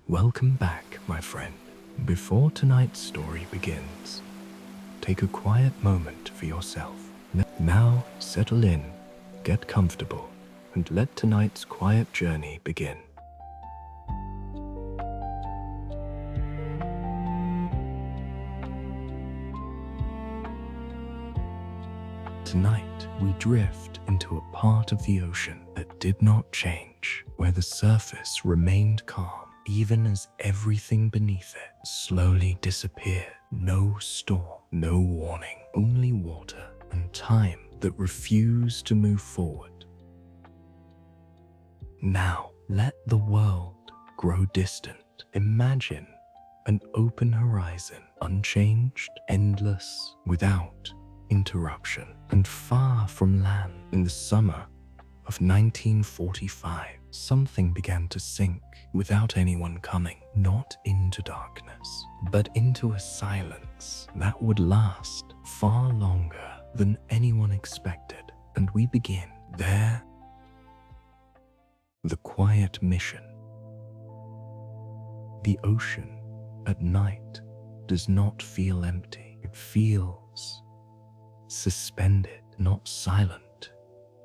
Welcome back, my friend. Before tonight's story begins, take a quiet moment for yourself. Now, settle in, get comfortable, and let tonight's quiet journey begin. Tonight, we drift into a part of the ocean that did not change, where the surface remained calm, even as everything beneath it slowly disappeared. No storm, no warning, only water and time that refused to move forward. Now, let the world grow distant. Imagine an open horizon, unchanged, endless, without interruption, and far from land. In the summer of 1945, something began to sink without anyone coming, not into darkness, but into a silence that would last far longer than anyone expected. And we begin there. The quiet mission. The ocean at night does not feel empty. It feels suspended, not silent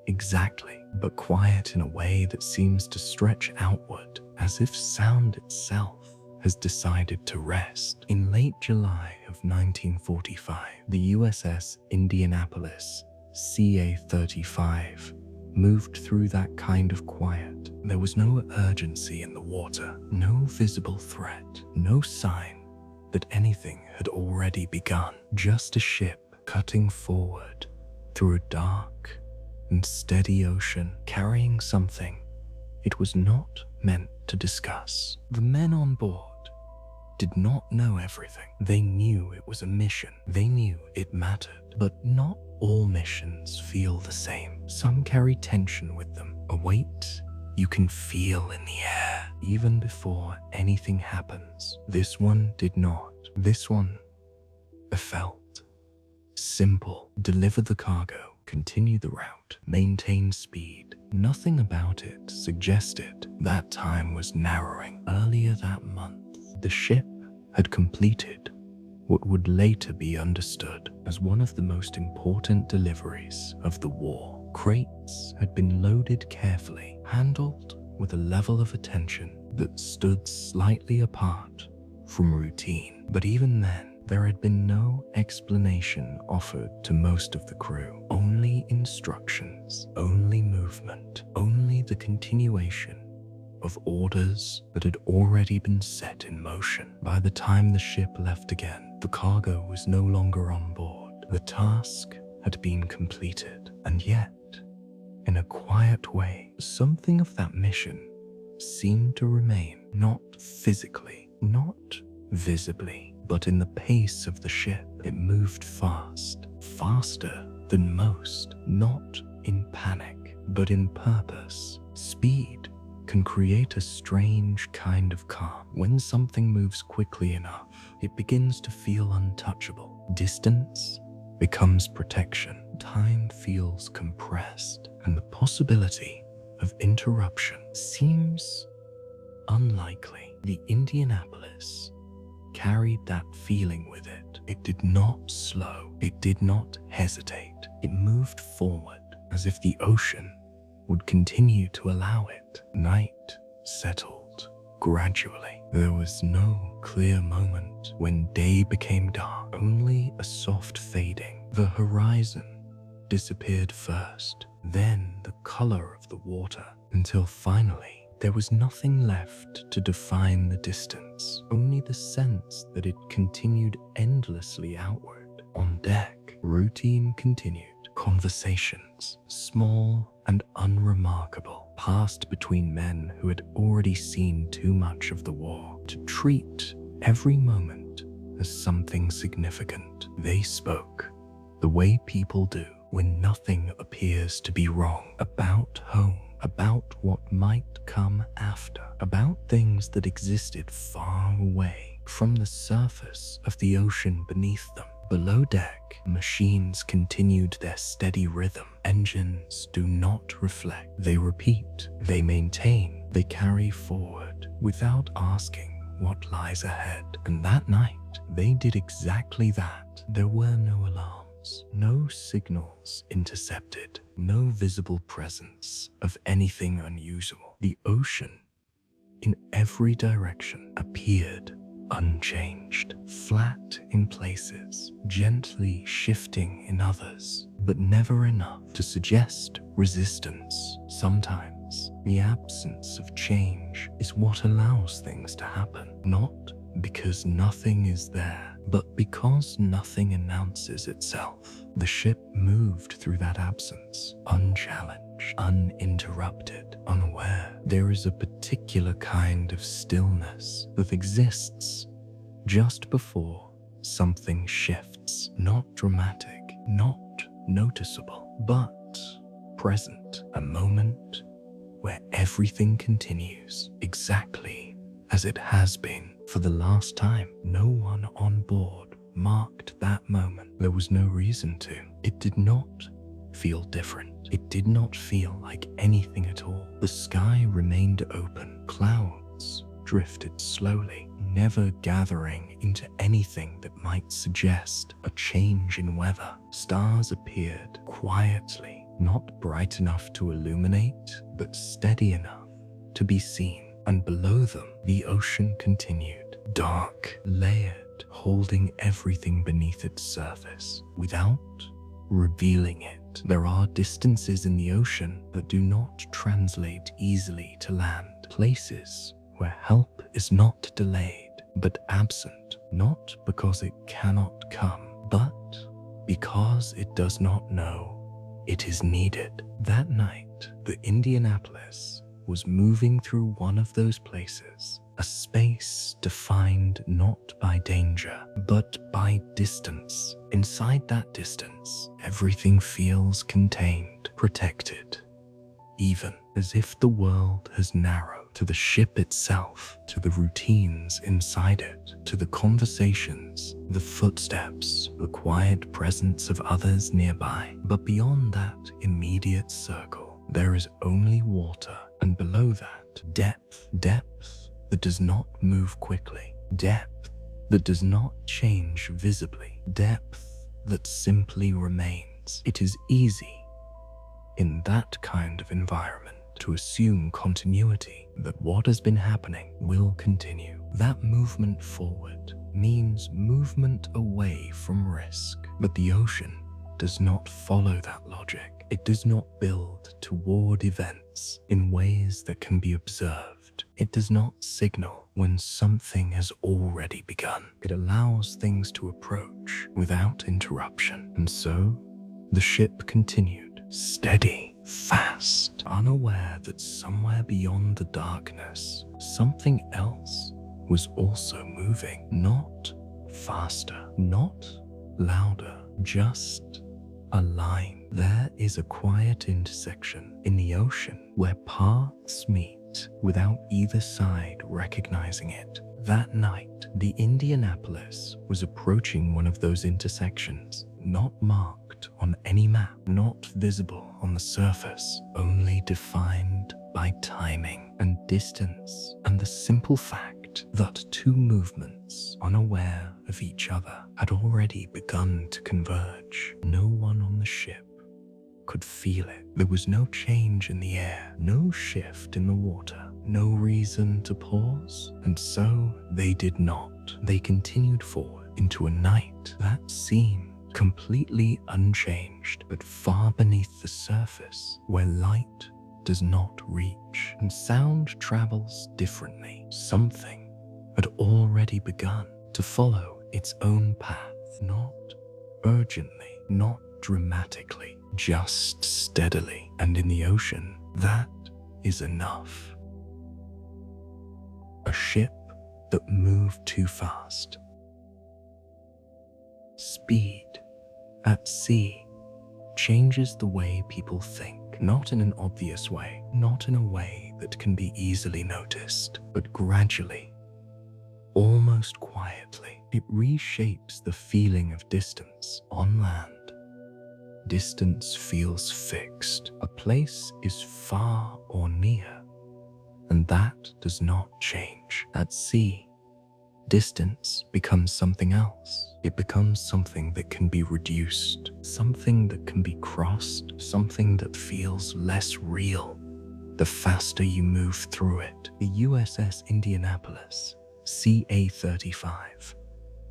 exactly, but quiet in a way that seems to stretch outward, as if sound itself has decided to rest. In late July of 1945, the USS Indianapolis CA-35 moved through that kind of quiet. There was no urgency in the water, no visible threat, no sign that anything had already begun, just a ship cutting forward through a dark and steady ocean, carrying something it was not meant to discuss. The men on board did not know everything. They knew it was a mission. They knew it mattered. But not all missions feel the same. Some carry tension with them, a weight you can feel in the air even before anything happens. This one did not. This one felt simple. Deliver the cargo, continue the route, maintain speed. Nothing about it suggested that time was narrowing. Earlier that month, the ship had completed what would later be understood as one of the most important deliveries of the war. Crates had been loaded carefully, handled with a level of attention that stood slightly apart from routine. But even then, there had been no explanation offered to most of the crew. Only instructions, only movement, only the continuation of orders that had already been set in motion. By the time the ship left again, the cargo was no longer on board. The task had been completed, and yet, in a quiet way, something of that mission seemed to remain, not physically, not visibly, but in the pace of the ship. It moved fast, faster than most, not in panic, but in purpose. Speed can create a strange kind of calm. When something moves quickly enough, it begins to feel untouchable. Distance becomes protection. Time feels compressed, and the possibility of interruption seems unlikely. The Indianapolis carried that feeling with it. It did not slow. It did not hesitate. It moved forward as if the ocean would continue to allow it. Night settled gradually. There was no clear moment when day became dark, only a soft fading. The horizon disappeared first, then the color of the water, until finally there was nothing left to define the distance, only the sense that it continued endlessly outward. On deck, routine continued. Conversations, small and unremarkable, passed between men who had already seen too much of the war to treat every moment as something significant. They spoke the way people do when nothing appears to be wrong, about home, about what might come after, about things that existed far away from the surface of the ocean beneath them. Below deck, machines continued their steady rhythm. Engines do not reflect, they repeat, they maintain They carry forward without asking what lies ahead. And that night, they did exactly that. There were no alarms, no signals intercepted, no visible presence of anything unusual. The ocean, in every direction, appeared unchanged, flat in places, gently shifting in others, but never enough to suggest resistance. Sometimes the absence of change is what allows things to happen, not because nothing is there, but because nothing announces itself. The ship moved through that absence, unchallenged, uninterrupted, unaware. There is a particular kind of stillness that exists just before something shifts. Not dramatic, not noticeable, but present. A moment where everything continues exactly as it has been for the last time. No one on board marked that moment. There was no reason to. It did not feel different. It did not feel like anything at all. The sky remained open. Clouds drifted slowly, never gathering into anything that might suggest a change in weather. Stars appeared quietly, not bright enough to illuminate, but steady enough to be seen. And below them, the ocean continued, dark, layered, holding everything beneath its surface without revealing it. There are distances in the ocean that do not translate easily to land. Places where help is not delayed, but absent, not because it cannot come, but because it does not know it is needed. That night, the Indianapolis was moving through one of those places, a space defined not by danger, but by distance. Inside that distance, everything feels contained, protected, even as if the world has narrowed to the ship itself, to the routines inside it, to the conversations, the footsteps, the quiet presence of others nearby. But beyond that immediate circle, there is only water, and below that, depth that does not move quickly, depth that does not change visibly, depth that simply remains. It is easy in that kind of environment to assume continuity, that what has been happening will continue. That movement forward means movement away from risk, but the ocean does not follow that logic. It does not build toward events in ways that can be observed. It does not signal when something has already begun. It allows things to approach without interruption. And so, the ship continued, steady, fast, unaware that somewhere beyond the darkness, something else was also moving. Not faster, not louder, just a line. There is a quiet intersection in the ocean where paths meet without either side recognizing it. That night, the Indianapolis was approaching one of those intersections, not marked on any map, not visible on the surface, only defined by timing and distance and the simple fact that two movements, unaware of each other, had already begun to converge. No one on the ship could feel it. There was no change in the air, no shift in the water, no reason to pause, and so they did not. They continued forward into a night that seemed completely unchanged, but far beneath the surface, where light does not reach and sound travels differently. Something had already begun to follow its own path, not urgently, not dramatically, just steadily. And in the ocean, that is enough. A ship that moved too fast. Speed at sea changes the way people think, not in an obvious way, not in a way that can be easily noticed, but gradually, almost quietly, it reshapes the feeling of distance. On land, distance feels fixed. A place is far or near, And that does not change. At sea, distance becomes something else. It becomes something that can be reduced, something that can be crossed, something that feels less real the faster you move through it. The USS Indianapolis, CA-35,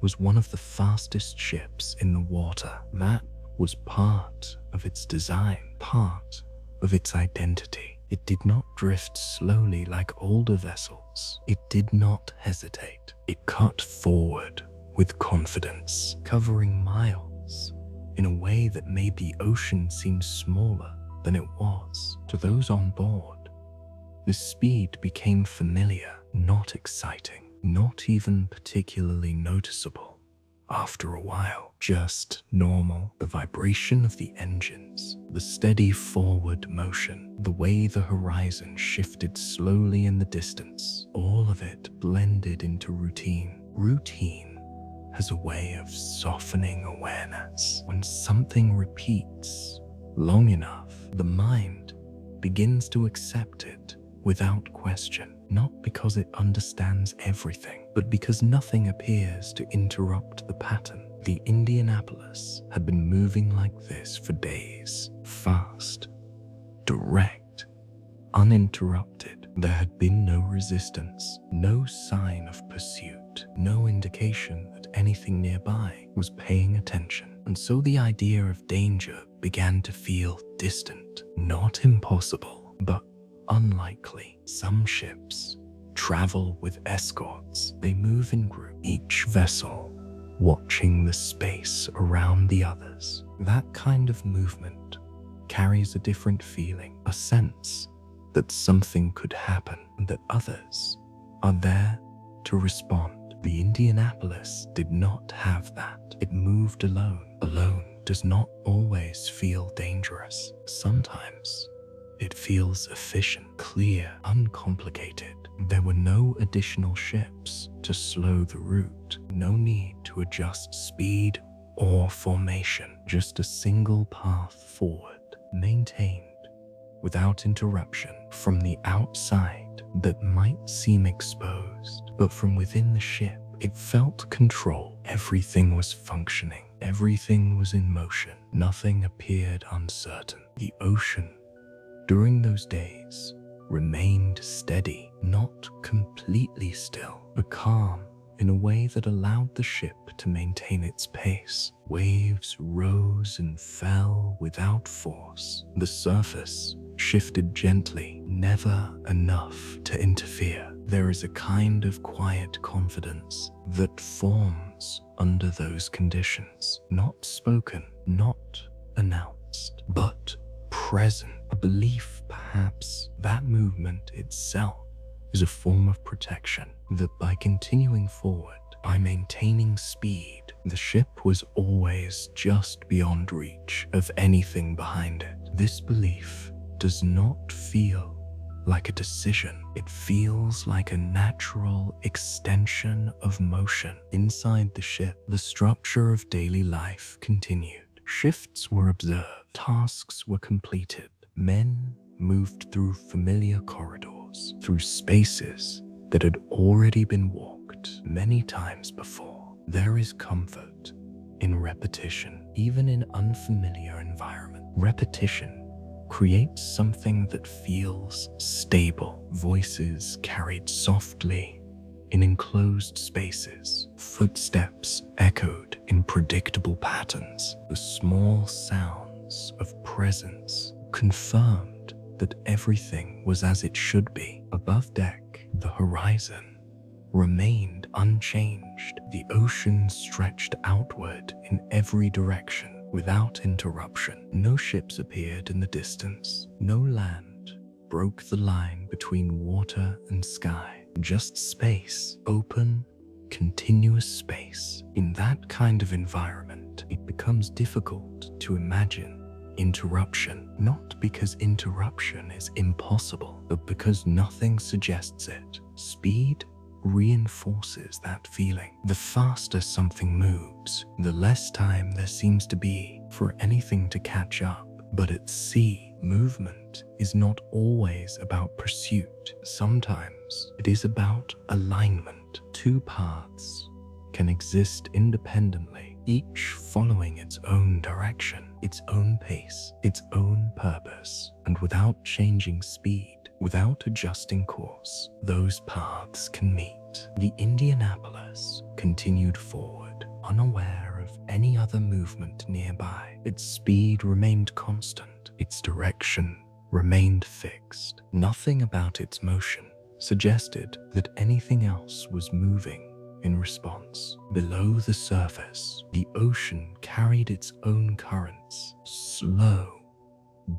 was one of the fastest ships in the water. That was part of its design, part of its identity. It did not drift slowly like older vessels. It did not hesitate. It cut forward with confidence, covering miles in a way that made the ocean seem smaller than it was. To those on board, the speed became familiar, not exciting, not even particularly noticeable. After a while, just normal. The vibration of the engines, the steady forward motion, the way the horizon shifted slowly in the distance, all of it blended into routine. Routine has a way of softening awareness. When something repeats long enough, the mind begins to accept it without question, not because it understands everything, but because nothing appears to interrupt the pattern. The Indianapolis had been moving like this for days, fast, direct, uninterrupted. There had been no resistance, no sign of pursuit, no indication that anything nearby was paying attention. And so the idea of danger began to feel distant, not impossible, but unlikely. Some ships travel with escorts. They move in groups, each vessel watching the space around the others. That kind of movement carries a different feeling, a sense that something could happen and that others are there to respond. The Indianapolis did not have that. It moved alone. Alone does not always feel dangerous. Sometimes it feels efficient, clear, uncomplicated. There were no additional ships to slow the route, no need to adjust speed or formation, just a single path forward, maintained without interruption. From the outside, that might seem exposed, but from within the ship, it felt control. Everything was functioning, everything was in motion, nothing appeared uncertain. The ocean during those days remained steady, not completely still, but calm in a way that allowed the ship to maintain its pace. Waves rose and fell without force. The surface shifted gently, never enough to interfere. There is a kind of quiet confidence that forms under those conditions, not spoken, not announced, but present. A belief, perhaps, that movement itself is a form of protection, that by continuing forward, by maintaining speed, the ship was always just beyond reach of anything behind it. This belief does not feel like a decision. It feels like a natural extension of motion. Inside the ship, the structure of daily life continued. Shifts were observed, tasks were completed. Men moved through familiar corridors, through spaces that had already been walked many times before. There is comfort in repetition, even in unfamiliar environments. Repetition creates something that feels stable. Voices carried softly in enclosed spaces. Footsteps echoed in predictable patterns. The small sounds of presence confirmed that everything was as it should be. Above deck, the horizon remained unchanged. The ocean stretched outward in every direction without interruption. No ships appeared in the distance. No land broke the line between water and sky. Just space, open, continuous space. In that kind of environment, it becomes difficult to imagine interruption, not because interruption is impossible, but because nothing suggests it. Speed reinforces that feeling. The faster something moves, the less time there seems to be for anything to catch up. But at sea, Movement is not always about pursuit. Sometimes it is about alignment. Two paths can exist independently, each following its own direction, its own pace, its own purpose, and without changing speed, without adjusting course, those paths can meet. The Indianapolis continued forward, unaware of any other movement nearby. Its speed remained constant, its direction remained fixed. Nothing about its motion suggested that anything else was moving in response. Below the surface, the ocean carried its own currents, slow,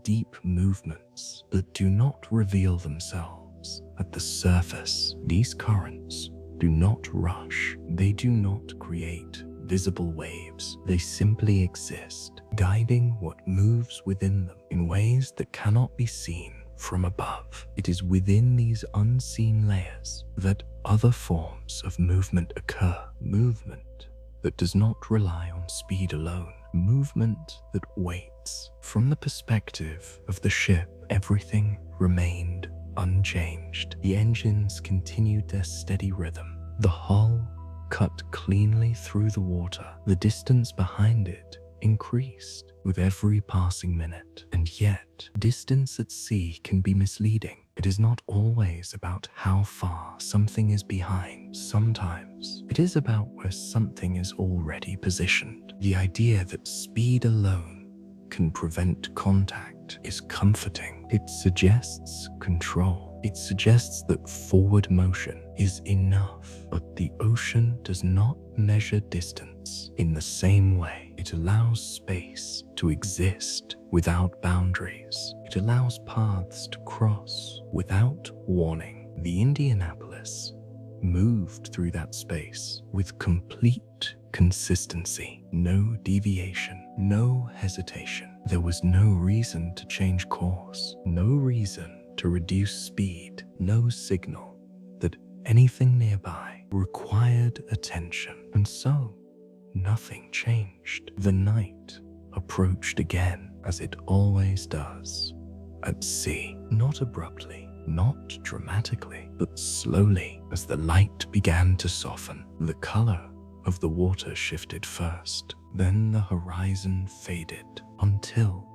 deep movements that do not reveal themselves at the surface. These currents do not rush. They do not create visible waves. They simply exist, guiding what moves within them in ways that cannot be seen from above. It is within these unseen layers that other forms of movement occur. Movement that does not rely on speed alone. Movement that waits. From the perspective of the ship, everything remained unchanged. The engines continued their steady rhythm. The hull cut cleanly through the water. The distance behind it increased with every passing minute. And yet, distance at sea can be misleading. It is not always about how far something is behind. Sometimes it is about where something is already positioned. The idea that speed alone can prevent contact is comforting. It suggests control. It suggests that forward motion is enough. But the ocean does not measure distance in the same way. It allows space to exist without boundaries. It allows paths to cross without warning. The Indianapolis moved through that space with complete consistency. No deviation, no hesitation. There was no reason to change course, no reason to reduce speed, no signal that anything nearby required attention. And so, nothing changed. The night approached again, as it always does at sea. Not abruptly, not dramatically, but slowly. As the light began to soften, the color of the water shifted first. Then the horizon faded until,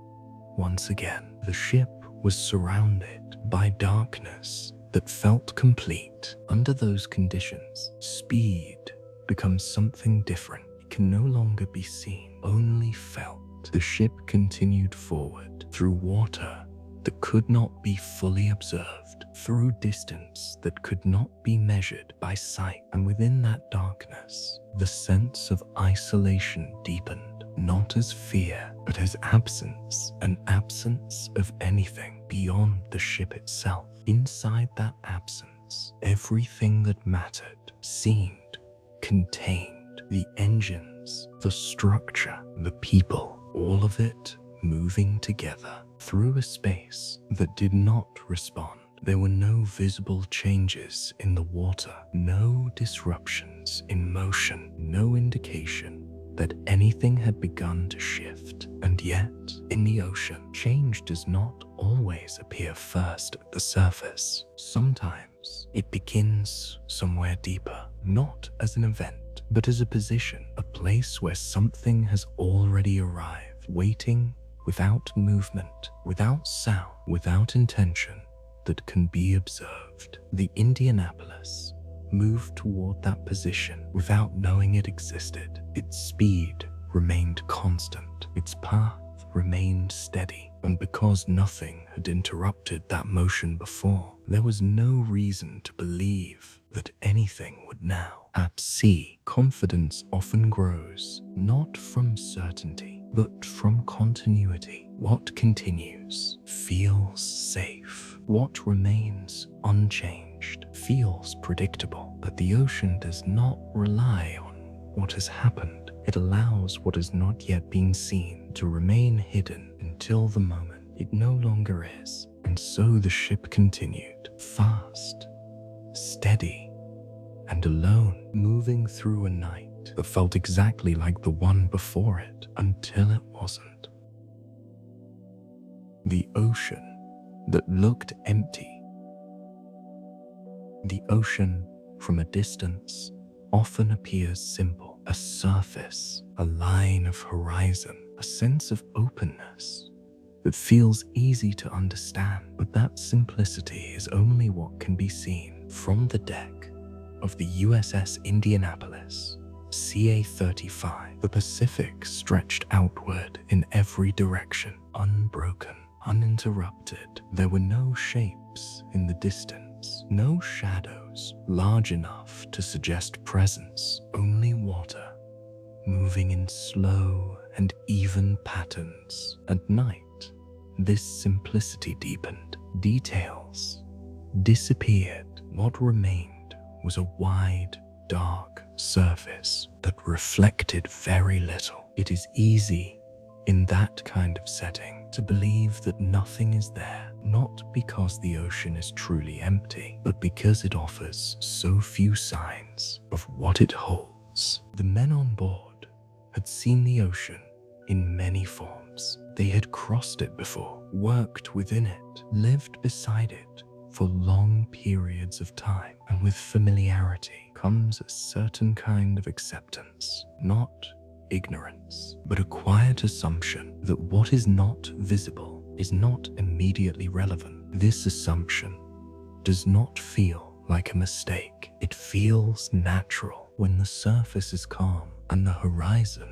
once again, the ship was surrounded by darkness that felt complete. Under those conditions, speed becomes something different. It can no longer be seen, only felt. The ship continued forward through water that could not be fully observed, through distance that could not be measured by sight. And within that darkness, the sense of isolation deepened, not as fear, but as absence, an absence of anything beyond the ship itself. Inside that absence, everything that mattered seemed contained. The engines, the structure, the people, all of it moving together through a space that did not respond. There were no visible changes in the water, no disruptions in motion, no indication that anything had begun to shift. And yet, in the ocean, change does not always appear first at the surface. Sometimes it begins somewhere deeper, not as an event, but as a position, a place where something has already arrived, waiting without movement, without sound, without intention that can be observed. The Indianapolis moved toward that position without knowing it existed. Its speed remained constant, its path remained steady, and because nothing had interrupted that motion before, there was no reason to believe that anything would now. At sea, confidence often grows not from certainty, but from continuity. What continues feels safe. What remains unchanged feels predictable. But the ocean does not rely on what has happened. It allows what has not yet been seen to remain hidden until the moment it no longer is. And so the ship continued, fast, steady, and alone, moving through a night that felt exactly like the one before it, until it wasn't. The ocean that looked empty. The ocean from a distance often appears simple, a surface, a line of horizon, a sense of openness that feels easy to understand. But that simplicity is only what can be seen from the deck of the USS Indianapolis, CA-35. The Pacific stretched outward in every direction, unbroken, uninterrupted. There were no shapes in the distance, no shadows large enough to suggest presence, only water moving in slow and even patterns. At night, this simplicity deepened. Details disappeared. What remained was a wide, dark surface that reflected very little. It is easy in that kind of setting to believe that nothing is there, not because the ocean is truly empty, but because it offers so few signs of what it holds. The men on board had seen the ocean in many forms. They had crossed it before, worked within it, lived beside it for long periods of time, and with familiarity comes a certain kind of acceptance, not ignorance, but a quiet assumption that what is not visible is not immediately relevant. This assumption does not feel like a mistake. It feels natural when the surface is calm and the horizon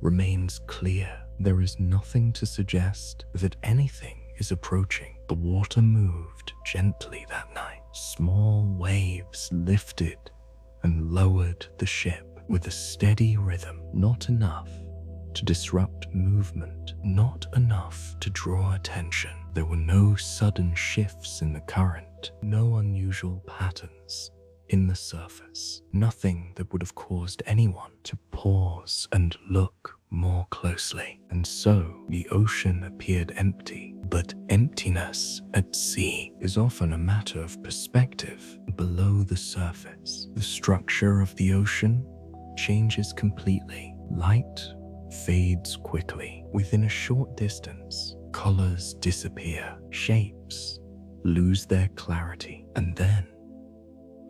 remains clear. There is nothing to suggest that anything is approaching. The water moved gently that night. Small waves lifted and lowered the ship with a steady rhythm, not enough to disrupt movement, not enough to draw attention. There were no sudden shifts in the current, no unusual patterns in the surface, nothing that would have caused anyone to pause and look more closely. And so the ocean appeared empty, but emptiness at sea is often a matter of perspective. Below the surface, the structure of the ocean changes completely. Light fades quickly. Within a short distance, colors disappear, shapes lose their clarity, and then,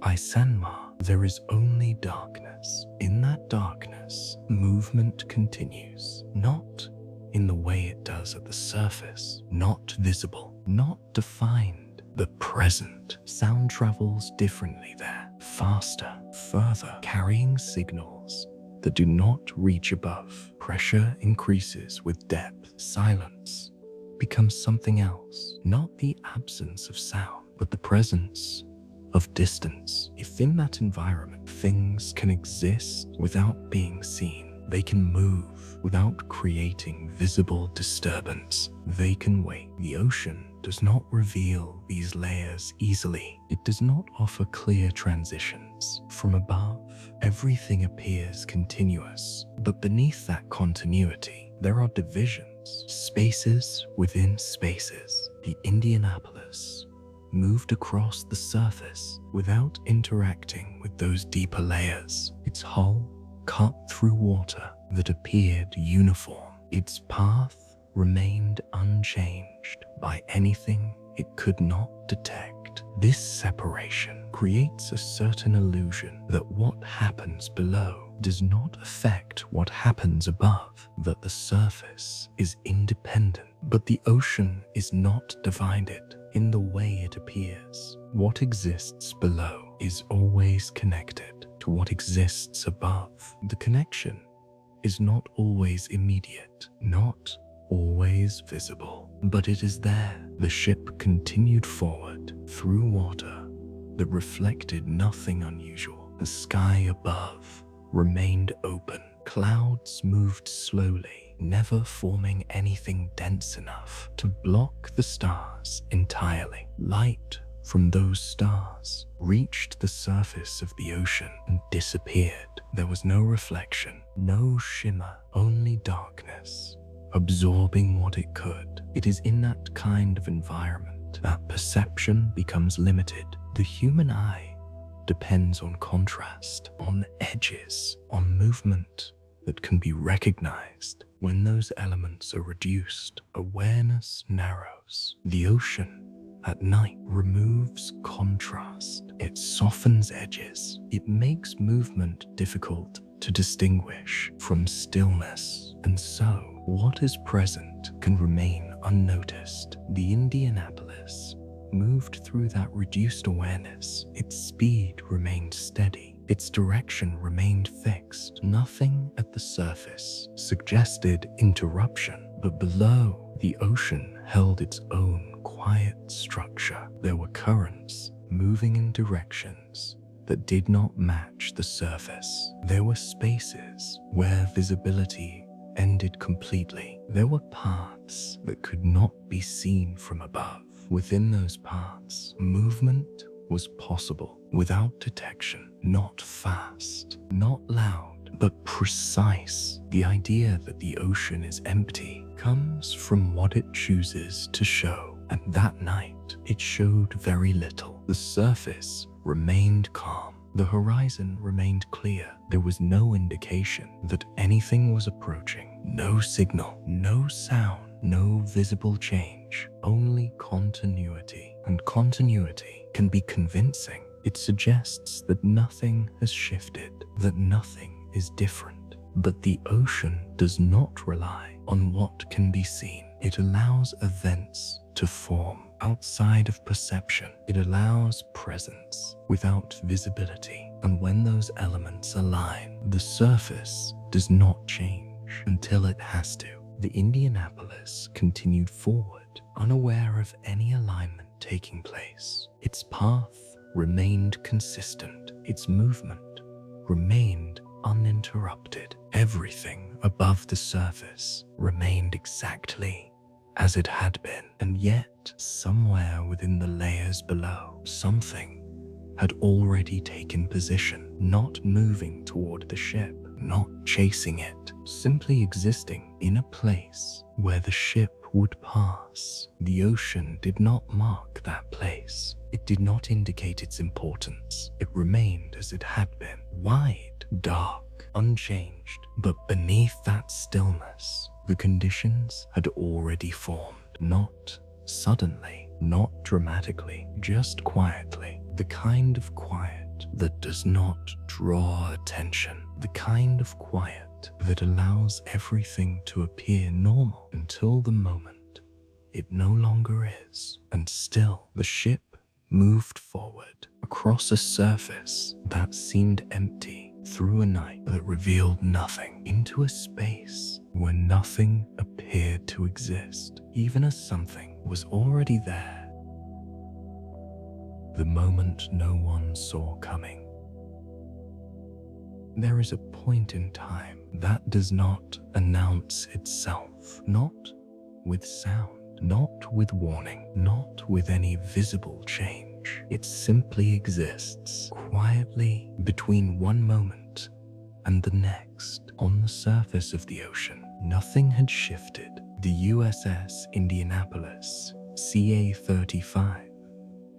by Sanma, there is only darkness. In that darkness, movement continues, not in the way it does at the surface, not visible, not defined, but present. Sound travels differently there, faster, further, carrying signals that do not reach above. Pressure increases with depth. Silence becomes something else, not the absence of sound, but the presence of distance. If in that environment things can exist without being seen, they can move without creating visible disturbance, they can wait. The ocean does not reveal these layers easily. It does not offer clear transitions. From above, everything appears continuous, but beneath that continuity, there are divisions, spaces within spaces. The Indianapolis moved across the surface without interacting with those deeper layers. Its hull cut through water that appeared uniform. Its path remained unchanged by anything it could not detect. This separation creates a certain illusion that what happens below does not affect what happens above, that the surface is independent. But the ocean is not divided in the way it appears. What exists below is always connected to what exists above. The connection is not always immediate, not always visible, but it is there. The ship continued forward through water that reflected nothing unusual. The sky above remained open. Clouds moved slowly, never forming anything dense enough to block the stars entirely. Light from those stars reached the surface of the ocean and disappeared. There was no reflection, no shimmer, only darkness, absorbing what it could. It is in that kind of environment that perception becomes limited. The human eye depends on contrast, on edges, on movement that can be recognized, When those elements are reduced, awareness narrows. The ocean at night removes contrast. It softens edges. It makes movement difficult to distinguish from stillness. And so, what is present can remain unnoticed. The Indianapolis moved through that reduced awareness. Its speed remained steady. Its direction remained fixed. Nothing at the surface suggested interruption, but below, the ocean held its own quiet structure. There were currents moving in directions that did not match the surface. There were spaces where visibility ended completely. There were paths that could not be seen from above. Within those paths, movement was possible without detection. Not fast, not loud, but precise. The idea that the ocean is empty comes from what it chooses to show. And that night, it showed very little. The surface remained calm. The horizon remained clear. There was no indication that anything was approaching. No signal, no sound, no visible change, only continuity. And continuity can be convincing. It suggests that nothing has shifted, that nothing is different. But the ocean does not rely on what can be seen. It allows events to form outside of perception. It allows presence without visibility. And when those elements align, the surface does not change until it has to. The Indianapolis continued forward, unaware of any alignment taking place. Its path remained consistent. Its movement remained uninterrupted. Everything above the surface remained exactly as it had been. And yet, somewhere within the layers below, something had already taken position, not moving toward the ship, not chasing it, simply existing in a place where the ship would pass. The ocean did not mark that place. It did not indicate its importance. It remained as it had been, wide, dark, unchanged. But beneath that stillness, the conditions had already formed, not suddenly, not dramatically, just quietly. The kind of quiet that does not draw attention, the kind of quiet that allows everything to appear normal until the moment it no longer is. And still, the ship moved forward across a surface that seemed empty, through a night that revealed nothing, into a space where nothing appeared to exist, even as something was already there. The moment no one saw coming. There is a point in time that does not announce itself, not with sound, not with warning, not with any visible change. It simply exists quietly between one moment and the next. On the surface of the ocean, nothing had shifted. The USS Indianapolis, CA-35,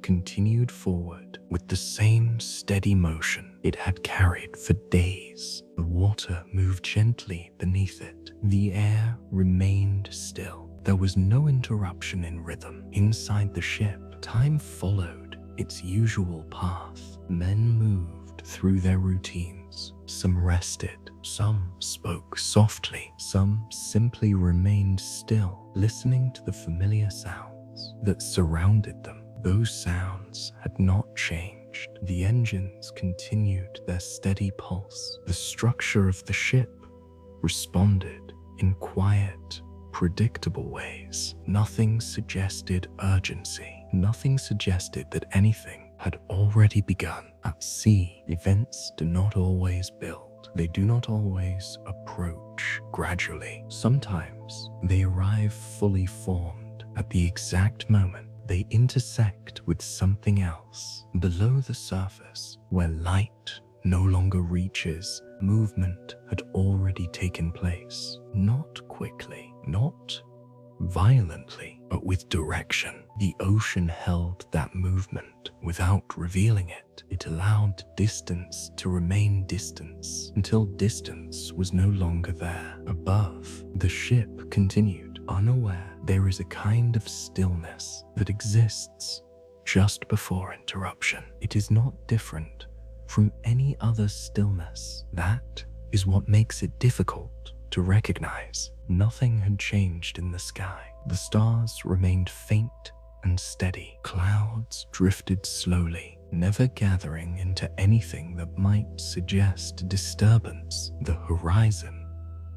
continued forward with the same steady motion it had carried for days. The water moved gently beneath it. The air remained still. There was no interruption in rhythm. Inside the ship, time followed its usual path. Men moved through their routines. Some rested, some spoke softly, some simply remained still, listening to the familiar sounds that surrounded them. Those sounds had not changed. The engines continued their steady pulse. The structure of the ship responded in quiet, predictable ways. Nothing suggested urgency. Nothing suggested that anything had already begun. At sea, events do not always build. They do not always approach gradually. Sometimes they arrive fully formed at the exact moment they intersect with something else below the surface. Where light no longer reaches, movement had already taken place. Not quickly, not violently, but with direction. The ocean held that movement without revealing it. It allowed distance to remain distance until distance was no longer there. Above, the ship continued, unaware. There is a kind of stillness that exists just before interruption. It is not different from any other stillness. That is what makes it difficult to recognize. Nothing had changed in the sky. The stars remained faint and steady. Clouds drifted slowly, never gathering into anything that might suggest disturbance. The horizon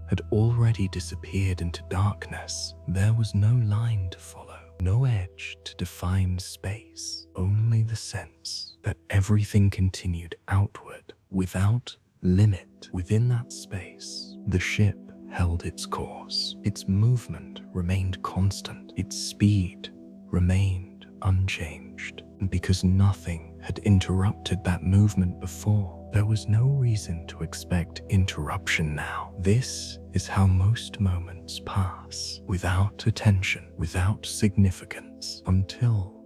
had already disappeared into darkness. There was no line to follow, no edge to define space, only the sense that everything continued outward without limit. Within that space, the ship held its course. Its movement remained constant. Its speed remained unchanged. And because nothing had interrupted that movement before, there was no reason to expect interruption now. This is how most moments pass, without attention, without significance, until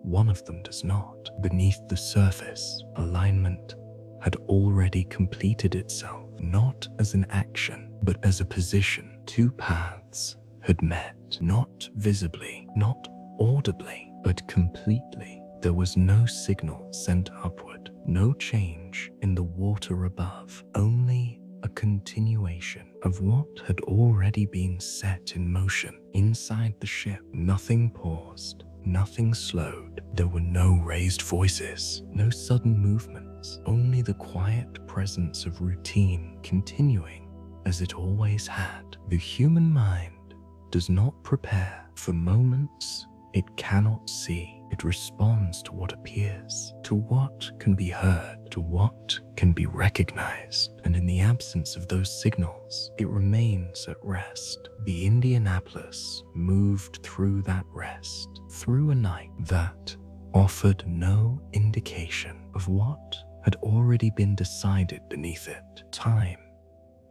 one of them does not. Beneath the surface, alignment had already completed itself, not as an action, but as a position. Two paths had met, not visibly, not audibly, but completely. There was no signal sent upward, no change in the water above, only a continuation of what had already been set in motion. Inside the ship, nothing paused, nothing slowed. There were no raised voices, no sudden movements, only the quiet presence of routine continuing as it always had. The human mind does not prepare for moments it cannot see. It responds to what appears, to what can be heard, to what can be recognized. And in the absence of those signals, it remains at rest. The Indianapolis moved through that rest, through a night that offered no indication of what had already been decided beneath it. Time,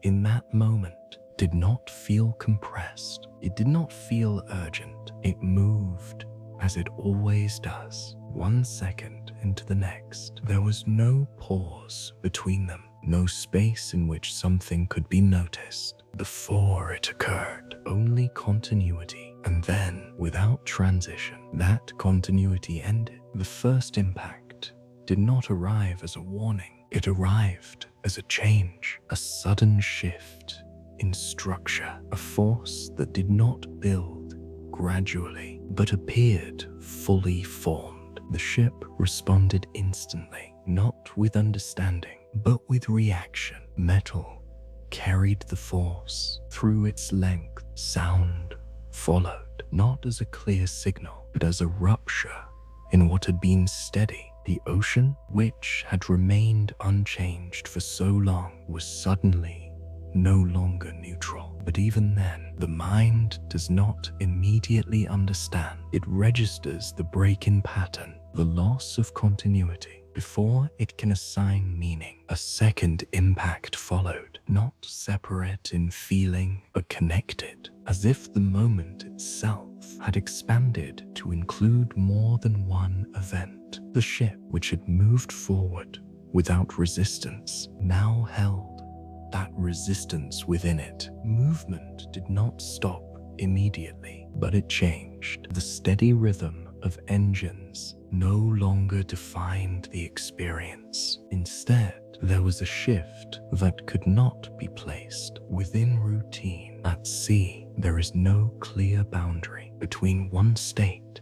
in that moment, did not feel compressed. It did not feel urgent. It moved as it always does, 1 second into the next. There was no pause between them, no space in which something could be noticed before it occurred, only continuity. And then, without transition, that continuity ended. The first impact did not arrive as a warning. It arrived as a change, a sudden shift in structure, a force that did not build gradually, but appeared fully formed. The ship responded instantly, not with understanding, but with reaction. Metal carried the force through its length. Sound followed, not as a clear signal, but as a rupture in what had been steady. The ocean, which had remained unchanged for so long, was suddenly no longer neutral. But even then, the mind does not immediately understand. It registers the break in pattern, the loss of continuity, before it can assign meaning. A second impact followed, not separate in feeling, but connected, as if the moment itself had expanded to include more than one event. The ship, which had moved forward without resistance, now held that resistance within it. Movement did not stop immediately, but it changed. The steady rhythm of engines no longer defined the experience. Instead, there was a shift that could not be placed within routine. At sea, there is no clear boundary between one state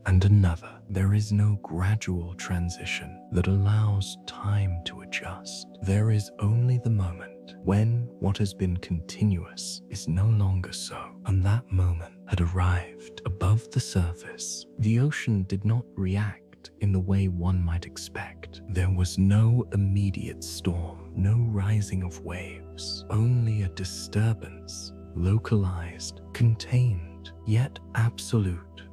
and another. There is no gradual transition that allows time to adjust. There is only the moment when what has been continuous is no longer so. And that moment had arrived. Above the surface, the ocean did not react in the way one might expect. There was no immediate storm, no rising of waves, only a disturbance, localized, contained, yet absolute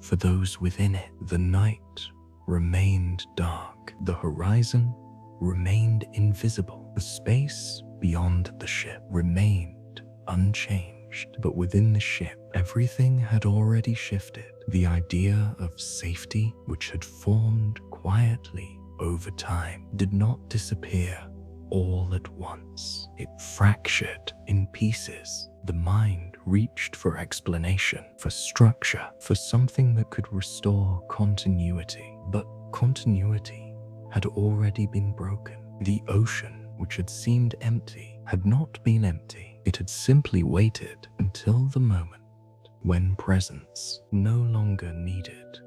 for those within it. The night remained dark. The horizon remained invisible. The space beyond the ship remained unchanged. crashed. But within the ship, everything had already shifted. The idea of safety, which had formed quietly over time, did not disappear all at once. It fractured in pieces. The mind reached for explanation, for structure, for something that could restore continuity. But continuity had already been broken. The ocean, which had seemed empty, had not been empty. It had simply waited until the moment when presence no longer needed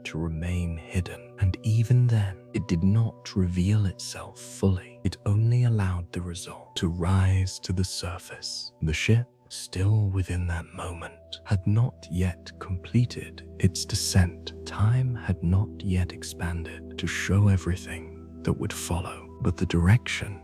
to remain hidden. And even then, it did not reveal itself fully. It only allowed the result to rise to the surface. The ship, still within that moment, had not yet completed its descent. Time had not yet expanded to show everything that would follow, but the direction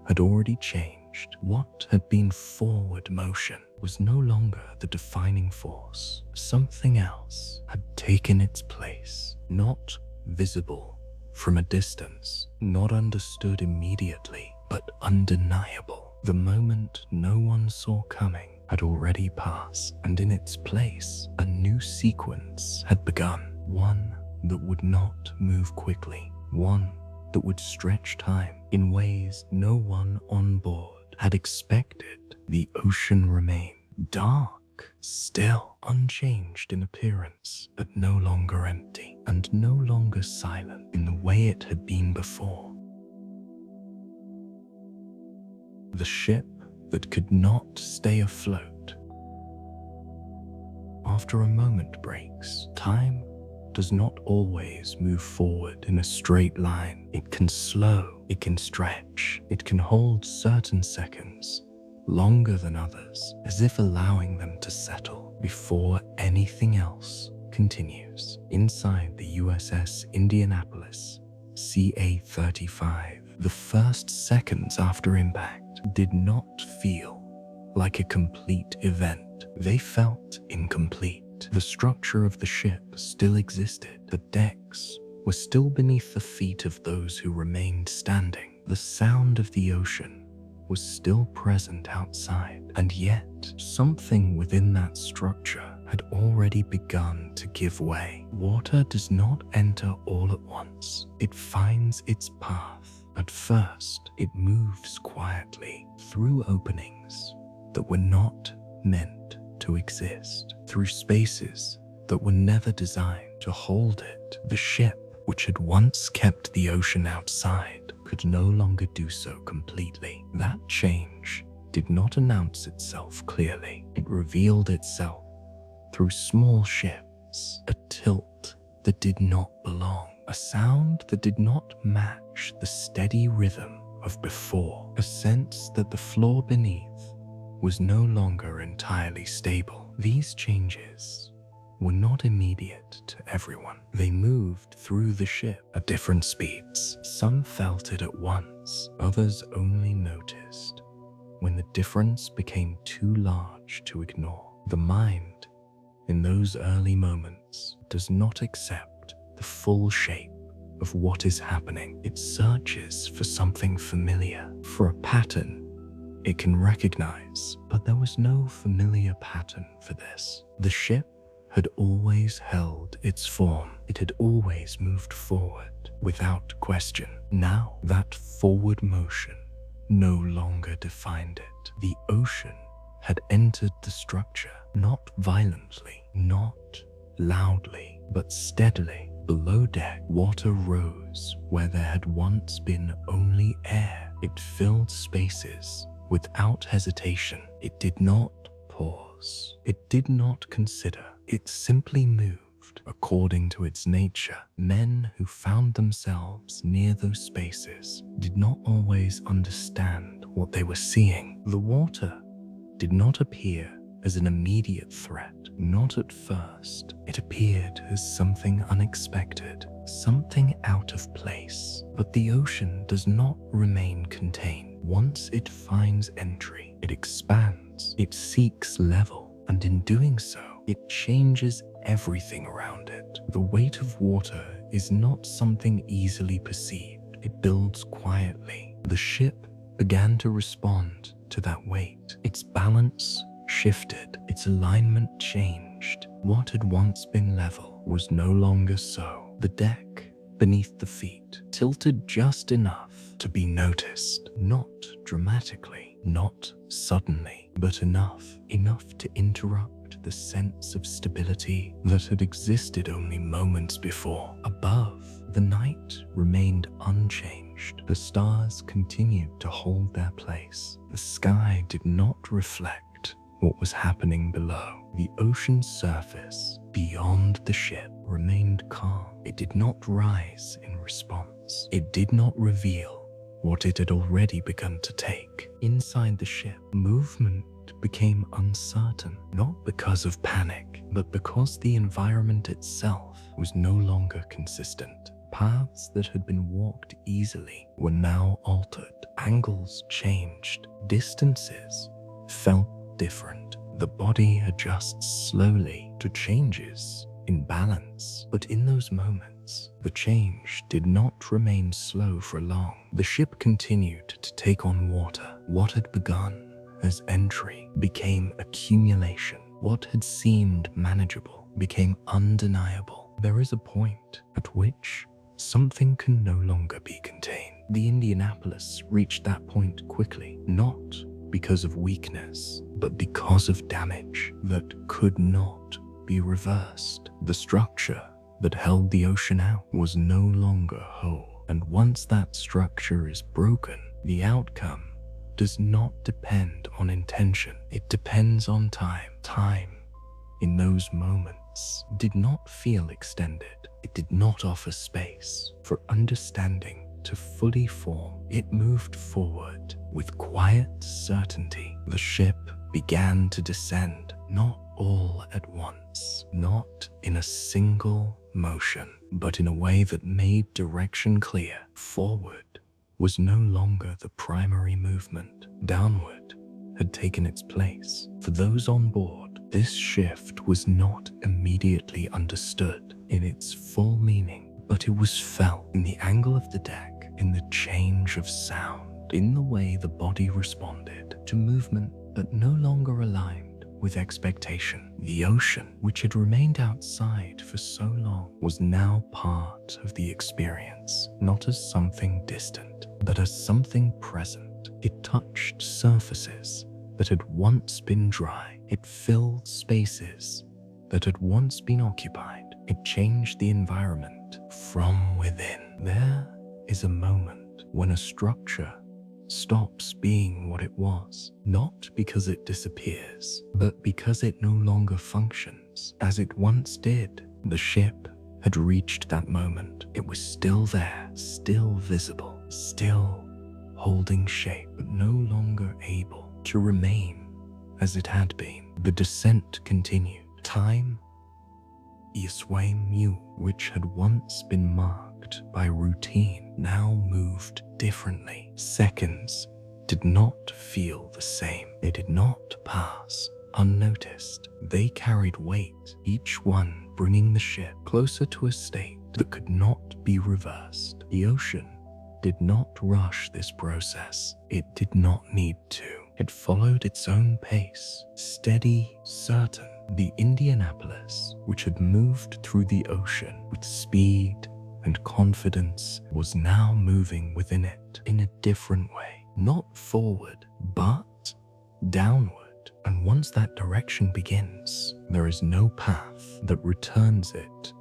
had already changed. What had been forward motion was no longer the defining force. Something else had taken its place, not visible from a distance, not understood immediately, but undeniable. The moment no one saw coming had already passed, and in its place, a new sequence had begun. One that would not move quickly, one that would stretch time in ways no one on board had expected. The ocean remained dark, still, unchanged in appearance, but no longer empty, and no longer silent in the way it had been before. The ship that could not stay afloat. After a moment breaks, time does not always move forward in a straight line. It can slow, it can stretch, it can hold certain seconds longer than others, as if allowing them to settle before anything else continues. Inside the USS Indianapolis, CA-35, the first seconds after impact did not feel like a complete event. They felt incomplete. The structure of the ship still existed. The decks were still beneath the feet of those who remained standing. The sound of the ocean was still present outside, and yet something within that structure had already begun to give way. Water does not enter all at once. It finds its path. At first, it moves quietly through openings that were not meant to exist, through spaces that were never designed to hold it. The ship, which had once kept the ocean outside, could no longer do so completely. That change did not announce itself clearly. It revealed itself through small shifts, a tilt that did not belong, a sound that did not match the steady rhythm of before, a sense that the floor beneath was no longer entirely stable. These changes were not immediate to everyone. They moved through the ship at different speeds. Some felt it at once, others only noticed when the difference became too large to ignore. The mind, in those early moments, does not accept the full shape of what is happening. It searches for something familiar, for a pattern it can recognize, but there was no familiar pattern for this. The ship had always held its form. It had always moved forward without question. Now, that forward motion no longer defined it. The ocean had entered the structure, not violently, not loudly, but steadily. Below deck, water rose where there had once been only air. It filled spaces without hesitation. It did not pause. It did not consider. It simply moved according to its nature. Men who found themselves near those spaces did not always understand what they were seeing. The water did not appear as an immediate threat. Not at first. It appeared as something unexpected, something out of place. But the ocean does not remain contained. Once it finds entry, it expands, it seeks level, and in doing so, it changes everything around it. The weight of water is not something easily perceived. It builds quietly. The ship began to respond to that weight. Its balance shifted, its alignment changed. What had once been level was no longer so. The deck beneath the feet tilted just enough to be noticed, not dramatically, not suddenly, but enough to interrupt the sense of stability that had existed only moments before. Above, the night remained unchanged. The stars continued to hold their place. The sky did not reflect what was happening below. The ocean's surface beyond the ship remained calm. It did not rise in response. It did not reveal what it had already begun to take. Inside the ship, movement became uncertain, not because of panic, but because the environment itself was no longer consistent. Paths that had been walked easily were now altered. Angles changed. Distances felt different. The body adjusts slowly to changes in balance. But in those moments, the change did not remain slow for long. The ship continued to take on water. What had begun as entry became accumulation. What had seemed manageable became undeniable. There is a point at which something can no longer be contained. The Indianapolis reached that point quickly, not because of weakness, but because of damage that could not be reversed. The structure that held the ocean out was no longer whole, and once that structure is broken, the outcome does not depend on intention. It depends on time. Time, in those moments, did not feel extended. It did not offer space for understanding to fully form. It moved forward with quiet certainty. The ship began to descend, not all at once, not in a single motion, but in a way that made direction clear. Forward was no longer the primary movement. Downward had taken its place. For those on board, this shift was not immediately understood in its full meaning, but it was felt in the angle of the deck, in the change of sound, in the way the body responded to movement that no longer aligned with expectation. The ocean, which had remained outside for so long, was now part of the experience, not as something distant, but as something present. It touched surfaces that had once been dry. It filled spaces that had once been occupied. It changed the environment from within. There is a moment when a structure stops being what it was, not because it disappears, but because it no longer functions as it once did. The ship had reached that moment. It was still there, still visible, still holding shape, but no longer able to remain as it had been. The descent continued. Time, USS, which had once been marked by routine, now moved differently. Seconds did not feel the same. They did not pass unnoticed. They carried weight, each one bringing the ship closer to a state that could not be reversed. The ocean did not rush this process. It did not need to. It followed its own pace, steady, certain. The Indianapolis, which had moved through the ocean with speed and confidence, was now moving within it in a different way. Not forward, but downward. And once that direction begins, there is no path that returns it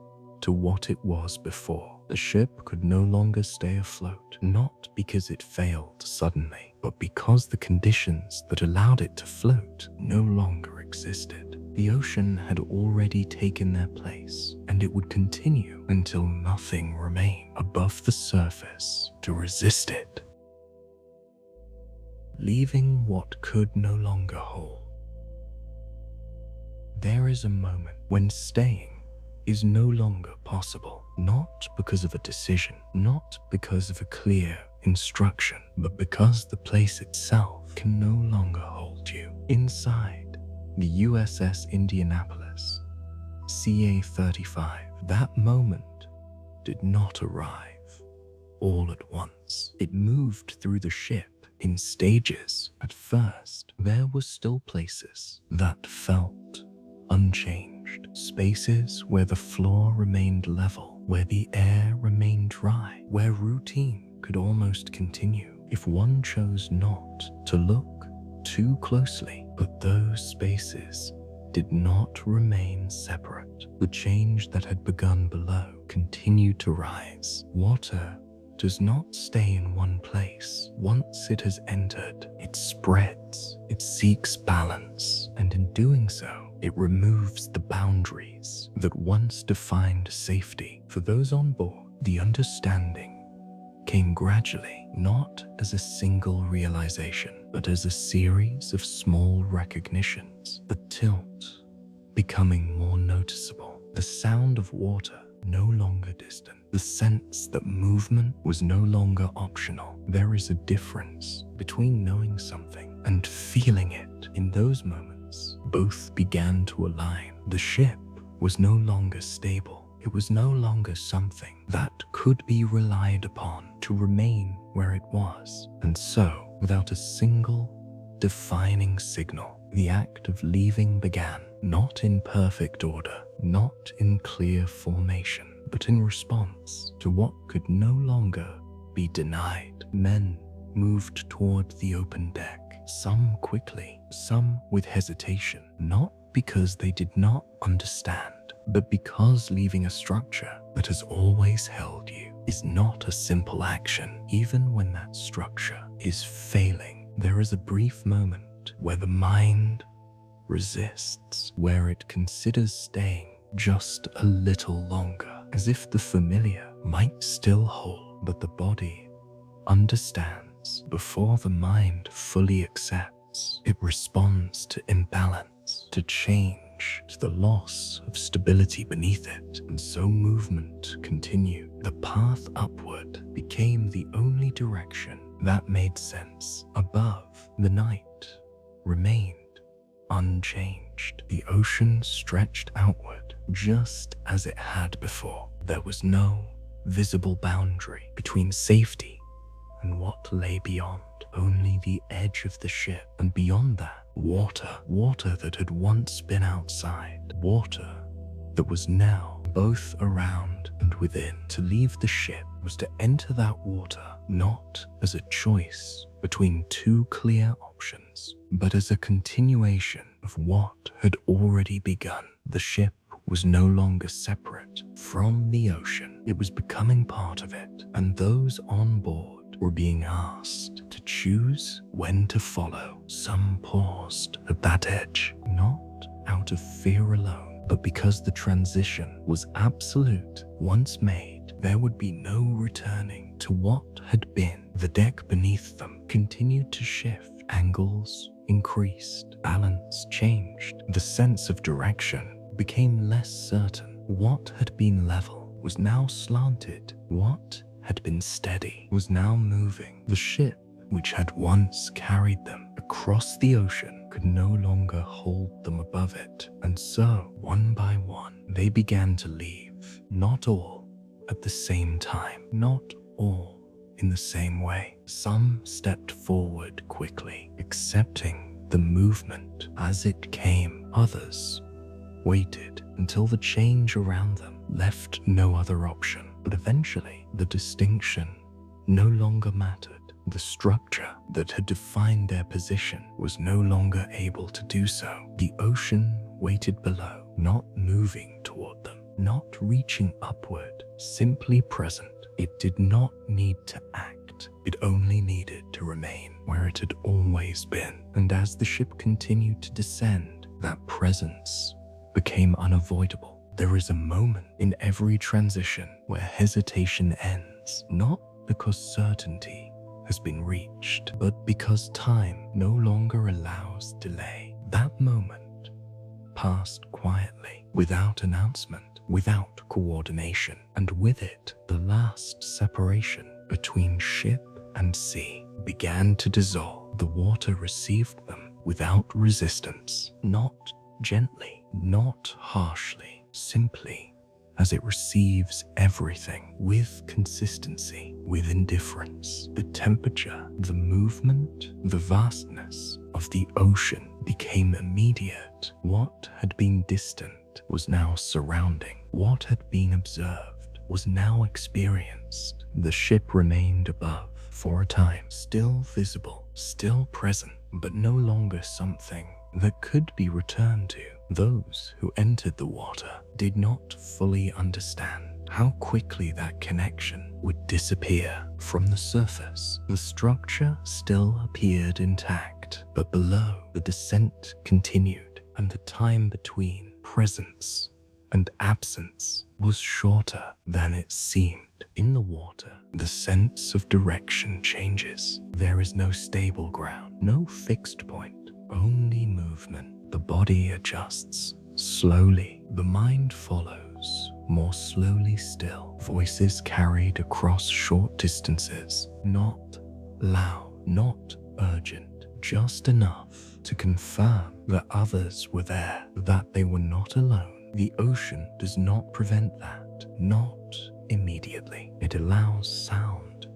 to what it was before. The ship could no longer stay afloat, not because it failed suddenly, but because the conditions that allowed it to float no longer existed. The ocean had already taken their place, and it would continue until nothing remained above the surface to resist it, leaving what could no longer hold. There is a moment when staying is no longer possible, not because of a decision, not because of a clear instruction, but because the place itself can no longer hold you. Inside the USS Indianapolis, CA-35, that moment did not arrive all at once. It moved through the ship in stages. At first, there were still places that felt unchanged, spaces where the floor remained level, where the air remained dry, where routine could almost continue if one chose not to look too closely. But those spaces did not remain separate. The change that had begun below continued to rise. Water does not stay in one place. Once it has entered, it spreads, it seeks balance, and in doing so, it removes the boundaries that once defined safety. For those on board, the understanding came gradually, not as a single realization, but as a series of small recognitions. The tilt becoming more noticeable, the sound of water no longer distant, the sense that movement was no longer optional. There is a difference between knowing something and feeling it. In those moments, both began to align. The ship was no longer stable. It was no longer something that could be relied upon to remain where it was. And so, without a single defining signal, the act of leaving began, not in perfect order, not in clear formation, but in response to what could no longer be denied. Men moved toward the open deck, some quickly, some with hesitation, not because they did not understand, but because leaving a structure that has always held you is not a simple action. Even when that structure is failing, there is a brief moment where the mind resists, where it considers staying just a little longer, as if the familiar might still hold. But the body understands before the mind fully accepts. It responds to imbalance, to change, to the loss of stability beneath it. And so movement continued. The path upward became the only direction that made sense. Above, the night remained unchanged. The ocean stretched outward just as it had before. There was no visible boundary between safety and what lay beyond. Only the edge of the ship, and beyond that, water that had once been outside, water that was now both around and within. To leave the ship was to enter that water not as a choice between two clear options, but as a continuation of what had already begun. The ship was no longer separate from the ocean. It was becoming part of it, and those on board were being asked to choose when to follow. Some paused at that edge, not out of fear alone, but because the transition was absolute. Once made, there would be no returning to what had been. The deck beneath them continued to shift. Angles increased, balance changed. The sense of direction became less certain. What had been level was now slanted. What had been steady was now moving. The ship, which had once carried them across the ocean, could no longer hold them above it. And so, one by one, they began to leave. Not all at the same time, not all in the same way. Some stepped forward quickly, accepting the movement as it came. Others waited until the change around them left no other option. But eventually, the distinction no longer mattered. The structure that had defined their position was no longer able to do so. The ocean waited below, not moving toward them, not reaching upward, simply present. It did not need to act. It only needed to remain where it had always been. And as the ship continued to descend, that presence became unavoidable. There is a moment in every transition where hesitation ends, not because certainty has been reached, but because time no longer allows delay. That moment passed quietly, without announcement, without coordination, and with it, the last separation between ship and sea began to dissolve. The water received them without resistance, not gently, not harshly, simply as it receives everything with consistency, with indifference. The temperature, the movement, the vastness of the ocean became immediate. What had been distant was now surrounding. What had been observed was now experienced. The ship remained above for a time, still visible, still present, but no longer something that could be returned to. Those who entered the water did not fully understand how quickly that connection would disappear from the surface. The structure still appeared intact, but below, the descent continued, and the time between presence and absence was shorter than it seemed. In the water, the sense of direction changes. There is no stable ground, no fixed point, only movement. The body adjusts slowly. The mind follows more slowly still. Voices carried across short distances, not loud, not urgent, just enough to confirm that others were there, that they were not alone. The ocean does not prevent that, not immediately. It allows sound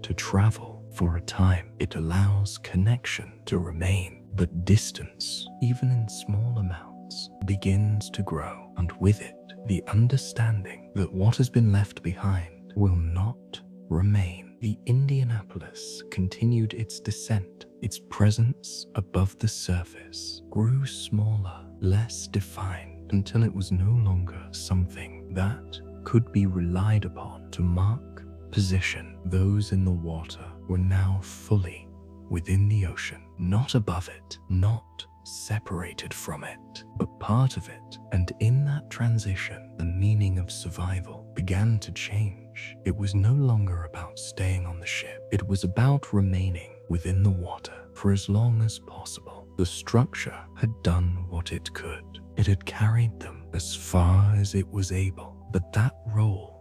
to travel for a time. It allows connection to remain, but distance, even in small amounts, begins to grow, and with it, the understanding that what has been left behind will not remain. The Indianapolis continued its descent. Its presence above the surface grew smaller, less defined, until it was no longer something that could be relied upon to mark position. Those in the water were now fully within the ocean, not above it, not separated from it, but part of it. And in that transition, the meaning of survival began to change. It was no longer about staying on the ship. It was about remaining within the water for as long as possible. The structure had done what it could. It had carried them as far as it was able, but that role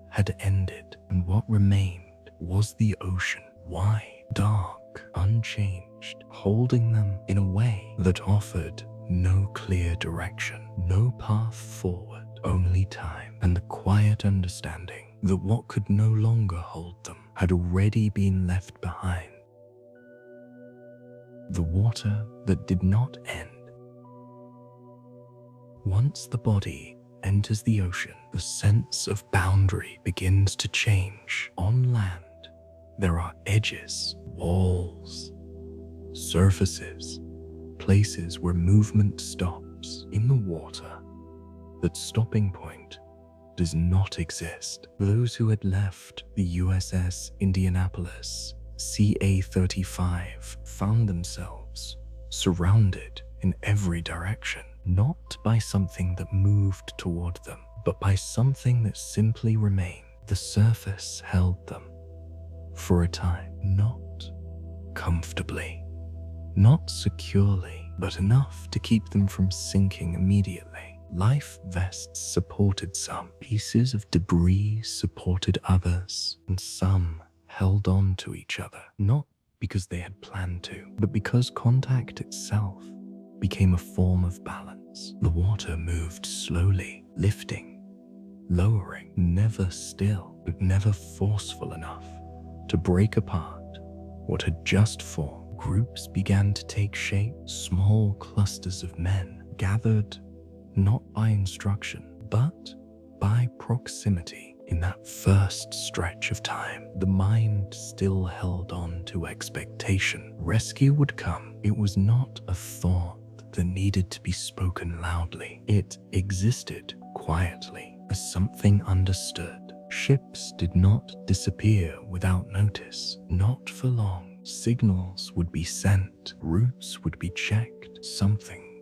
had ended, and what remained was the ocean, wide, dark, unchanged, holding them in a way that offered no clear direction, no path forward, only time and the quiet understanding that what could no longer hold them had already been left behind. The water that did not end. Once the body enters the ocean, the sense of boundary begins to change. On land, there are edges, walls, surfaces, places where movement stops. In the water, that stopping point does not exist. Those who had left the USS Indianapolis CA-35 found themselves surrounded in every direction, not by something that moved toward them, but by something that simply remained. The surface held them for a time, not comfortably, not securely, but enough to keep them from sinking immediately. Life vests supported some, pieces of debris supported others, and some held on to each other, not because they had planned to, but because contact itself became a form of balance. The water moved slowly, lifting, lowering, never still, but never forceful enough to break apart what had just formed. Groups began to take shape. Small clusters of men gathered not by instruction, but by proximity. In that first stretch of time, the mind still held on to expectation. Rescue would come. It was not a thought that needed to be spoken loudly. It existed quietly as something understood. Ships did not disappear without notice, not for long. Signals would be sent, routes would be checked, something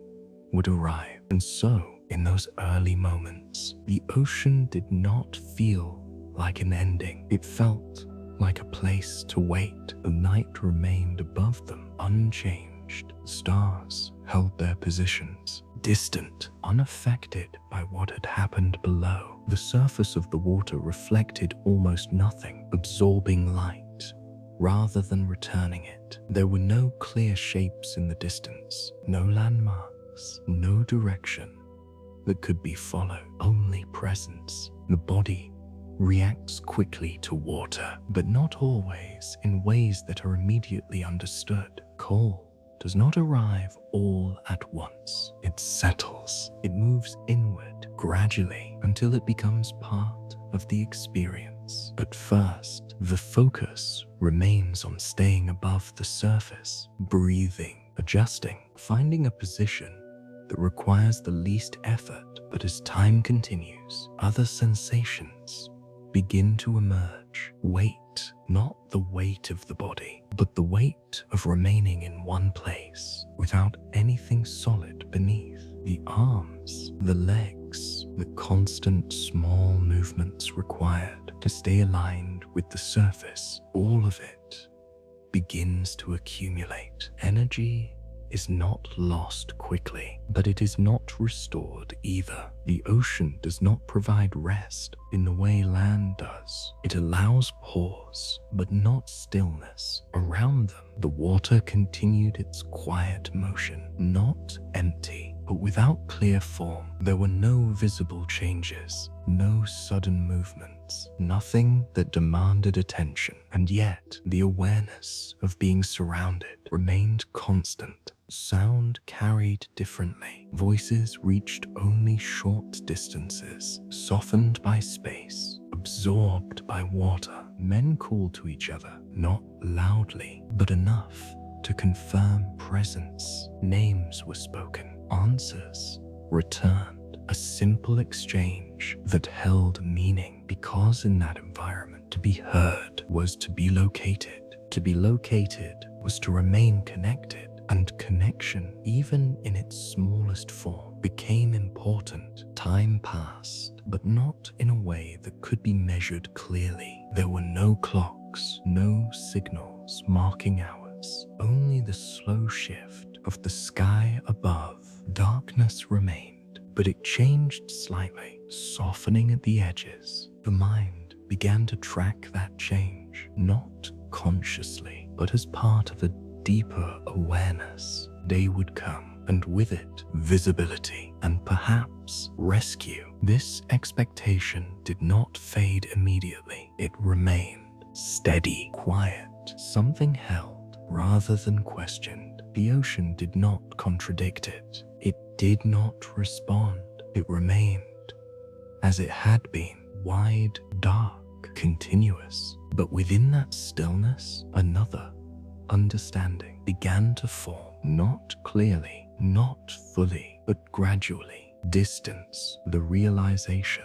would arrive. And so, in those early moments, the ocean did not feel like an ending. It felt like a place to wait. The night remained above them, unchanged. Stars held their positions, distant, unaffected by what had happened below. The surface of the water reflected almost nothing, absorbing light rather than returning it. There were no clear shapes in the distance, no landmarks, no direction, that could be followed, only presence. The body reacts quickly to water, but not always in ways that are immediately understood. Cold does not arrive all at once. It settles. It moves inward gradually until it becomes part of the experience. At first, the focus remains on staying above the surface, breathing, adjusting, finding a position that requires the least effort. But as time continues, other sensations begin to emerge. Weight, not the weight of the body, but the weight of remaining in one place without anything solid beneath. The arms, the legs, the constant small movements required to stay aligned with the surface, all of it begins to accumulate. Energy is not lost quickly, but it is not restored either. The ocean does not provide rest in the way land does. It allows pause, but not stillness. Around them, the water continued its quiet motion, not empty, but without clear form. There were no visible changes, no sudden movements, nothing that demanded attention. And yet, the awareness of being surrounded remained constant. Sound carried differently. Voices reached only short distances, softened by space, absorbed by water. Men called to each other, not loudly, but enough to confirm presence. Names were spoken, answers returned, a simple exchange that held meaning, because in that environment, to be heard was to be located. To be located was to remain connected. And connection, even in its smallest form, became important. Time passed, but not in a way that could be measured clearly. There were no clocks, no signals marking hours, only the slow shift of the sky above. Darkness remained, but it changed slightly, softening at the edges. The mind began to track that change, not consciously, but as part of a deeper awareness. Day would come, and with it, visibility and perhaps rescue. This expectation did not fade immediately. It remained steady, quiet, something held rather than questioned. The ocean did not contradict it. It did not respond. It remained as it had been, wide, dark, continuous. But within that stillness, another understanding began to form, not clearly, not fully, but gradually. Distance, the realization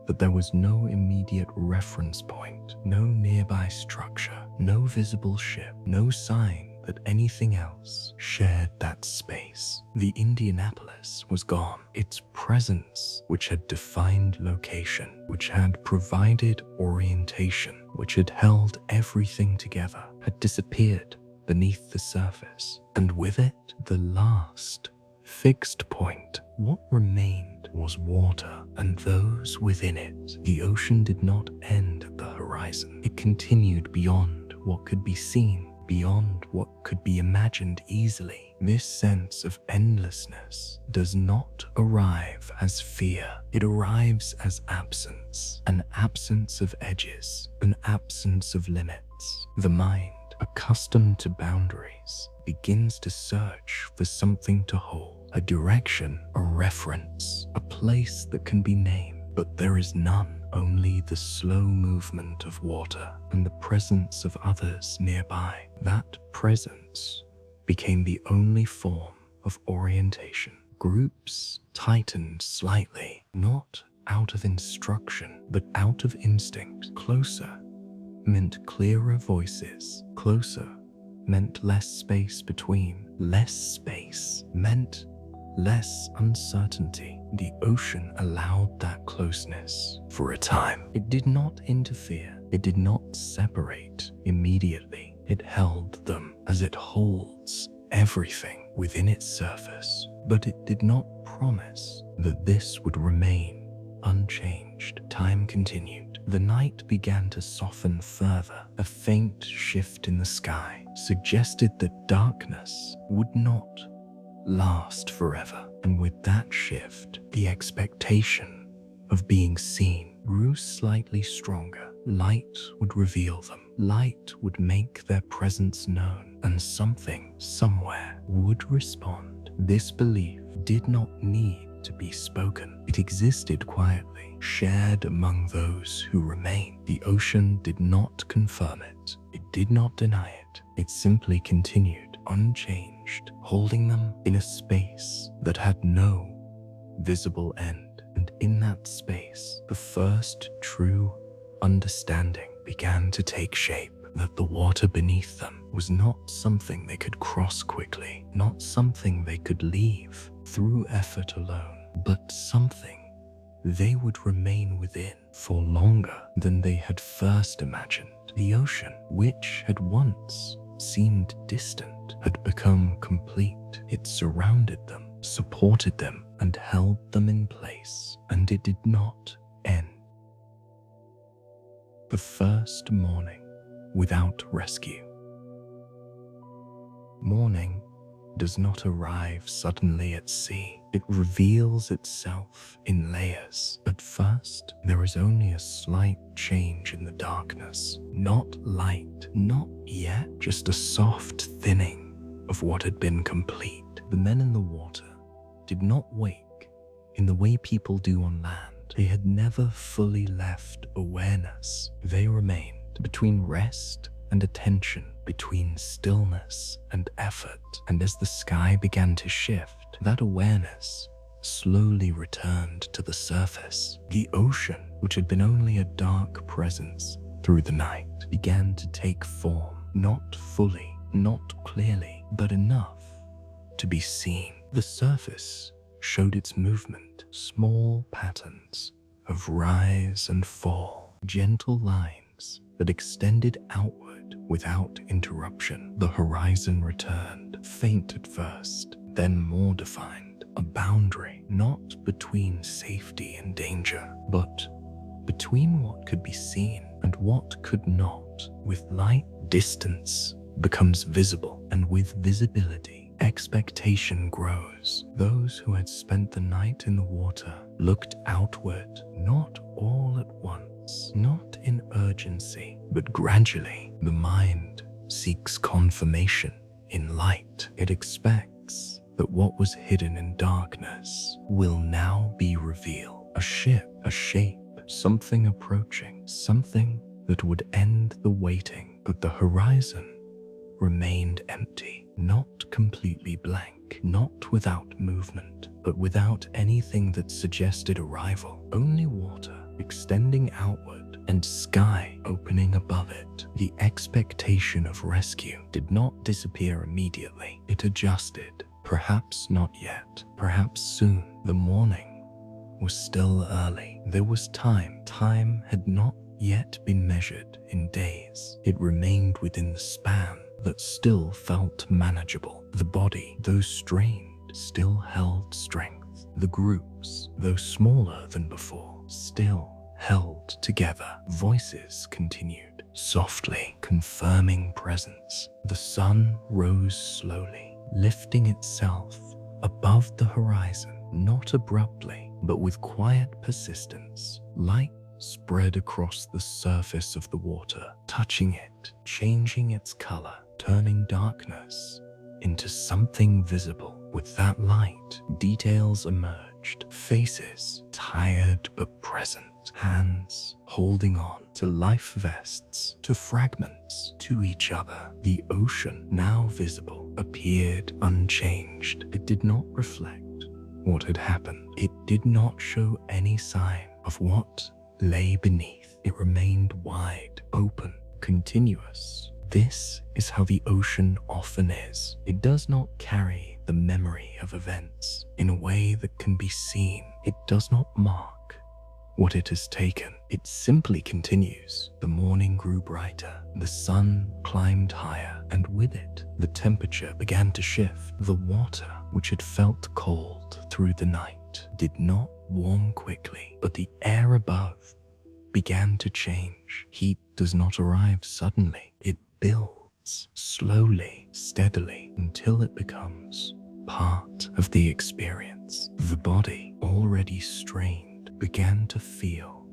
that there was no immediate reference point, no nearby structure, no visible ship, no sign that anything else shared that space. The Indianapolis was gone. Its presence, which had defined location, which had provided orientation, which had held everything together, had disappeared beneath the surface. And with it, the last fixed point. What remained was water and those within it. The ocean did not end at the horizon. It continued beyond what could be seen, beyond what could be imagined easily. This sense of endlessness does not arrive as fear. It arrives as absence, an absence of edges, an absence of limits. The mind, accustomed to boundaries, begins to search for something to hold, a direction, a reference, a place that can be named. But there is none, only the slow movement of water and the presence of others nearby. That presence became the only form of orientation. Groups tightened slightly, not out of instruction, but out of instinct. Closer meant clearer voices. Closer meant less space between. Less space meant less uncertainty. The ocean allowed that closeness for a time. It did not interfere. It did not separate immediately. It held them as it holds everything within its surface. But it did not promise that this would remain unchanged. Time continued. The night began to soften further. A faint shift in the sky suggested that darkness would not last forever. And with that shift, the expectation of being seen grew slightly stronger. Light would reveal them. Light would make their presence known, and something, somewhere, would respond. This belief did not need to be spoken. It existed quietly, shared among those who remained. The ocean did not confirm it. It did not deny it. It simply continued, unchanged, holding them in a space that had no visible end. And in that space, the first true understanding began to take shape. That the water beneath them was not something they could cross quickly, not something they could leave through effort alone, but something they would remain within for longer than they had first imagined. The ocean, which had once seemed distant, had become complete. It surrounded them, supported them, and held them in place, and it did not end. The first morning without rescue. Morning does not arrive suddenly at sea. It reveals itself in layers. At first, there is only a slight change in the darkness. Not light, not yet, just a soft thinning of what had been complete. The men in the water did not wake in the way people do on land. They had never fully left awareness. They remained between rest and attention, between stillness and effort. And as the sky began to shift, that awareness slowly returned to the surface. The ocean, which had been only a dark presence through the night, began to take form, not fully, not clearly, but enough to be seen. The surface showed its movement, small patterns of rise and fall, gentle lines that extended outward without interruption. The horizon returned, faint at first, then more defined, a boundary not between safety and danger, but between what could be seen and what could not. With light, distance becomes visible, and with visibility, expectation grows. Those who had spent the night in the water looked outward, not all at once, not in urgency, but gradually. The mind seeks confirmation in light. It expects that what was hidden in darkness will now be revealed. A ship, a shape, something approaching, something that would end the waiting. But the horizon remained empty, not completely blank, not without movement, but without anything that suggested arrival. Only water extending outward and sky opening above it. The expectation of rescue did not disappear immediately. It adjusted. Perhaps not yet, perhaps soon. The morning was still early. There was time. Time had not yet been measured in days. It remained within the span that still felt manageable. The body, though strained, still held strength. The groups, though smaller than before, still held together. Voices continued, softly, confirming presence. The sun rose slowly, lifting itself above the horizon, not abruptly, but with quiet persistence. Light spread across the surface of the water, touching it, changing its color, turning darkness into something visible. With that light, details emerged, faces, tired but present, hands holding on to life vests, to fragments, to each other. The ocean, now visible, appeared unchanged. It did not reflect what had happened. It did not show any sign of what lay beneath. It remained wide, open, continuous. This is how the ocean often is. It does not carry the memory of events in a way that can be seen. It does not mark what it has taken. It simply continues. The morning grew brighter, the sun climbed higher, and with it, the temperature began to shift. The water, which had felt cold through the night, did not warm quickly, but the air above began to change. Heat does not arrive suddenly. It builds slowly, steadily, until it becomes part of the experience. The body, already strained, began to feel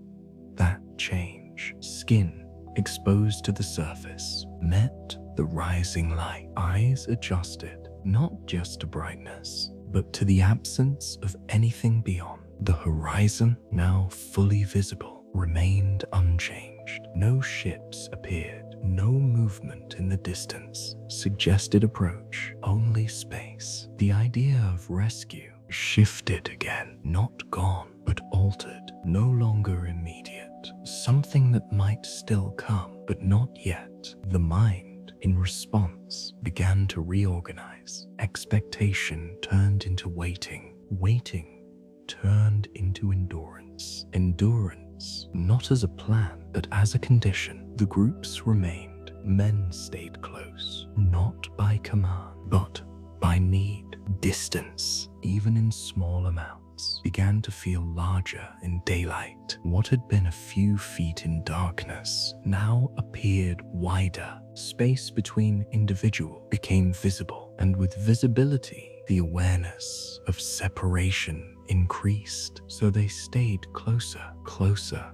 that change. Skin, exposed to the surface, met the rising light. Eyes adjusted, not just to brightness, but to the absence of anything beyond. The horizon, now fully visible, remained unchanged. No ships appeared. No movement in the distance suggested approach, only space. The idea of rescue shifted again, not gone, but altered, no longer immediate. Something that might still come, but not yet. The mind, in response, began to reorganize. Expectation turned into waiting. Waiting turned into endurance. Endurance, not as a plan, but as a condition. The groups remained. Men stayed close, not by command, but by need. Distance, even in small amounts, began to feel larger in daylight. What had been a few feet in darkness now appeared wider. Space between individuals became visible, and with visibility, the awareness of separation increased. So they stayed closer. Closer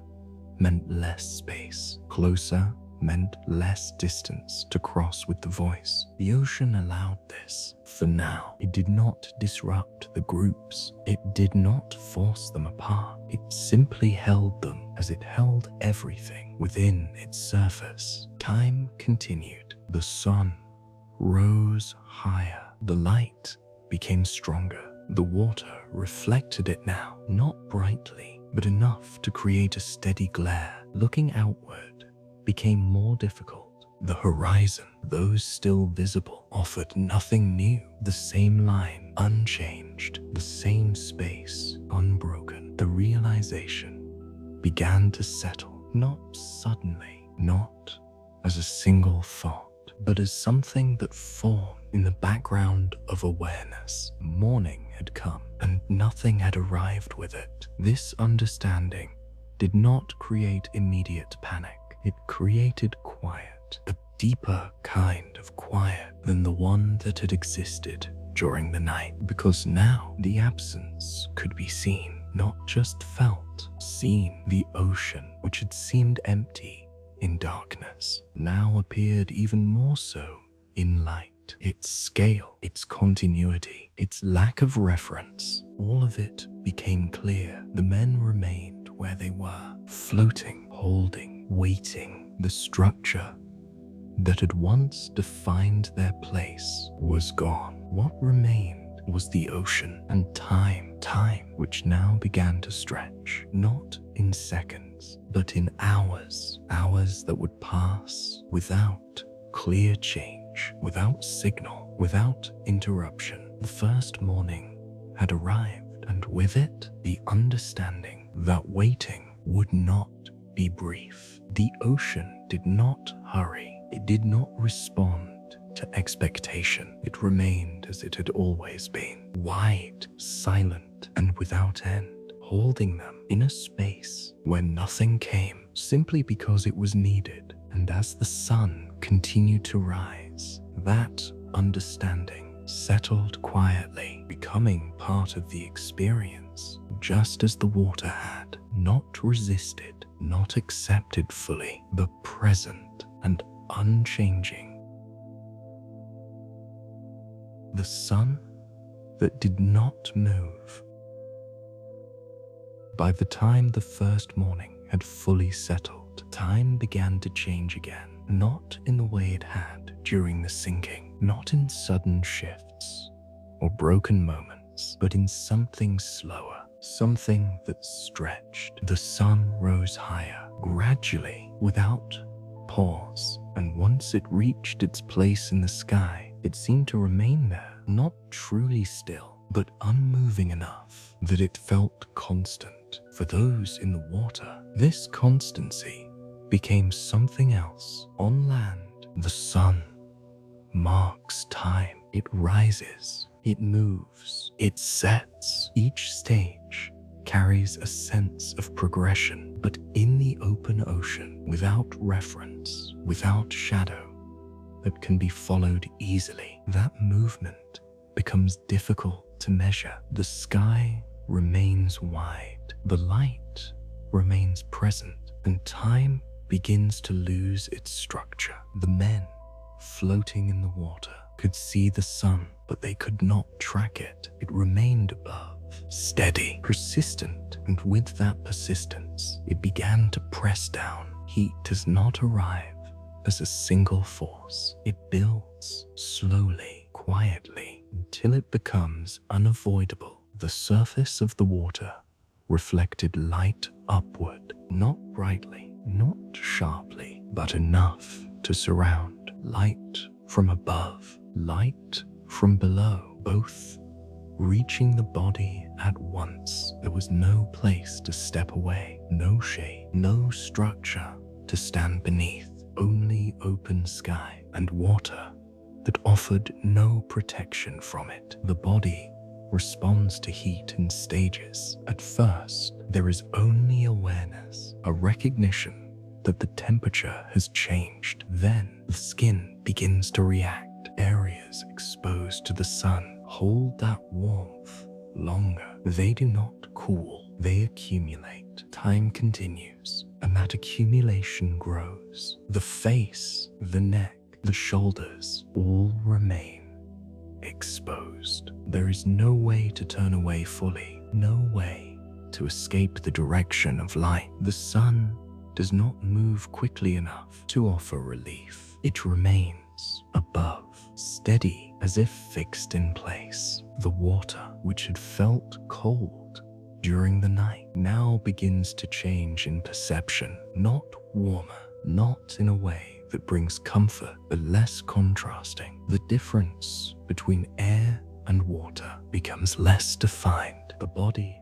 meant less space. Closer meant less distance to cross with the voice. The ocean allowed this. For now, it did not disrupt the groups. It did not force them apart. It simply held them as it held everything within its surface. Time continued. The sun rose higher. The light became stronger. The water reflected it now, not brightly, but enough to create a steady glare. Looking outward became more difficult. The horizon, though still visible, offered nothing new. The same line, unchanged. The same space, unbroken. The realization began to settle, not suddenly, not as a single thought, but as something that formed in the background of awareness. Morning had come, and nothing had arrived with it. This understanding did not create immediate panic. It created quiet, a deeper kind of quiet than the one that had existed during the night, because now the absence could be seen, not just felt. Seen. The ocean, which had seemed empty in darkness, now appeared even more so in light. Its scale, its continuity, its lack of reference, all of it became clear. The men remained where they were, floating, holding, waiting. The structure that had once defined their place was gone. What remained was the ocean and time, which now began to stretch, not in seconds, but in hours. Hours that would pass without clear change, without signal, without interruption. The first morning had arrived, and with it, the understanding that waiting would not be brief. The ocean did not hurry. It did not respond to expectation. It remained as it had always been, wide, silent, and without end, holding them in a space where nothing came simply because it was needed. And as the sun continued to rise, that understanding settled quietly, becoming part of the experience, just as the water had, not resisted, not accepted fully, but present and unchanging. The sun that did not move. By the time the first morning had fully settled, time began to change again, not in the way it had during the sinking, not in sudden shifts or broken moments, but in something slower, something that stretched. The sun rose higher, gradually, without pause, and once it reached its place in the sky, it seemed to remain there, not truly still, but unmoving enough that it felt constant. For those in the water, this constancy became something else. On land, the sun marks time. It rises, it moves, it sets. Each stage carries a sense of progression, but in the open ocean, without reference, without shadow that can be followed easily, that movement becomes difficult to measure. The sky remains wide, the light remains present, and time begins to lose its structure. The men floating in the water could see the sun, but they could not track it. It remained above, steady, persistent, and with that persistence, it began to press down. Heat does not arrive as a single force. It builds slowly, quietly, until it becomes unavoidable. The surface of the water reflected light upward, not brightly, not sharply, but enough to surround. Light from above, light from below, both reaching the body at once. There was no place to step away, no shade, no structure to stand beneath, only open sky and water that offered no protection from it. The body responds to heat in stages. At first, there is only awareness, a recognition that the temperature has changed. Then the skin begins to react. Areas exposed to the sun hold that warmth longer. They do not cool, they accumulate. Time continues, and that accumulation grows. The face, the neck, the shoulders all remain exposed. There is no way to turn away fully, no way to escape the direction of light. The sun does not move quickly enough to offer relief. It remains above, steady as if fixed in place. The water, which had felt cold during the night, now begins to change in perception, not warmer, not in a way that brings comfort, but less contrasting. The difference between air and water becomes less defined. The body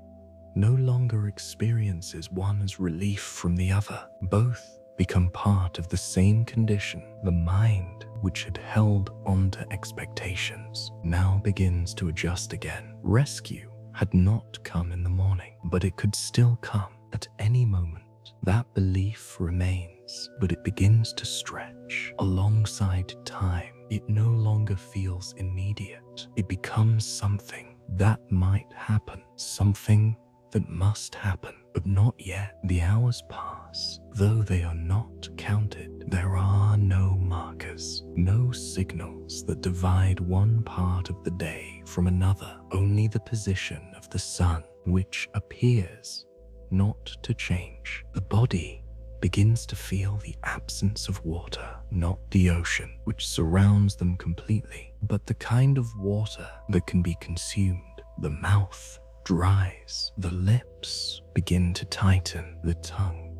no longer experiences one as relief from the other. Both become part of the same condition. The mind, which had held on to expectations, now begins to adjust again. Rescue had not come in the morning, but it could still come at any moment. That belief remains, but it begins to stretch alongside time. It no longer feels immediate. It becomes something that might happen, something that must happen, but not yet. The hours pass, though they are not counted. There are no markers, no signals that divide one part of the day from another. Only the position of the sun, which appears not to change. The body begins to feel the absence of water, not the ocean, which surrounds them completely, but the kind of water that can be consumed. The mouth dries, the lips begin to tighten, the tongue,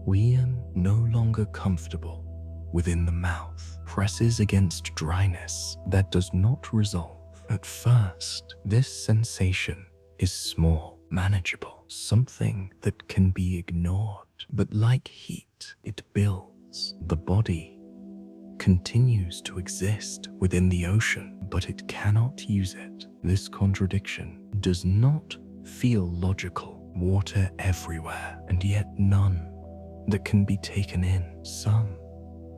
wean, no longer comfortable within the mouth, presses against dryness that does not resolve. At first, this sensation is small, manageable, something that can be ignored, but like heat, it builds. The body continues to exist within the ocean, but it cannot use it. This contradiction does not feel logical. Water everywhere, and yet none that can be taken in. Some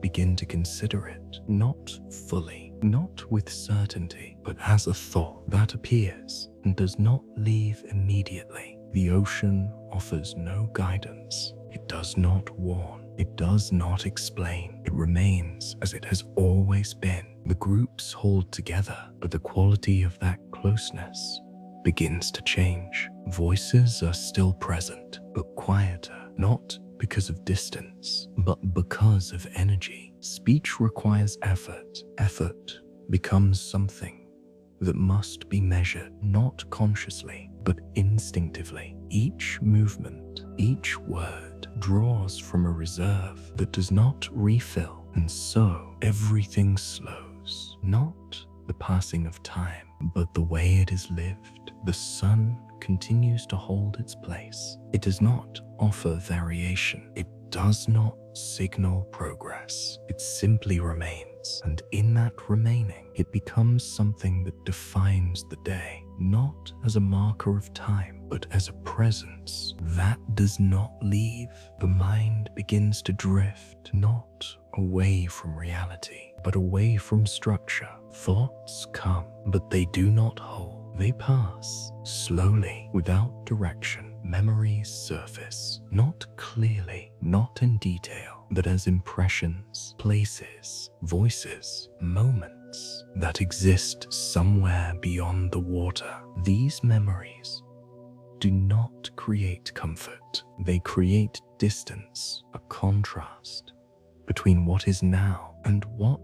begin to consider it, not fully, not with certainty, but as a thought that appears and does not leave immediately. The ocean offers no guidance. It does not warn. It does not explain. It remains as it has always been. The groups hold together, but the quality of that closeness begins to change. Voices are still present, but quieter, not because of distance, but because of energy. Speech requires effort. Effort becomes something that must be measured, not consciously, but instinctively. Each movement, each word draws from a reserve that does not refill, and so everything slows. Not the passing of time, but the way it is lived. The sun continues to hold its place. It does not offer variation. It does not signal progress. It simply remains, and in that remaining, it becomes something that defines the day. not as a marker of time, but as a presence that does not leave. The mind begins to drift, not away from reality, but away from structure. Thoughts come, but they do not hold. They pass slowly, without direction. Memories surface, not clearly, not in detail, but as impressions, places, voices, moments that exist somewhere beyond the water. These memories do not create comfort. They create distance, a contrast between what is now and what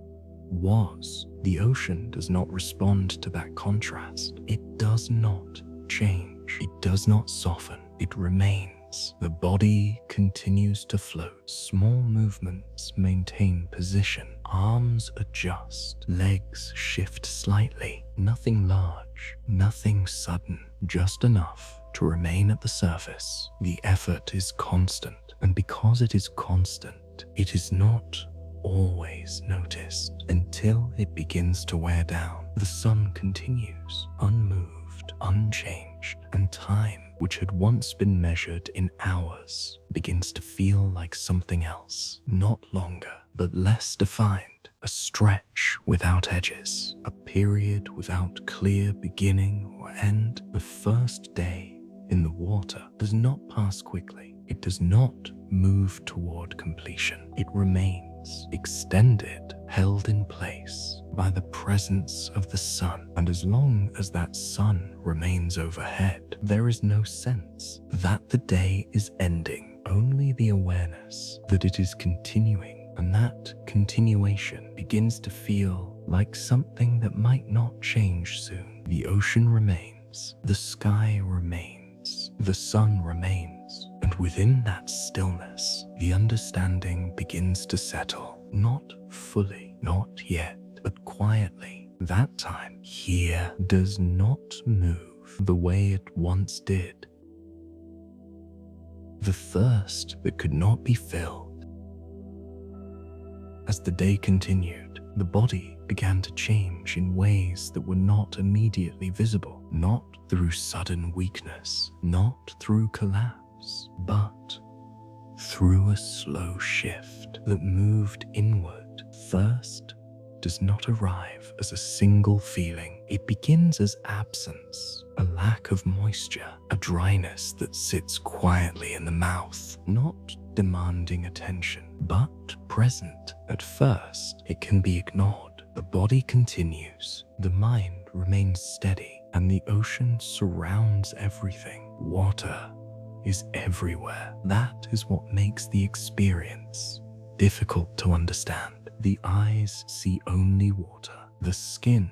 was. The ocean does not respond to that contrast. It does not change. It does not soften. It remains. The body continues to float. Small movements maintain position. Arms adjust. Legs shift slightly. Nothing large, nothing sudden, just enough to remain at the surface. The effort is constant, and because it is constant, it is not always noticed until it begins to wear down. The sun continues, unmoved, unchanged, and time, which had once been measured in hours, begins to feel like something else, not longer, but less defined. A stretch without edges, a period without clear beginning or end. The first day in the water does not pass quickly. It does not move toward completion. It remains extended, held in place by the presence of the sun. And as long as that sun remains overhead, there is no sense that the day is ending, only the awareness that it is continuing. And that continuation begins to feel like something that might not change soon. The ocean remains, the sky remains, the sun remains, and within that stillness, the understanding begins to settle. Not fully, not yet, but quietly. That time here does not move the way it once did. The thirst that could not be filled. As the day continued, the body began to change in ways that were not immediately visible, not through sudden weakness, not through collapse, but through a slow shift that moved inward. Thirst does not arrive as a single feeling. It begins as absence, a lack of moisture, a dryness that sits quietly in the mouth, not demanding attention, but present. At first, it can be ignored. The body continues, the mind remains steady, and the ocean surrounds everything. Water is everywhere. That is what makes the experience difficult to understand. The eyes see only water. The skin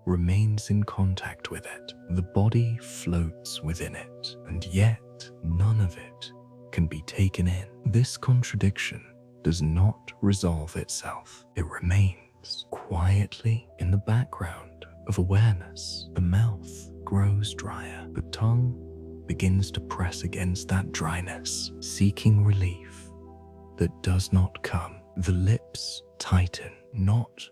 remains in contact with it. The body floats within it, and yet none of it can be taken in. This contradiction does not resolve itself. It remains quietly in the background of awareness. The mouth grows drier. The tongue begins to press against that dryness, seeking relief that does not come. The lips tighten, not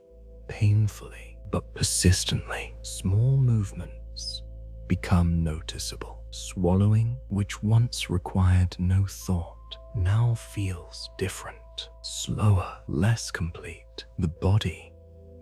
painfully, but persistently. Small movements become noticeable. Swallowing, which once required no thought, now feels different, slower, less complete. The body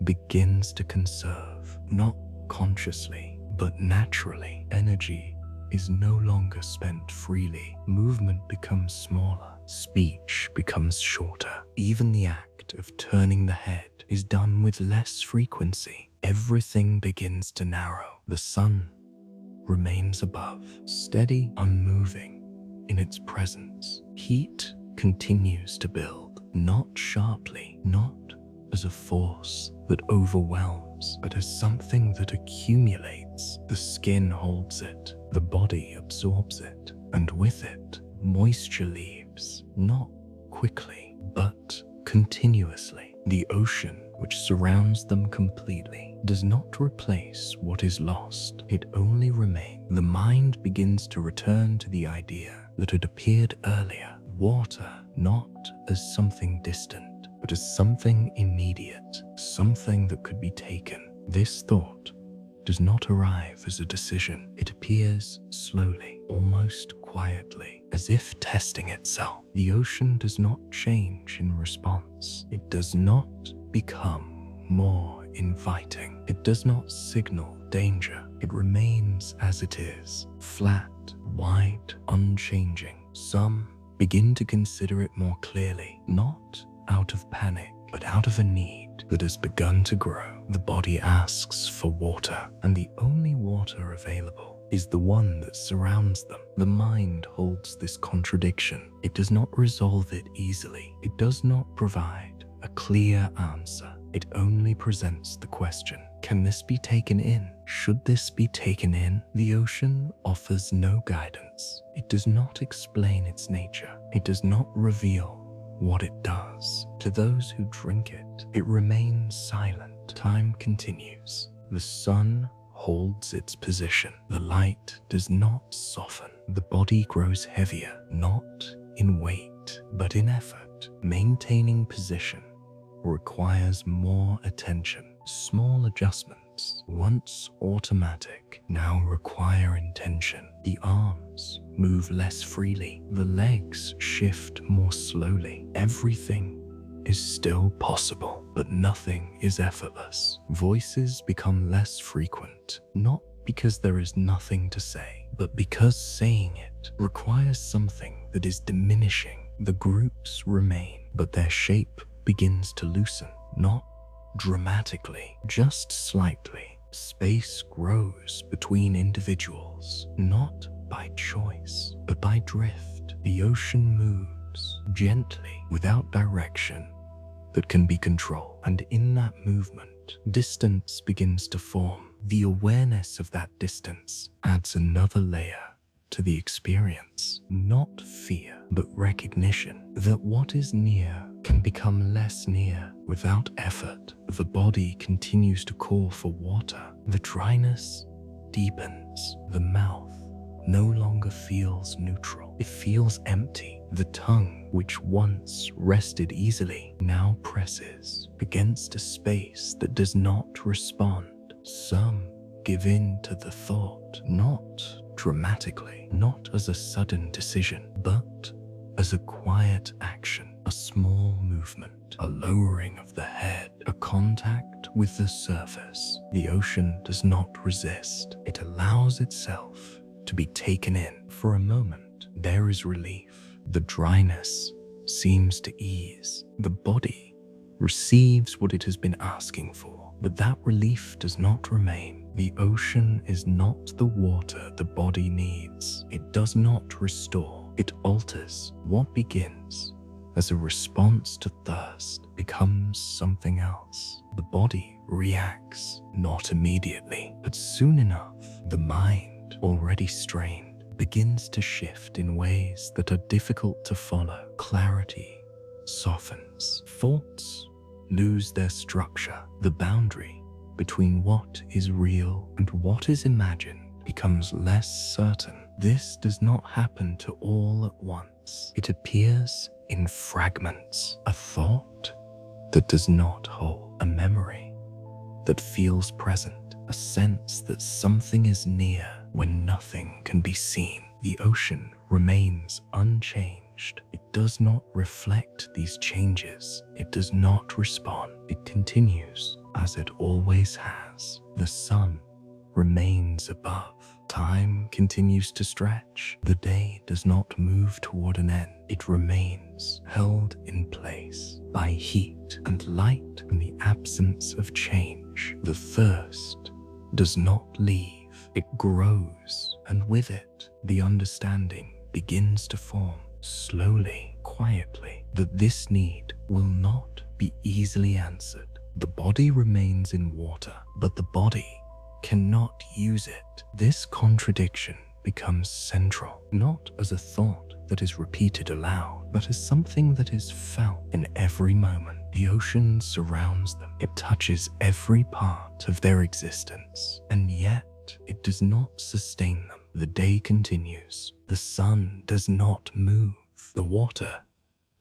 begins to conserve, not consciously, but naturally. Energy is no longer spent freely. Movement becomes smaller. Speech becomes shorter. Even the act of turning the head is done with less frequency. Everything begins to narrow. The sun remains above, steady, unmoving in its presence. Heat continues to build, not sharply, not as a force that overwhelms, but as something that accumulates. The skin holds it, the body absorbs it, and with it, moisture leaves, not quickly, but continuously. The ocean, which surrounds them completely, does not replace what is lost. It only remains. The mind begins to return to the idea that had appeared earlier. Water, not as something distant, but as something immediate, something that could be taken. This thought does not arrive as a decision. It appears slowly, almost quietly, as if testing itself. The ocean does not change in response. It does not become more inviting. It does not signal danger. It remains as it is, flat, wide, unchanging. Some begin to consider it more clearly, not out of panic, but out of a need that has begun to grow. The body asks for water, and the only water available is the one that surrounds them. The mind holds this contradiction. It does not resolve it easily. It does not provide a clear answer. It only presents the question, can this be taken in? Should this be taken in? The ocean offers no guidance. It does not explain its nature. It does not reveal what it does. To those who drink it, it remains silent. Time continues. The sun holds its position. The light does not soften. The body grows heavier, not in weight, but in effort. Maintaining position requires more attention. Small adjustments, once automatic, now require intention. The arms move less freely. The legs shift more slowly. Everything is still possible, but nothing is effortless. Voices become less frequent, not because there is nothing to say, but because saying it requires something that is diminishing. The groups remain, but their shape begins to loosen, not dramatically, just slightly. Space grows between individuals, not by choice, but by drift. The ocean moves gently, without direction that can be controlled. And in that movement, distance begins to form. The awareness of that distance adds another layer to the experience. Not fear, but recognition that what is near can become less near without effort. The body continues to call for water. The dryness deepens. The mouth no longer feels neutral. It feels empty. The tongue, which once rested easily, now presses against a space that does not respond. Some give in to the thought, not dramatically, not as a sudden decision, but as a quiet action, a small movement, a lowering of the head, a contact with the surface. The ocean does not resist. It allows itself to be taken in. For a moment, there is relief. The dryness seems to ease. The body receives what it has been asking for, but that relief does not remain. The ocean is not the water the body needs. It does not restore. It alters. What begins as a response to thirst becomes something else. The body reacts, not immediately, but soon enough. The mind, already strained, begins to shift in ways that are difficult to follow. Clarity softens. Thoughts lose their structure. The boundary between what is real and what is imagined becomes less certain. This does not happen to all at once. It appears in fragments. A thought that does not hold, a memory that feels present, a sense that something is near when nothing can be seen. The ocean remains unchanged. It does not reflect these changes. It does not respond. It continues as it always has. The sun remains above. Time continues to stretch. The day does not move toward an end. It remains held in place by heat and light and the absence of change. The thirst does not leave. It grows, and with it, the understanding begins to form, slowly, quietly, that this need will not be easily answered. The body remains in water, but the body cannot use it. This contradiction becomes central, not as a thought that is repeated aloud, but as something that is felt in every moment. The ocean surrounds them. It touches every part of their existence, and yet it does not sustain them. The day continues. The sun does not move. The water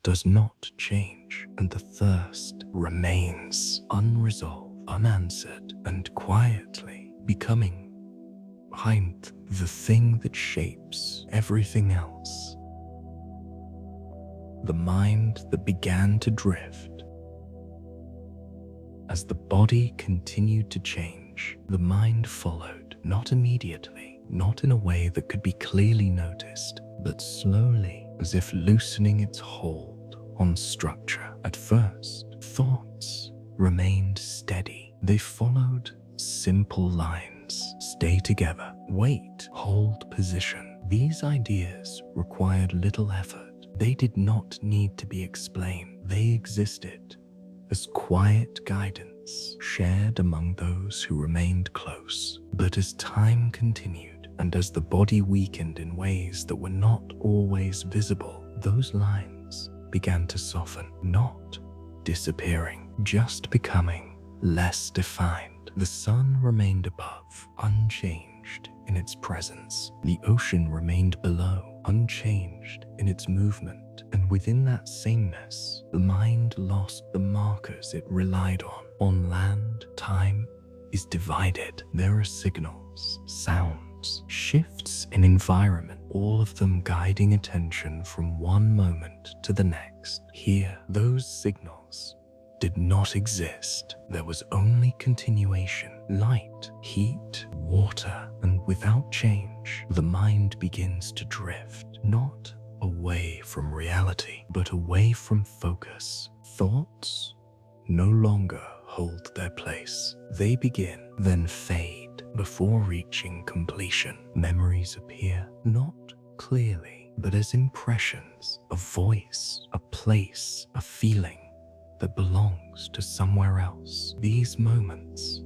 does not change, and the thirst remains unresolved, unanswered, and quietly becoming behind the thing that shapes everything else. The mind that began to drift. As the body continued to change, the mind followed, not immediately, not in a way that could be clearly noticed, but slowly, as if loosening its hold on structure. At first, thoughts remained steady. They followed simple lines: stay together, wait, hold position. These ideas required little effort. They did not need to be explained. They existed as quiet guidance shared among those who remained close. But as time continued, and as the body weakened in ways that were not always visible, those lines began to soften, not disappearing, just becoming less defined. The sun remained above, unchanged in its presence. The ocean remained below, unchanged in its movement. And within that sameness, the mind lost the markers it relied on. On land, time is divided. There are signals, sounds, shifts in environment, all of them guiding attention from one moment to the next. Here, those signals did not exist. There was only continuation, light, heat, water, and without change, the mind begins to drift, not away from reality, but away from focus. Thoughts no longer hold their place. They begin, then fade, before reaching completion. Memories appear, not clearly, but as impressions, a voice, a place, a feeling that belongs to somewhere else. These moments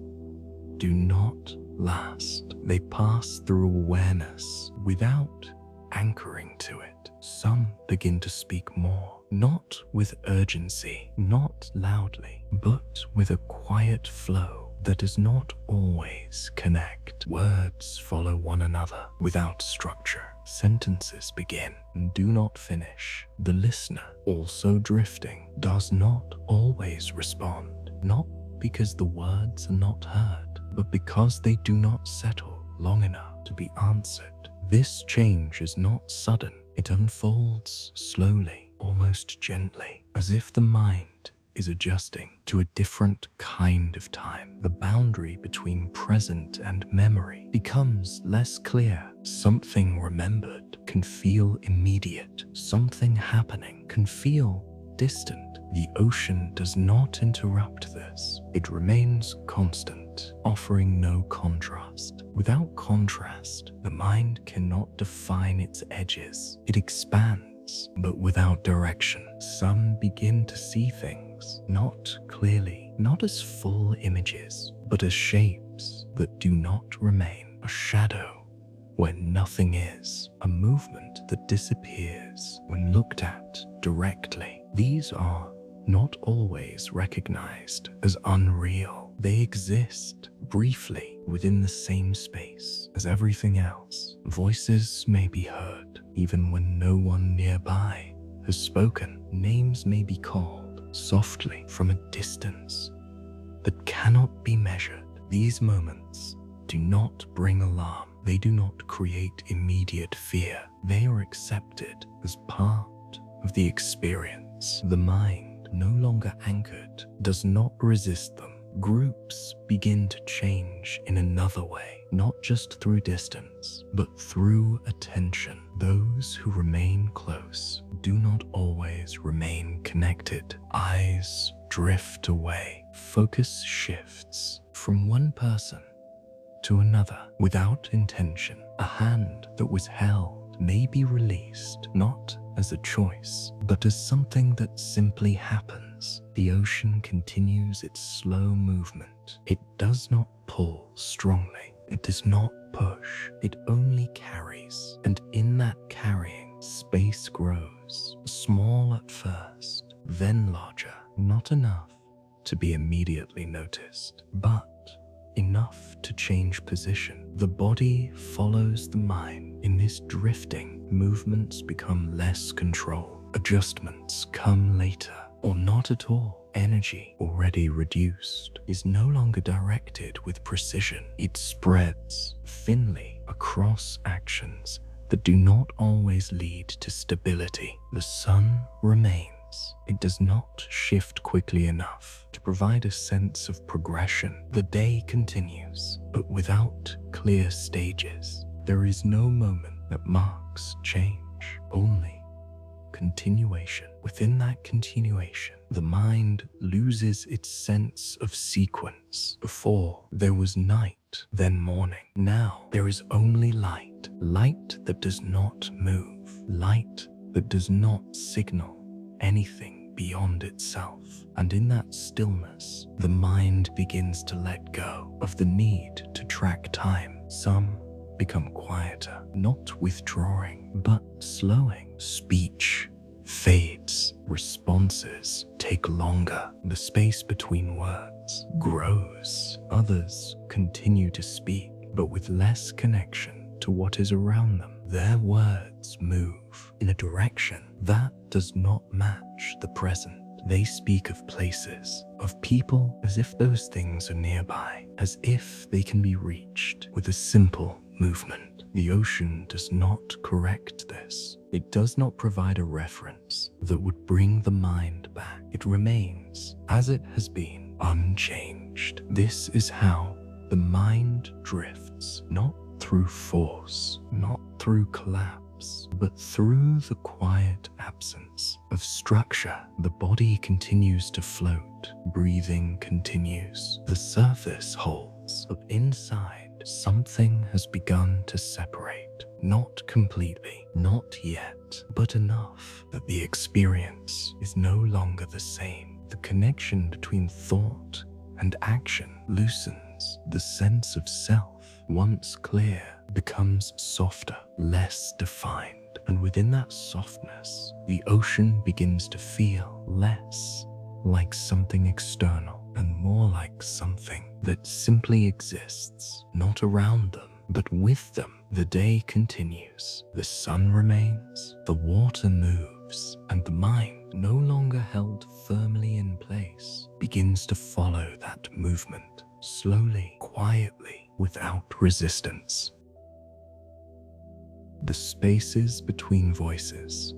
do not last. They pass through awareness without anchoring to it. Some begin to speak more, not with urgency, not loudly, but with a quiet flow that does not always connect. Words follow one another without structure. Sentences begin and do not finish. The listener, also drifting, does not always respond, not because the words are not heard, but because they do not settle long enough to be answered. This change is not sudden. It unfolds slowly, almost gently, as if the mind is adjusting to a different kind of time. The boundary between present and memory becomes less clear. Something remembered can feel immediate. Something happening can feel distant. The ocean does not interrupt this. It remains constant, offering no contrast. Without contrast, the mind cannot define its edges. It expands, but without direction. Some begin to see things, not clearly, not as full images, but as shapes that do not remain. A shadow where nothing is, a movement that disappears when looked at directly. These are not always recognized as unreal. They exist briefly within the same space as everything else. Voices may be heard even when no one nearby has spoken. Names may be called softly from a distance that cannot be measured. These moments do not bring alarm. They do not create immediate fear. They are accepted as part of the experience. The mind, no longer anchored, does not resist them. Groups begin to change in another way, not just through distance, but through attention. Those who remain close do not always remain connected. Eyes drift away. Focus shifts from one person to another without intention. A hand that was held may be released, not as a choice, but as something that simply happens. The ocean continues its slow movement. It does not pull strongly. It does not push. It only carries. And in that carrying, space grows. Small at first, then larger. Not enough to be immediately noticed, but enough to change position. The body follows the mind. In this drifting, movements become less controlled. Adjustments come later, or not at all. energy, already reduced, is no longer directed with precision. It spreads thinly across actions that do not always lead to stability. The sun remains. It does not shift quickly enough to provide a sense of progression. The day continues, but without clear stages. There is no moment that marks change, only continuation. Within that continuation, the mind loses its sense of sequence. Before, there was night, then morning. Now, there is only light. Light that does not move. Light that does not signal anything beyond itself. And in that stillness, the mind begins to let go of the need to track time. Some become quieter, not withdrawing, but slowing. Speech fades. Responses take longer. The space between words grows. Others continue to speak, but with less connection to what is around them. Their words move in a direction that does not match the present. They speak of places, of people, as if those things are nearby, as if they can be reached with a simple movement. The ocean does not correct this. It does not provide a reference that would bring the mind back. It remains as it has been, unchanged. This is how the mind drifts, not through force, not through collapse, but through the quiet absence of structure. The body continues to float, breathing continues. The surface holds, but inside, something has begun to separate. Not completely, not yet, but enough that the experience is no longer the same. The connection between thought and action loosens. The sense of self, once clear, becomes softer, less defined. And within that softness, the ocean begins to feel less like something external and more like something that simply exists, not around them, but with them. The day continues, the sun remains, the water moves, and the mind, no longer held firmly in place, begins to follow that movement, slowly, quietly, without resistance. The spaces between voices.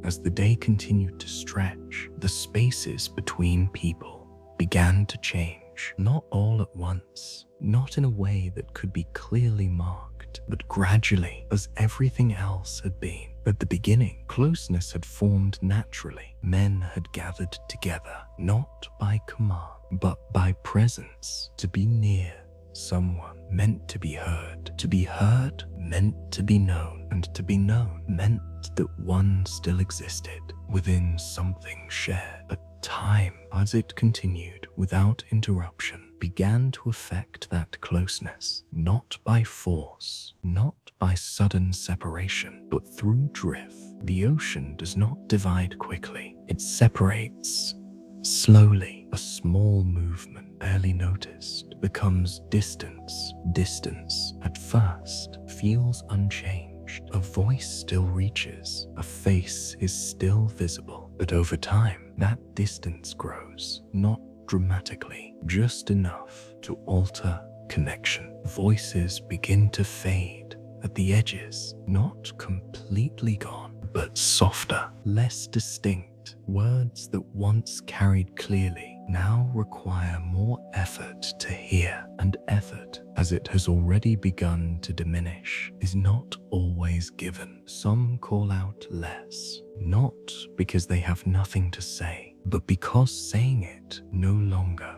As the day continued to stretch, the spaces between people began to change, not all at once, not in a way that could be clearly marked, but gradually, as everything else had been. At the beginning, closeness had formed naturally. Men had gathered together, not by command, but by presence. To be near someone meant to be heard. To be heard meant to be known, and to be known meant that one still existed within something shared. But time, as it continued without interruption, began to affect that closeness, not by force, not by sudden separation, but through drift. The ocean does not divide quickly. It separates slowly. A small movement, barely noticed, becomes distance. Distance, at first, feels unchanged. A voice still reaches. A face is still visible. But over time, that distance grows, not dramatically, just enough to alter connection. Voices begin to fade at the edges, not completely gone, but softer, less distinct. Words that once carried clearly now require more effort to hear, and effort, as it has already begun to diminish, is not always given. Some call out less, not because they have nothing to say, but because saying it no longer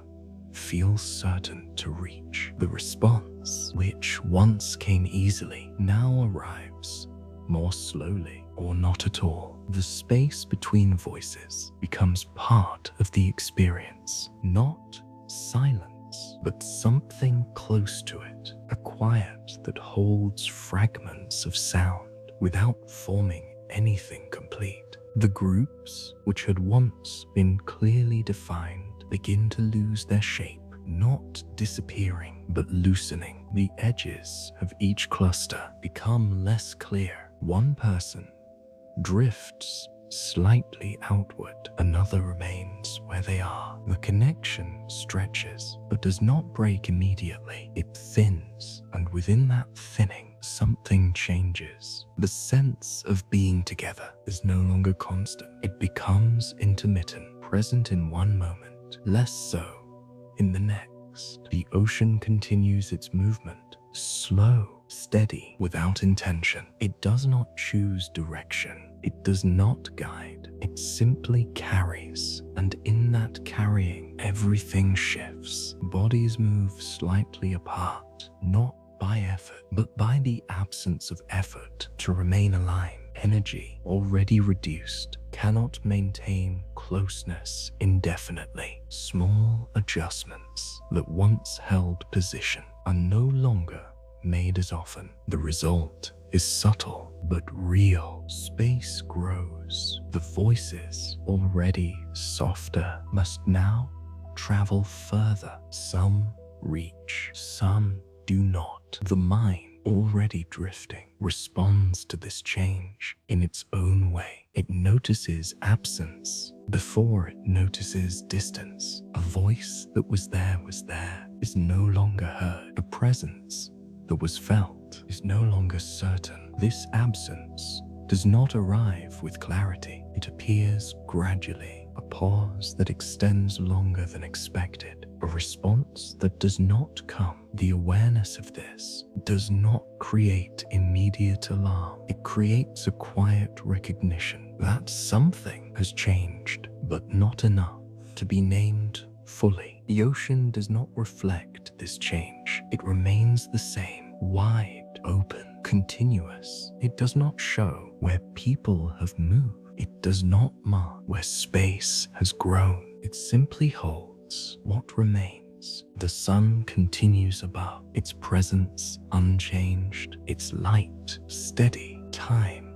feels certain to reach. The response, which once came easily, now arrives more slowly or not at all. The space between voices becomes part of the experience, not silence, but something close to it, a quiet that holds fragments of sound without forming anything complete. The groups, which had once been clearly defined, begin to lose their shape, not disappearing, but loosening. The edges of each cluster become less clear. One person drifts slightly outward, another remains where they are. The connection stretches, but does not break immediately. It thins, and within that thinning, something changes. The sense of being together is no longer constant. It becomes intermittent, present in one moment, less so in the next. The ocean continues its movement, slow, steady, without intention. It does not choose direction. It does not guide. It simply carries, and in that carrying, everything shifts. Bodies move slightly apart, not by effort, but by the absence of effort to remain aligned. Energy, already reduced, cannot maintain closeness indefinitely. Small adjustments that once held position are no longer made as often. The result is subtle but real. Space grows. The voices, already softer, must now travel further. Some reach, some do not. The mind, already drifting, responds to this change in its own way. It notices absence before it notices distance. A voice that was there is no longer heard. A presence that was felt is no longer certain. This absence does not arrive with clarity. It appears gradually, a pause that extends longer than expected, a response that does not come. The awareness of this does not create immediate alarm. It creates a quiet recognition that something has changed, but not enough to be named fully. The ocean does not reflect this change. It remains the same, wide, open, continuous. It does not show where people have moved. It does not mark where space has grown. It simply holds what remains. The sun continues above, its presence unchanged, its light steady. Time,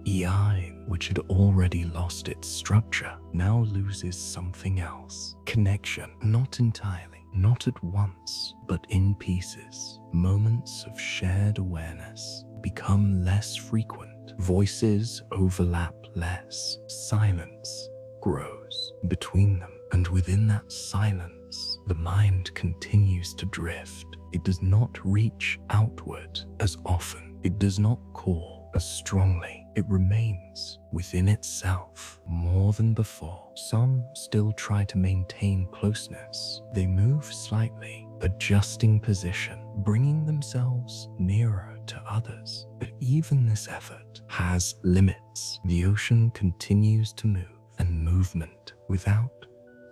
EI, which had already lost its structure, now loses something else. Connection, not entirely, not at once, but in pieces. Moments of shared awareness become less frequent. Voices overlap less. Silence grows between them, and within that silence, the mind continues to drift. It does not reach outward as often. It does not call as strongly. It remains within itself more than before. Some still try to maintain closeness. They move slightly, adjusting position, bringing themselves nearer to others. But even this effort has limits. The ocean continues to move, and movement without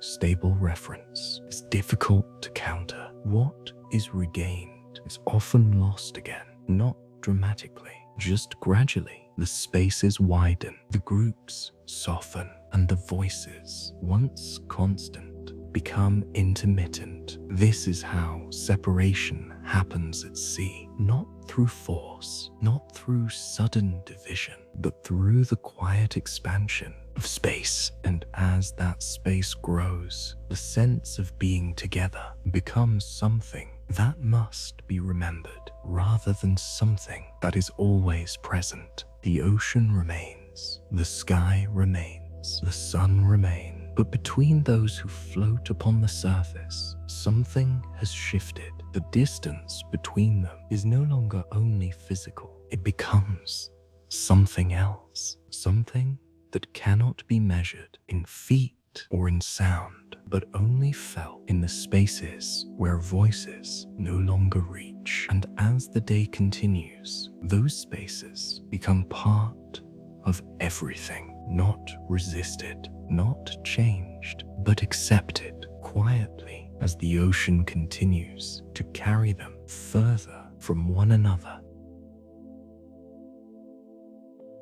stable reference is difficult to counter. What is regained is often lost again, not dramatically, just gradually. The spaces widen, the groups soften, and the voices, once constant, become intermittent. This is how separation happens at sea, not through force, not through sudden division, but through the quiet expansion of space. And as that space grows, the sense of being together becomes something that must be remembered rather than something that is always present. The ocean remains, the sky remains, the sun remains. But between those who float upon the surface, something has shifted. The distance between them is no longer only physical. It becomes something else, something that cannot be measured in feet or in sound, but only felt in the spaces where voices no longer reach. And as the day continues, those spaces become part of everything, not resisted, not changed, but accepted quietly as the ocean continues to carry them further from one another.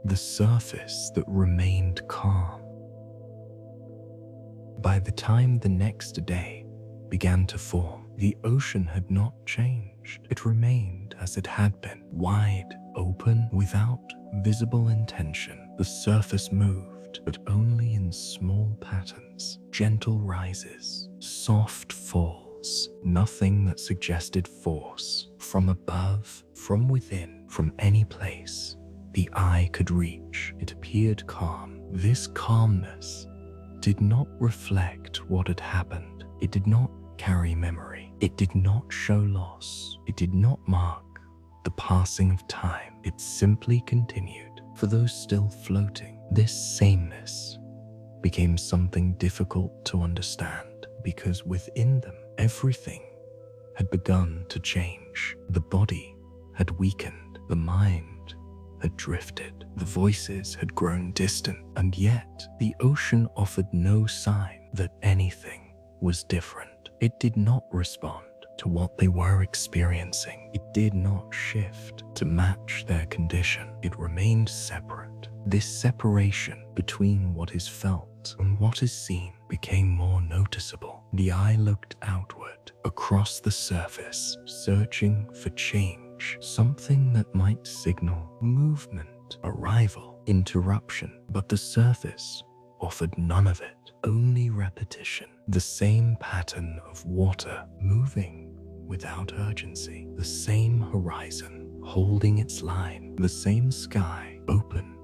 The surface that remained calm. By the time the next day began to form, the ocean had not changed. It remained as it had been, wide, open, without visible intention. The surface moved, but only in small patterns, gentle rises, soft falls, nothing that suggested force from above, from within, from any place the eye could reach. It appeared calm. This calmness did not reflect what had happened. It did not carry memory. It did not show loss. It did not mark the passing of time. It simply continued. For those still floating, this sameness became something difficult to understand, because within them, everything had begun to change. The body had weakened. The mind had drifted. The voices had grown distant. And yet, the ocean offered no sign that anything was different. It did not respond to what they were experiencing. It did not shift to match their condition. It remained separate. This separation between what is felt and what is seen became more noticeable. The eye looked outward, across the surface, searching for change, something that might signal movement, arrival, interruption. But the surface offered none of it, only repetition. The same pattern of water moving without urgency, the same horizon holding its line, the same sky open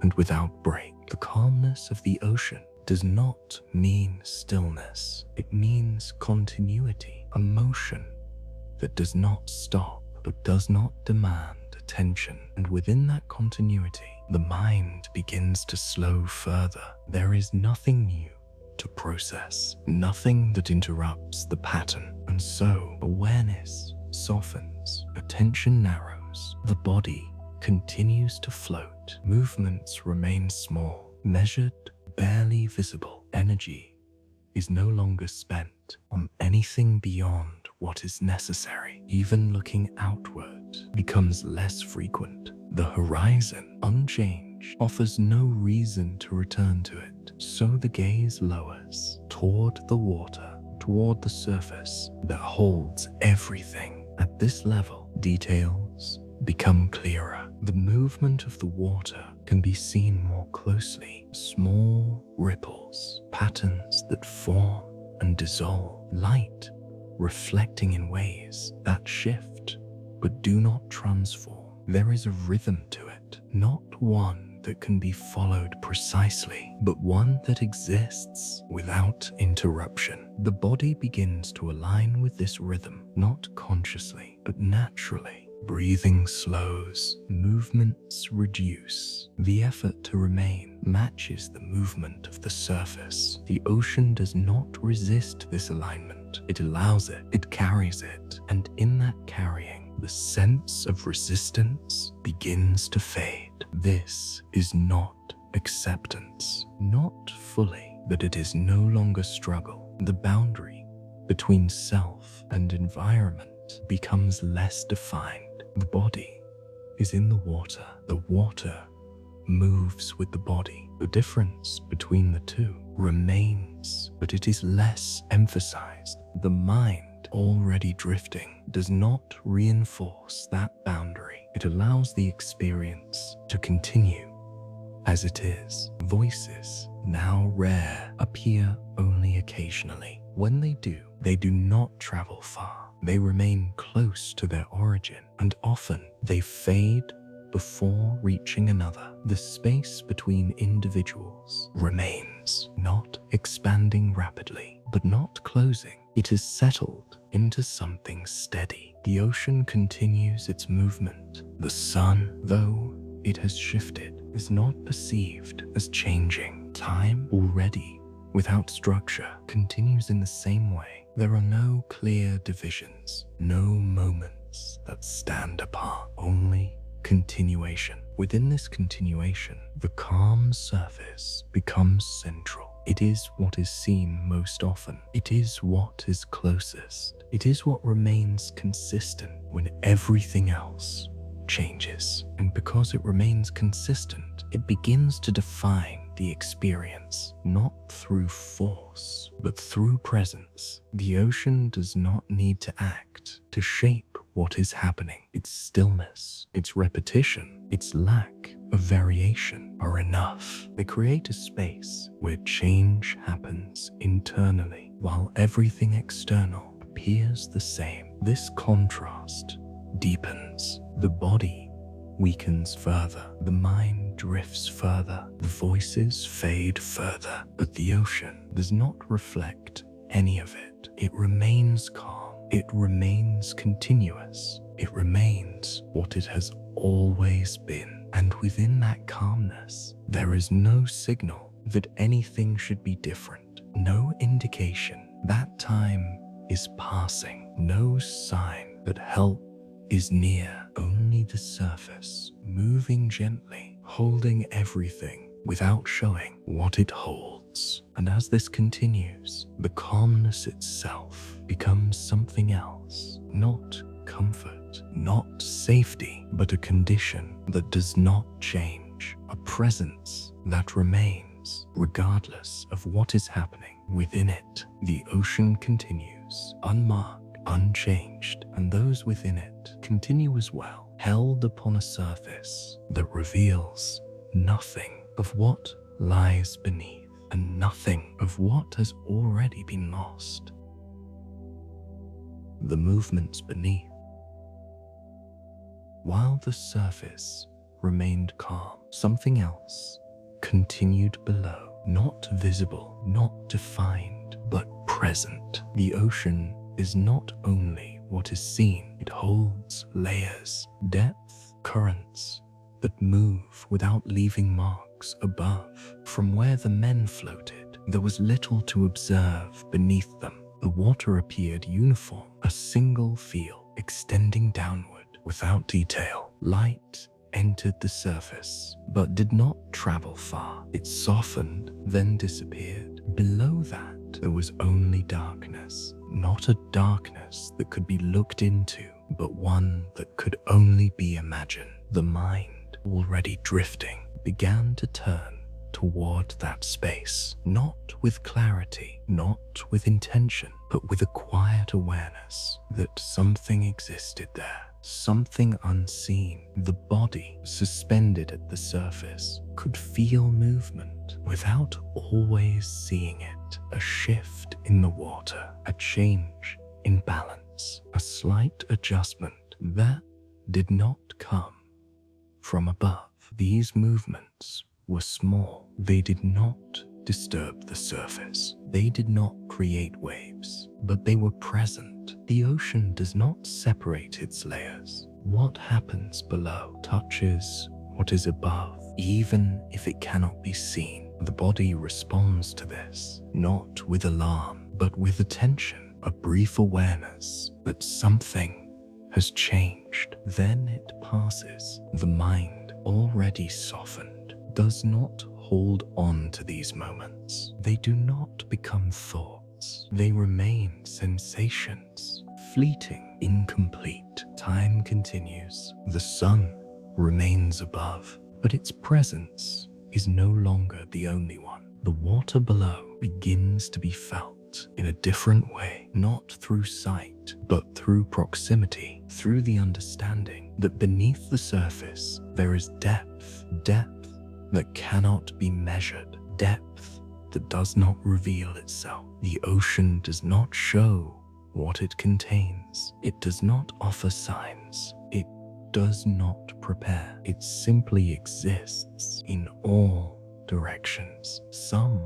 and without break. The calmness of the ocean does not mean stillness. It means continuity, a motion that does not stop but does not demand attention. And within that continuity, the mind begins to slow further. There is nothing new to process, nothing that interrupts the pattern. And so awareness softens, attention narrows, the body continues to float, movements remain small, measured, barely visible. Energy is no longer spent on anything beyond what is necessary. Even looking outward becomes less frequent. The horizon, unchanged, offers no reason to return to it. So the gaze lowers toward the water, toward the surface that holds everything. At this level, details become clearer. The movement of the water can be seen more closely. Small ripples, patterns that form and dissolve, light reflecting in ways that shift but do not transform. There is a rhythm to it, not one that can be followed precisely, but one that exists without interruption. The body begins to align with this rhythm, not consciously, but naturally. Breathing slows, movements reduce. The effort to remain matches the movement of the surface. The ocean does not resist this alignment. It allows it, it carries it, and in that carrying, the sense of resistance begins to fade. This is not acceptance, not fully, but it is no longer struggle. The boundary between self and environment becomes less defined. The body is in the water moves with the body. The difference between the two remains, but it is less emphasized. The mind, already drifting, does not reinforce that boundary. It allows the experience to continue as it is. Voices, now rare, appear only occasionally. When they do not travel far. They remain close to their origin, and often they fade before reaching another. The space between individuals remains, not expanding rapidly, but not closing. It has settled into something steady. The ocean continues its movement. The sun, though it has shifted, is not perceived as changing. Time, already without structure, continues in the same way. There are no clear divisions, no moments that stand apart, only continuation. Within this continuation, the calm surface becomes central. It is what is seen most often. It is what is closest. It is what remains consistent when everything else changes. And because it remains consistent, it begins to define the experience, not through force, but through presence. The ocean does not need to act to shape what is happening. Its stillness, its repetition, its lack of variation are enough. They create a space where change happens internally, while everything external appears the same. This contrast deepens. The body weakens further, the mind drifts further, the voices fade further. But the ocean does not reflect any of it. It remains calm. It remains continuous. It remains what it has always been. And within that calmness, there is no signal that anything should be different. No indication that time is passing. No sign that help is near. Only the surface, moving gently, holding everything without showing what it holds. And as this continues, the calmness itself becomes something else. Not comfort, not safety, but a condition that does not change. A presence that remains regardless of what is happening within it. The ocean continues, unmarked, unchanged, and those within it continue as well, held upon a surface that reveals nothing of what lies beneath and nothing of what has already been lost. The movements beneath, while the surface remained calm, something else continued below, not visible, not defined, but present. The ocean is not only what is seen, it holds layers, depth, currents that move without leaving marks above. From where the men floated, there was little to observe beneath them. The water appeared uniform, a single field extending downward without detail. Light entered the surface, but did not travel far. It softened, then disappeared. Below that, there was only darkness. Not a darkness that could be looked into, but one that could only be imagined. The mind, already drifting, began to turn toward that space, not with clarity, not with intention, but with a quiet awareness that something existed there. Something unseen. The body, suspended at the surface, could feel movement without always seeing it. A shift in the water, a change in balance, a slight adjustment that did not come from above. These movements were small. They did not disturb the surface. They did not create waves, but they were present. The ocean does not separate its layers. What happens below touches what is above, even if it cannot be seen. The body responds to this, not with alarm, but with attention, a brief awareness that something has changed. Then it passes. The mind, already softened, does not hold on to these moments. They do not become thoughts. They remain sensations, fleeting, incomplete. Time continues. The sun remains above, but its presence is no longer the only one. The water below begins to be felt in a different way, not through sight, but through proximity, through the understanding that beneath the surface there is depth, depth that cannot be measured, depth that does not reveal itself. The ocean does not show what it contains. It does not offer signs. It does not prepare. It simply exists in all directions. Some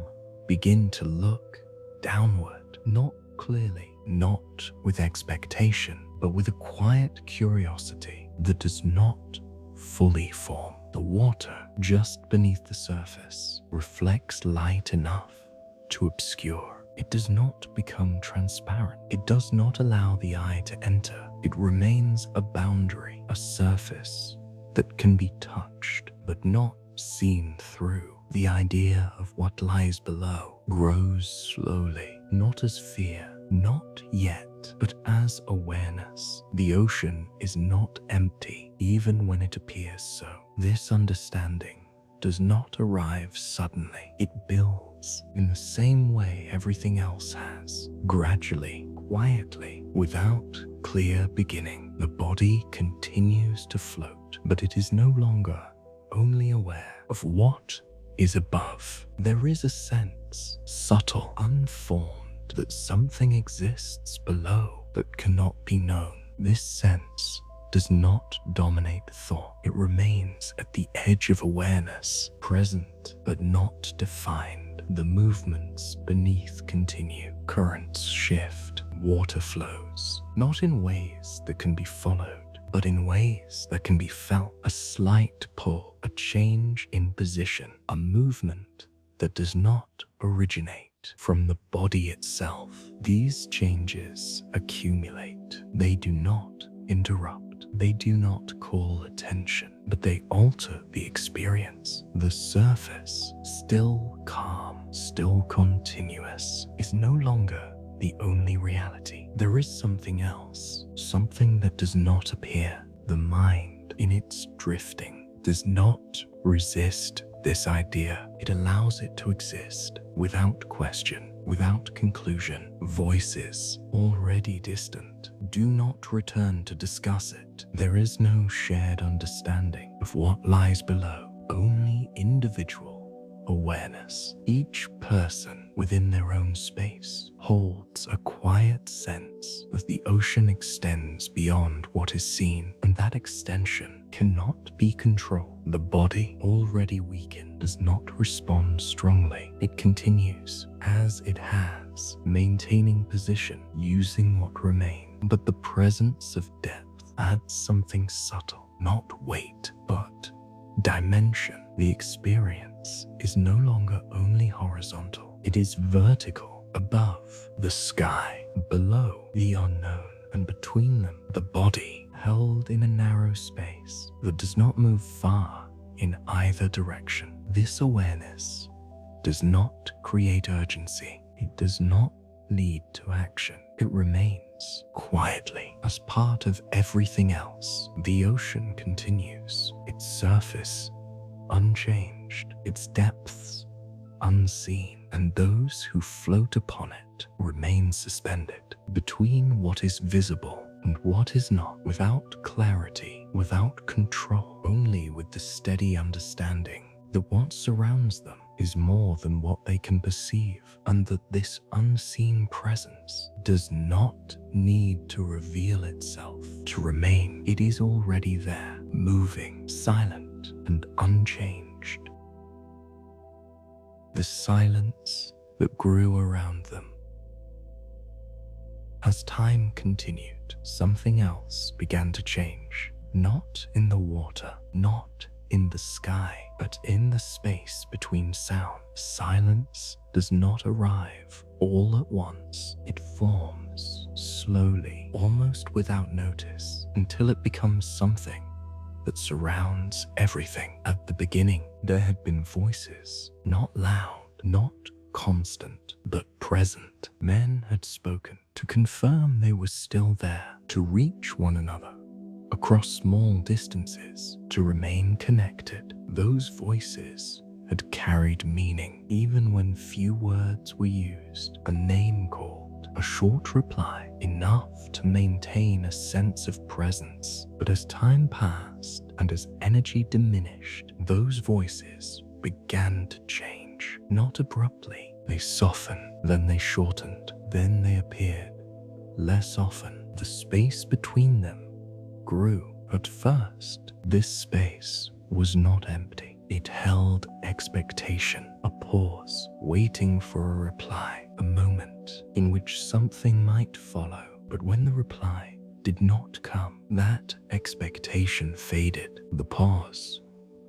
begin to look downward, not clearly, not with expectation, but with a quiet curiosity that does not fully form. The water just beneath the surface reflects light enough to obscure. It does not become transparent. It does not allow the eye to enter. It remains a boundary, a surface that can be touched but not seen through. The idea of what lies below grows slowly, not as fear, not yet, but as awareness. The ocean is not empty, even when it appears so. This understanding does not arrive suddenly. It builds in the same way everything else has, gradually, quietly, without clear beginning. The body continues to float, but it is no longer only aware of what is above. There is a sense, subtle, unformed, that something exists below that cannot be known. This sense does not dominate thought. It remains at the edge of awareness, present but not defined. The movements beneath continue. Currents shift. Water flows, not in ways that can be followed, but in ways that can be felt. A slight pull, a change in position, a movement that does not originate from the body itself. These changes accumulate. They do not interrupt. They do not call attention, but they alter the experience. The surface, still calm, still continuous, is no longer the only reality. There is something else, something that does not appear. The mind, in its drifting, does not resist this idea. It allows it to exist without question, without conclusion. Voices, already distant, do not return to discuss it. There is no shared understanding of what lies below, only individual awareness. Each person within their own space holds a quiet sense that the ocean extends beyond what is seen, and that extension cannot be controlled. The body, already weakened, does not respond strongly. It continues as it has, maintaining position, using what remains. But the presence of depth adds something subtle, not weight, but dimension. The experience is no longer only horizontal, it is vertical, above the sky, below the unknown, and between them the body, held in a narrow space that does not move far in either direction. This awareness does not create urgency. It does not lead to action. It remains quietly as part of everything else. The ocean continues, its surface unchanged, its depths unseen, and those who float upon it remain suspended between what is visible and what is not, without clarity, without control, only with the steady understanding that what surrounds them is more than what they can perceive, and that this unseen presence does not need to reveal itself to remain. It is already there, moving, silent, and unchanged. The silence that grew around them. As time continued, something else began to change. Not in the water, not in the sky, but in the space between sound. Silence does not arrive all at once. It forms slowly, almost without notice, until it becomes something that surrounds everything. At the beginning, there had been voices, not loud, not constant, but present. Men had spoken to confirm they were still there, to reach one another across small distances, to remain connected. Those voices had carried meaning, even when few words were used. A name called, a short reply, enough to maintain a sense of presence. But as time passed and as energy diminished, those voices began to change. Not abruptly. They softened, then they shortened, then they appeared. Less often, the space between them grew. At first, this space was not empty. It held expectation, a pause, waiting for a reply, a moment in which something might follow. But when the reply did not come, that expectation faded. The pause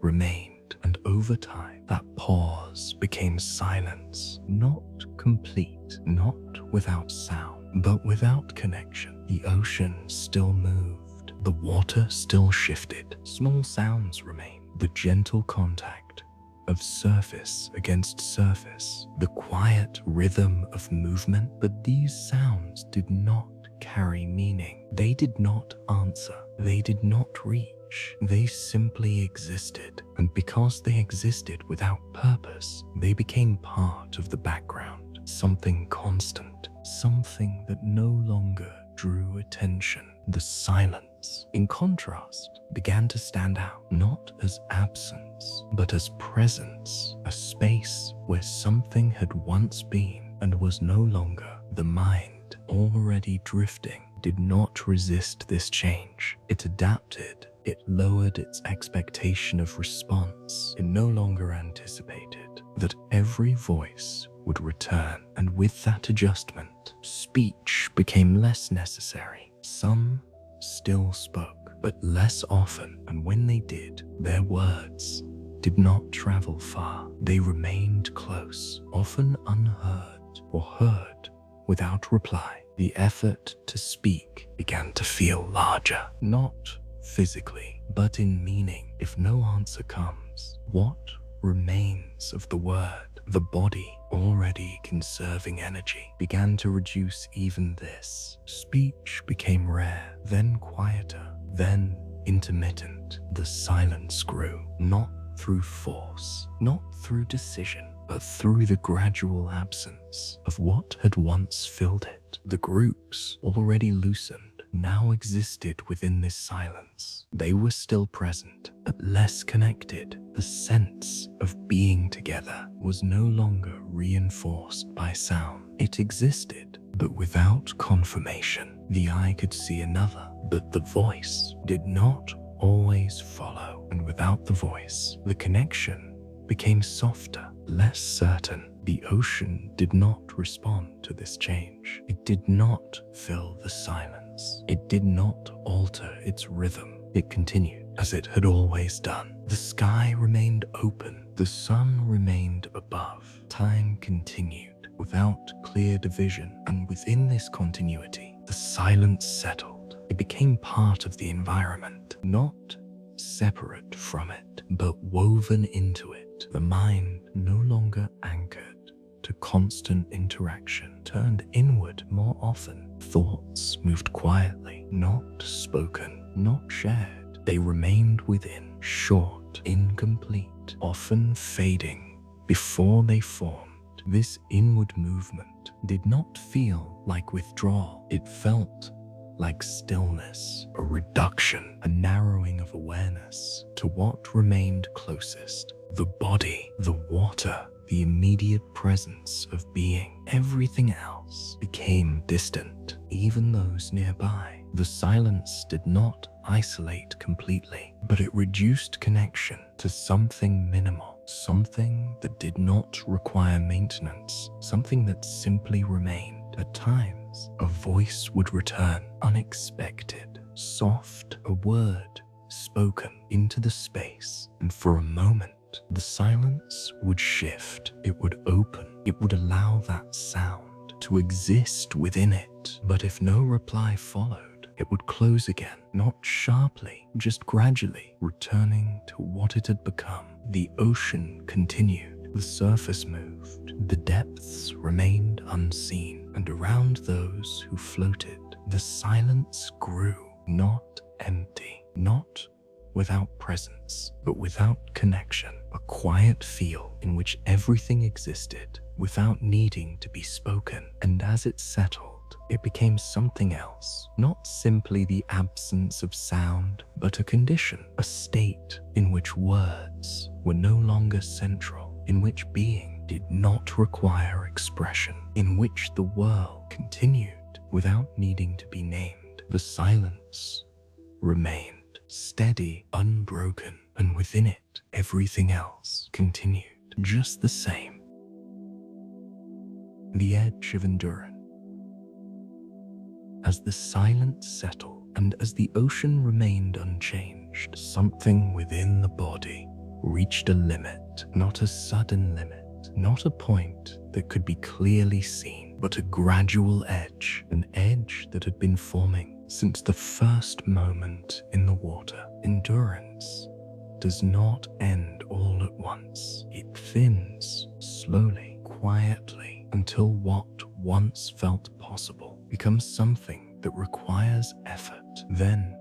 remained, and over time, that pause became silence, not complete, not without sound, but without connection. The ocean still moved. The water still shifted. Small sounds remained. The gentle contact of surface against surface. The quiet rhythm of movement. But these sounds did not carry meaning. They did not answer. They did not reach. They simply existed. And because they existed without purpose, they became part of the background. Something constant. Something that no longer drew attention. The silence, in contrast, began to stand out, not as absence, but as presence, a space where something had once been and was no longer. The mind, already drifting, did not resist this change. It adapted. It lowered its expectation of response. It no longer anticipated that every voice would return, and with that adjustment, speech became less necessary. Some still spoke, but less often, and when they did, their words did not travel far. They remained close, often unheard or heard without reply. The effort to speak began to feel larger, not physically, but in meaning. If no answer comes, what remains of the word? The body, already conserving energy, began to reduce even this. Speech became rare, then quieter, then intermittent. The silence grew, not through force, not through decision, but through the gradual absence of what had once filled it. The groups, already loosened, now existed within this silence. They were still present, but less connected. The sense of being together was no longer reinforced by sound. It existed, but without confirmation. The eye could see another, but the voice did not always follow. And without the voice, the connection became softer, less certain. The ocean did not respond to this change. It did not fill the silence. It did not alter its rhythm. It continued as it had always done. The sky remained open. The sun remained above. Time continued without clear division, and within this continuity, the silence settled. It became part of the environment, not separate from it, but woven into it. The mind, no longer anchored to constant interaction, turned inward more often. Thoughts moved quietly, not spoken, not shared. They remained within, short, incomplete, often fading before they formed. This inward movement did not feel like withdrawal. It felt like stillness, a reduction, a narrowing of awareness to what remained closest. The body, the water, the immediate presence of being. Everything else became distant, even those nearby. The silence did not isolate completely, but it reduced connection to something minimal, something that did not require maintenance, something that simply remained. At times, a voice would return, unexpected, soft, a word spoken into the space, and for a moment, the silence would shift. It would open. It would allow that sound to exist within it. But if no reply followed, it would close again, not sharply, just gradually, returning to what it had become. The ocean continued. The surface moved. The depths remained unseen. And around those who floated, the silence grew, not empty, not without presence, but without connection. A quiet feel in which everything existed without needing to be spoken. And as it settled, it became something else, not simply the absence of sound, but a condition, a state in which words were no longer central, in which being did not require expression, in which the world continued without needing to be named. The silence remained steady, unbroken, and within it, everything else continued just the same. The edge of endurance. As the silence settled and as the ocean remained unchanged, something within the body reached a limit, not a sudden limit, not a point that could be clearly seen, but a gradual edge, an edge that had been forming since the first moment in the water. Endurance does not end all at once. It thins slowly, quietly, until what once felt possible becomes something that requires effort, then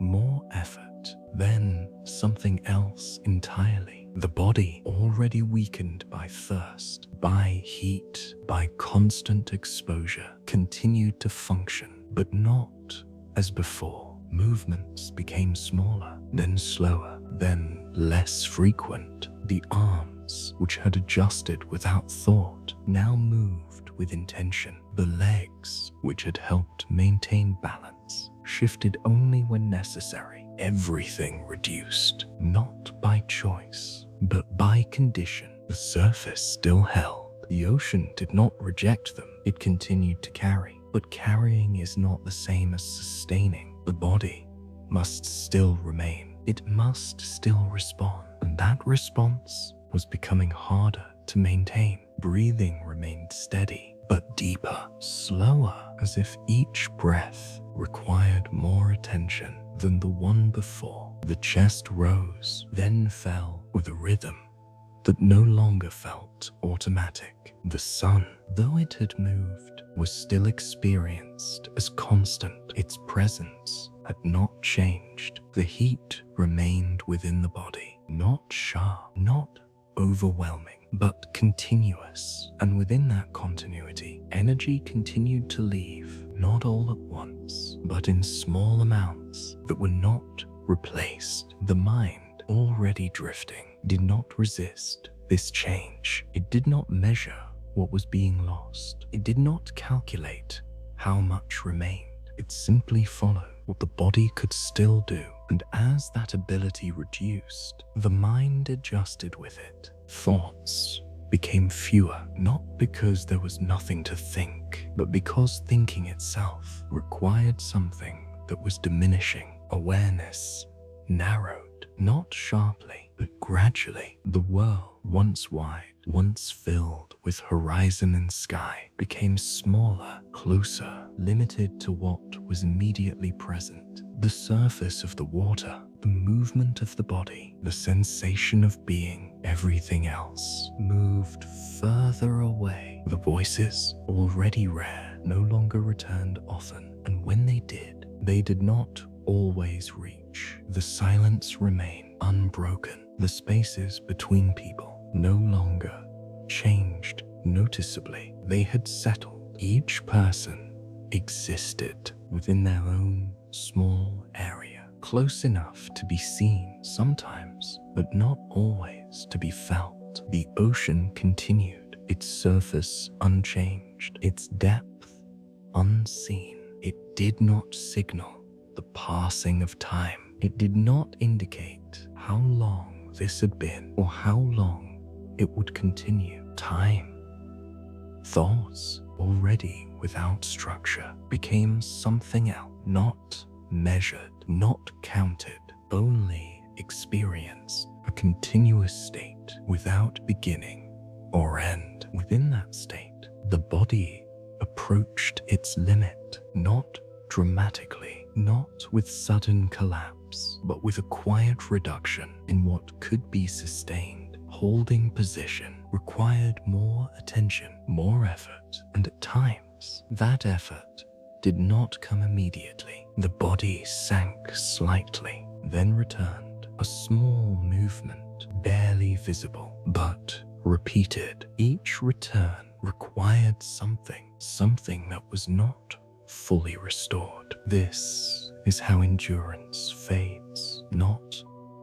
more effort, then something else entirely. The body, already weakened by thirst, by heat, by constant exposure, continued to function, but not as before. Movements became smaller, then slower, then less frequent. The arms, which had adjusted without thought, now moved with intention. The legs, which had helped maintain balance, shifted only when necessary. Everything reduced, not by choice, but by condition. The surface still held. The ocean did not reject them. It continued to carry. But carrying is not the same as sustaining. The body must still remain. It must still respond. And that response was becoming harder to maintain. Breathing remained steady, but deeper, slower, as if each breath required more attention than the one before. The chest rose, then fell with a rhythm that no longer felt automatic. The sun, though it had moved, was still experienced as constant. Its presence had not changed. The heat remained within the body, not sharp, not overwhelming, but continuous. And within that continuity, energy continued to leave, not all at once, but in small amounts that were not replaced. The mind, already drifting, did not resist this change. It did not measure what was being lost. It did not calculate how much remained. It simply followed what the body could still do. And as that ability reduced, the mind adjusted with it. Thoughts became fewer, not because there was nothing to think, but because thinking itself required something that was diminishing. Awareness narrowed, not sharply, but gradually. The world, once wide, once filled with horizon and sky, became smaller, closer, limited to what was immediately present. The surface of the water, the movement of the body, the sensation of being. Everything else moved further away. The voices, already rare, no longer returned often, and when they did not always reach. The silence remained unbroken. The spaces between people no longer changed noticeably. They had settled. Each person existed within their own small area, close enough to be seen sometimes, but not always to be felt. The ocean continued, its surface unchanged, its depth unseen. It did not signal the passing of time. It did not indicate how long this had been or how long it would continue. Time, thoughts, already without structure, became something else, not measured, not counted, only experienced. A continuous state without beginning or end. Within that state, the body approached its limit, not dramatically, not with sudden collapse, but with a quiet reduction in what could be sustained. Holding position required more attention, more effort, and at times, that effort did not come immediately. The body sank slightly, then returned. A small movement, barely visible, but repeated. Each return required something that was not fully restored. This is how endurance fades, not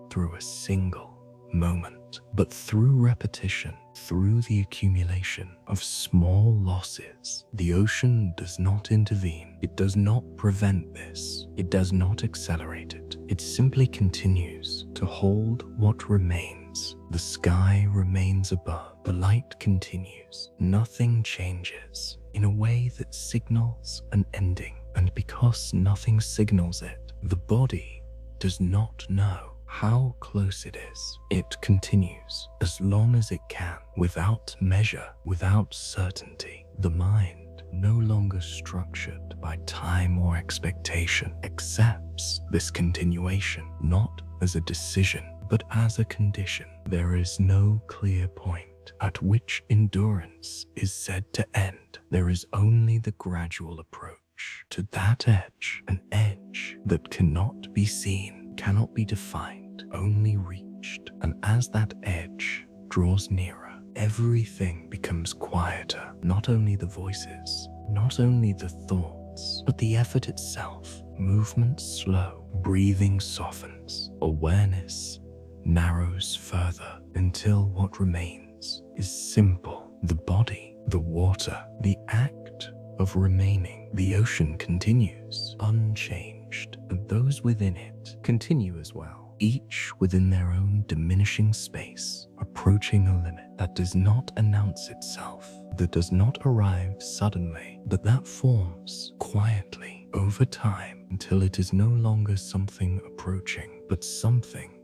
through a single moment, but through repetition, through the accumulation of small losses. The ocean does not intervene. It does not prevent this. It does not accelerate it. It simply continues to hold what remains. The sky remains above. The light continues. Nothing changes in a way that signals an ending. And because nothing signals it, the body does not know how close it is. It continues as long as it can, without measure, without certainty. The mind, no longer structured by time or expectation, accepts this continuation, not as a decision, but as a condition. There is no clear point at which endurance is said to end. There is only the gradual approach to that edge, an edge that cannot be seen, cannot be defined, only reached. And as that edge draws nearer, everything becomes quieter. Not only the voices, not only the thoughts, but the effort itself. Movement slow, breathing softens, awareness narrows further until what remains is simple. The body The water, the act of remaining. The ocean continues unchanged, and those within it continue as well, each within their own diminishing space, approaching a limit that does not announce itself, that does not arrive suddenly, but that forms quietly over time until it is no longer something approaching, but something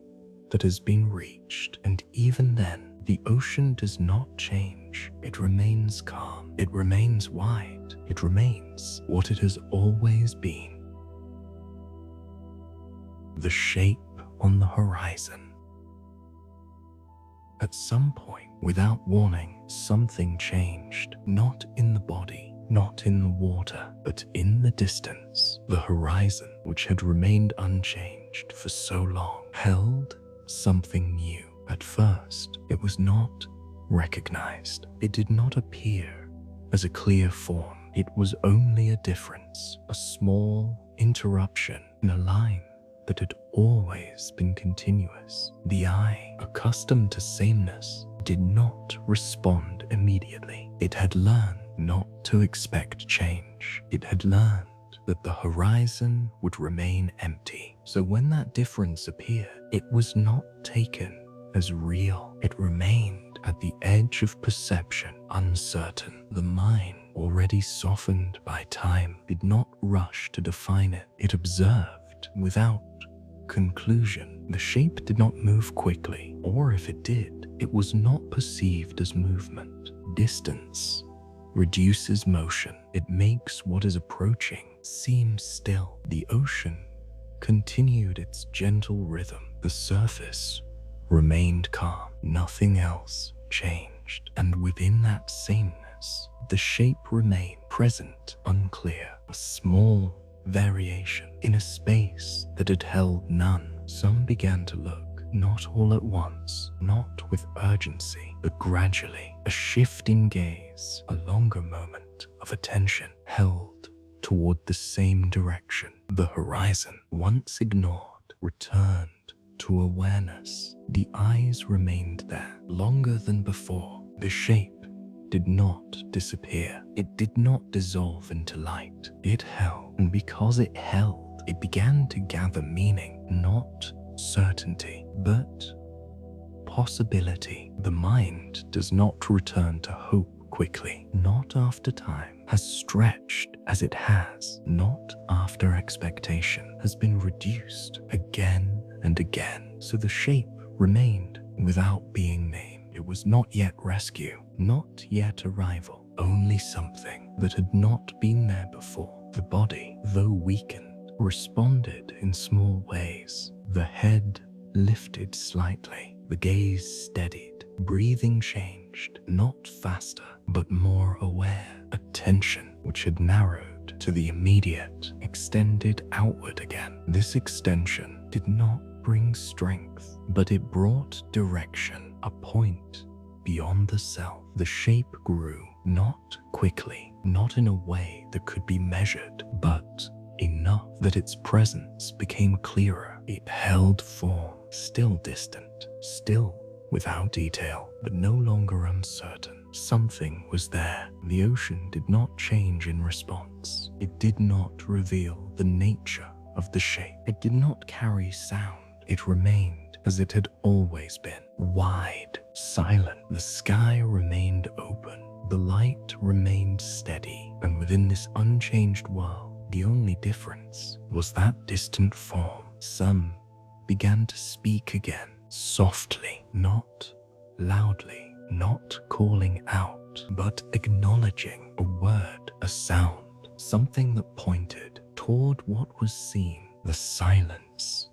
that has been reached. And even then, the ocean does not change. It remains calm. It remains wide. It remains what it has always been. The shape on the horizon. At some point, without warning, something changed. Not in the body, not in the water, but in the distance. The horizon, which had remained unchanged for so long, held something new. At first, it was not recognized. It did not appear as a clear form. It was only a difference, a small interruption in a line that had always been continuous. The eye, accustomed to sameness, did not respond immediately. It had learned not to expect change. It had learned that the horizon would remain empty. So when that difference appeared, it was not taken as real. It remained at the edge of perception, uncertain. The mind, already softened by time, did not rush to define it. It observed without conclusion. The shape did not move quickly, or if it did, it was not perceived as movement. Distance reduces motion. It makes what is approaching seem still. The ocean continued its gentle rhythm. The surface remained calm. Nothing else changed. And within that sameness, the shape remained present, unclear. A small variation in a space that had held none. Some began to look, not all at once, not with urgency, but gradually. A shift in gaze, a longer moment of attention held toward the same direction. The horizon, once ignored, returned to awareness. The eyes remained there longer than before. The shape did not disappear. It did not dissolve into light. It held, and because it held, it began to gather meaning, not certainty, but possibility. The mind does not return to hope quickly, not after time has stretched as it has, not after expectation has been reduced again and again. So the shape remained without being named. It was not yet rescue, not yet arrival, only something that had not been there before. The body, though weakened, responded in small ways. The head lifted slightly, the gaze steadied, breathing changed, not faster, but more aware. Attention, which had narrowed to the immediate, extended outward again. This extension did not bring strength, but it brought direction, a point beyond the self. The shape grew, not quickly, not in a way that could be measured, but enough that its presence became clearer. It held form, still distant, still without detail, but no longer uncertain. Something was there. The ocean did not change in response. It did not reveal the nature of the shape. It did not carry sound. It remained as it had always been, wide, silent. The sky remained open. The light remained steady. And within this unchanged world, the only difference was that distant form. Some began to speak again, softly, not loudly, not calling out, but acknowledging a word, a sound, something that pointed toward what was seen. The silence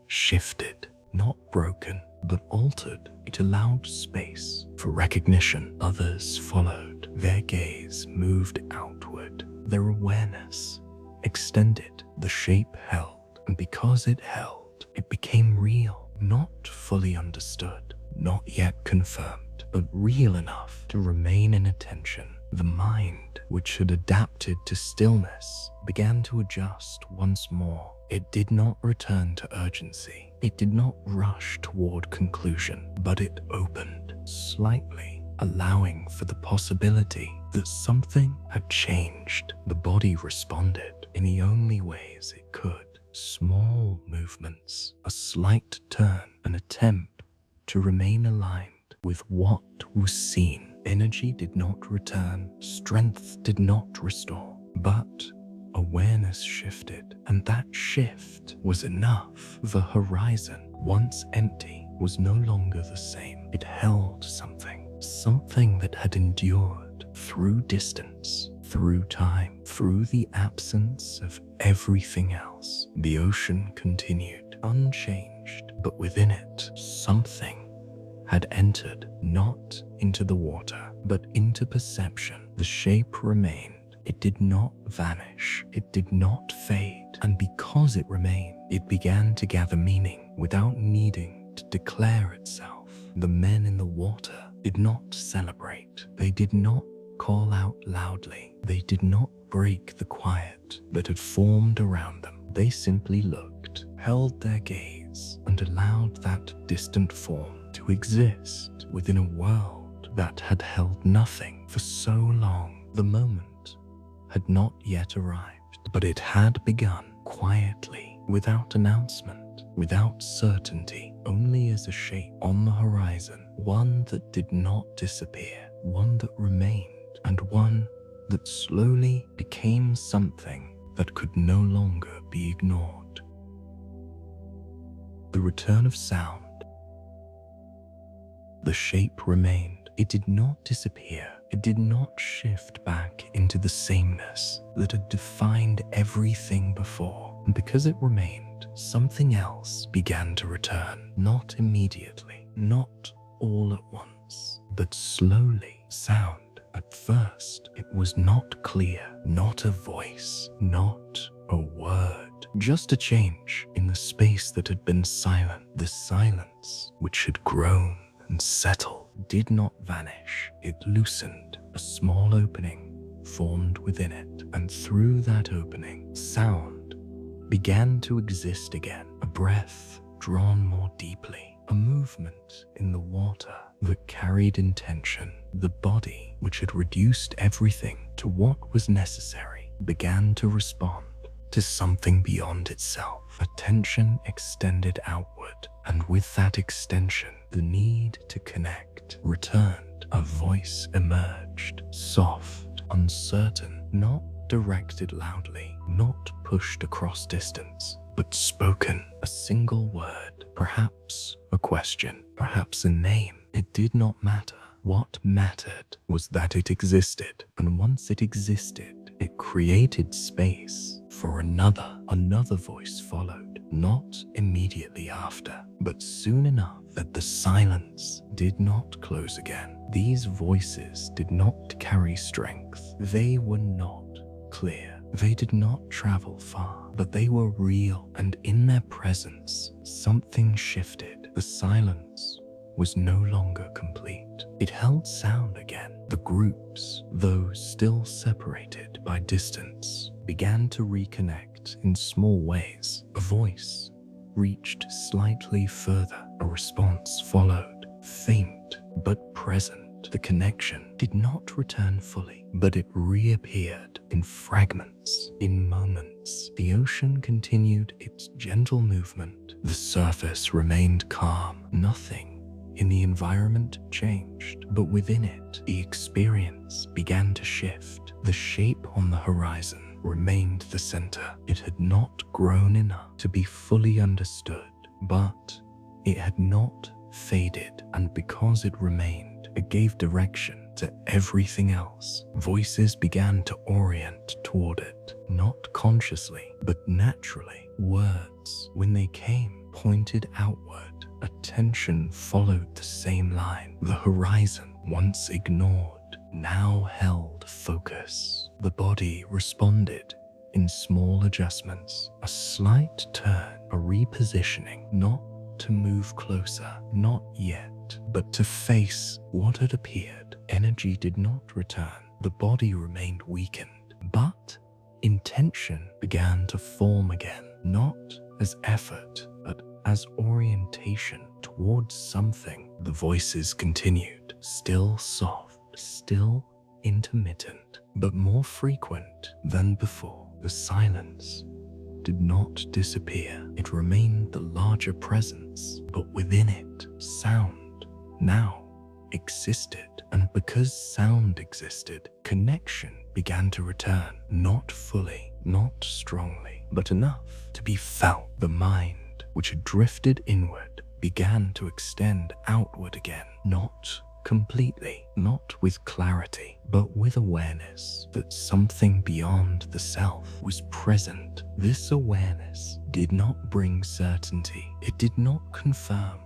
shifted, not broken, but altered. It allowed space for recognition. Others followed. Their gaze moved outward. Their awareness extended. The shape held, and because it held, it became real, not fully understood, not yet confirmed, but real enough to remain in attention. The mind, which had adapted to stillness, began to adjust once more. It did not return to urgency. It did not rush toward conclusion, but it opened slightly, allowing for the possibility that something had changed. The body responded in the only ways it could. Small movements, a slight turn, an attempt to remain aligned with what was seen. Energy did not return, strength did not restore, but awareness shifted, and that shift was enough. The horizon, once empty, was no longer the same. It held something that had endured through distance, through time, through the absence of everything else. The ocean continued, unchanged, but within it, something had entered, not into the water, but into perception. The shape remained. It did not vanish. It did not fade. And because it remained, it began to gather meaning without needing to declare itself. The men in the water did not celebrate. They did not call out loudly. They did not break the quiet that had formed around them. They simply looked, held their gaze, and allowed that distant form to exist within a world that had held nothing for so long. The moment had not yet arrived, but it had begun quietly, without announcement, without certainty, only as a shape on the horizon, one that did not disappear, one that remained, and one that slowly became something that could no longer be ignored. The return of sound. The shape remained. It did not disappear. It did not shift back into the sameness that had defined everything before. And because it remained, something else began to return. Not immediately, not all at once, but slowly. Sound. At first, it was not clear, not a voice, not a word, just a change in the space that had been silent. The silence which had grown and settled did not vanish. It loosened. A small opening formed within it, and through that opening, sound began to exist again. A breath drawn more deeply, a movement in the water that carried intention. The body, which had reduced everything to what was necessary, began to respond to something beyond itself. Attention extended outward, and with that extension, the need to connect returned. A voice emerged, soft, uncertain, not directed loudly, not pushed across distance, but spoken. A single word, perhaps a question, perhaps a name. It did not matter. What mattered was that it existed, and once it existed, it created space for another. Another voice followed, not immediately after, but soon enough that the silence did not close again. These voices did not carry strength. They were not clear. They did not travel far, but they were real, and in their presence, something shifted. The silence was no longer complete. It held sound again. The groups, though still separated by distance, began to reconnect in small ways. A voice reached slightly further. A response followed, faint but present. The connection did not return fully, but it reappeared in fragments, in moments. The ocean continued its gentle movement. The surface remained calm. Nothing in the environment changed, but within it, the experience began to shift. The shape on the horizon remained the center. It had not grown enough to be fully understood, but it had not faded, and because it remained, it gave direction to everything else. Voices began to orient toward it, not consciously, but naturally. Words, when they came, pointed outward. Attention followed the same line. The horizon, once ignored, now held focus. The body responded in small adjustments, a slight turn, a repositioning, not to move closer, not yet, but to face what had appeared. Energy did not return. The body remained weakened, but intention began to form again, not as effort, but as orientation towards something The voices continued, still soft, still intermittent, but more frequent than before. The silence did not disappear. It remained the larger presence, but within it, sound now existed. And because sound existed, connection began to return, not fully, not strongly, but enough to be felt. The mind, which had drifted inward, began to extend outward again, not completely, not with clarity, but with awareness that something beyond the self was present. This awareness did not bring certainty. It did not confirm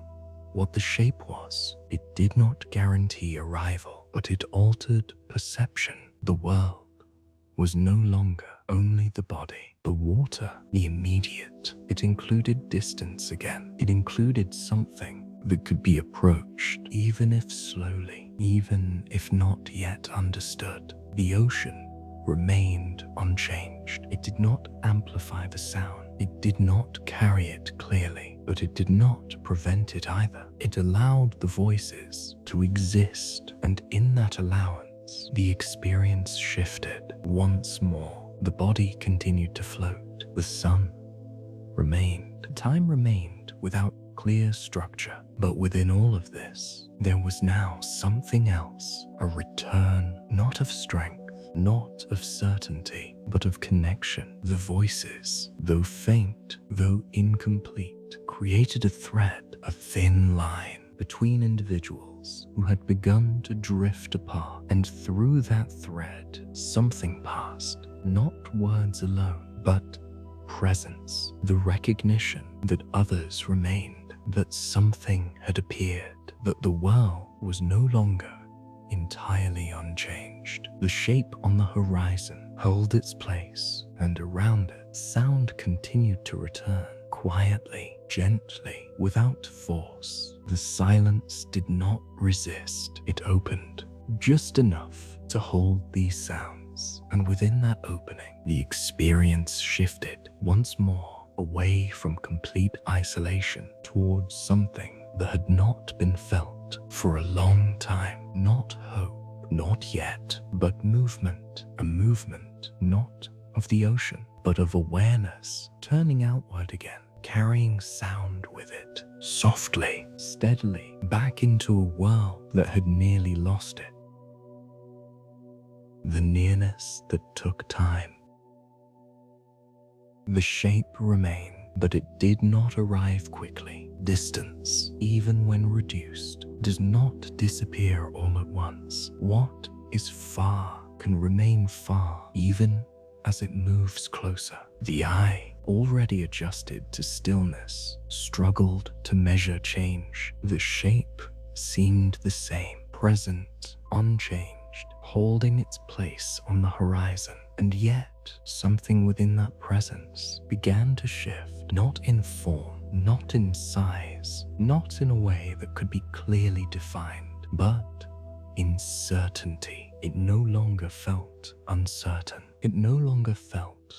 what the shape was. It did not guarantee arrival, but it altered perception. The world was no longer only the body, the water, the immediate. It included distance again. It included something that could be approached, even if slowly, even if not yet understood. The ocean remained unchanged. It did not amplify the sound. It did not carry it clearly, but it did not prevent it either. It allowed the voices to exist, and in that allowance, the experience shifted once more. The body continued to float. The sun remained. Time remained without clear structure. But within all of this, there was now something else, a return, not of strength, not of certainty, but of connection. The voices, though faint, though incomplete, created a thread, a thin line between individuals who had begun to drift apart. And through that thread, something passed, not words alone, but presence, the recognition that others remained, that something had appeared, that the world was no longer entirely unchanged. The shape on the horizon held its place, and around it, sound continued to return, quietly, gently, without force. The silence did not resist. It opened just enough to hold these sounds, and within that opening, the experience shifted once more away from complete isolation towards something that had not been felt for a long time. Not hope, not yet, but movement. A movement not of the ocean, but of awareness, turning outward again, carrying sound with it, softly, steadily, back into a world that had nearly lost it. The nearness that took time. The shape remained, but it did not arrive quickly. Distance, even when reduced, does not disappear all at once. What is far can remain far, even as it moves closer. The eye, already adjusted to stillness, struggled to measure change. The shape seemed the same, present, unchanged, holding its place on the horizon. And yet, something within that presence began to shift, not in form, not in size, not in a way that could be clearly defined, but in certainty. It no longer felt uncertain. It no longer felt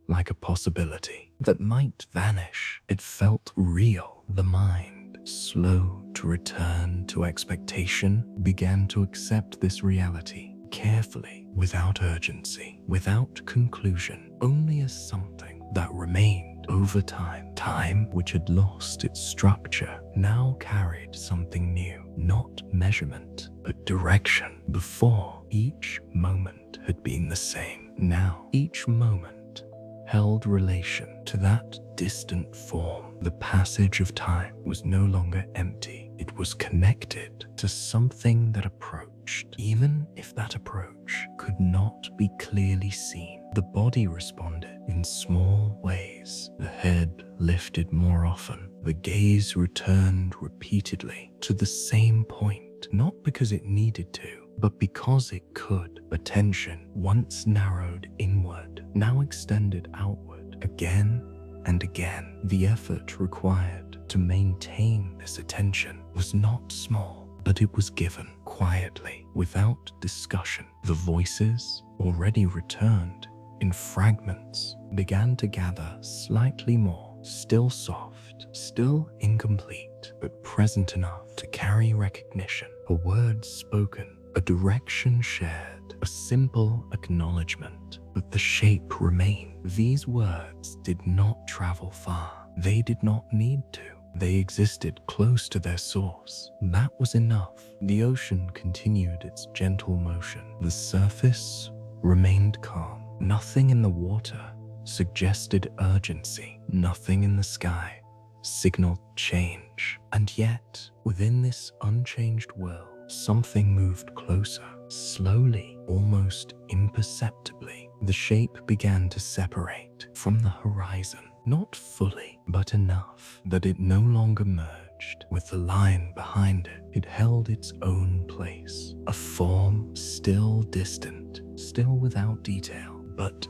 like a possibility that might vanish. It felt real. The mind, slow to return to expectation, began to accept this reality carefully, without urgency, without conclusion, only as something that remained over time. Time, which had lost its structure, now carried something new, not measurement, but direction. Before, each moment had been the same. Now, each moment held relation to that distant form. The passage of time was no longer empty. It was connected to something that approached, even if that approach could not be clearly seen. The body responded in small ways. The head lifted more often. The gaze returned repeatedly to the same point, not because it needed to, but because it could. Attention, once narrowed inward, now extended outward again and again. The effort required to maintain this attention was not small, but it was given quietly, without discussion. The voices, already returned in fragments, began to gather slightly more, still soft, still incomplete, but present enough to carry recognition. A word spoken, a direction shared, a simple acknowledgement, but the shape remained. These words did not travel far. They did not need to. They existed close to their source. That was enough. The ocean continued its gentle motion. The surface remained calm. Nothing in the water suggested urgency. Nothing in the sky signaled change. And yet, within this unchanged world, something moved closer. Slowly, almost imperceptibly, the shape began to separate from the horizon. Not fully, but enough that it no longer merged with the line behind it. It held its own place. A form still distant, still without detail, but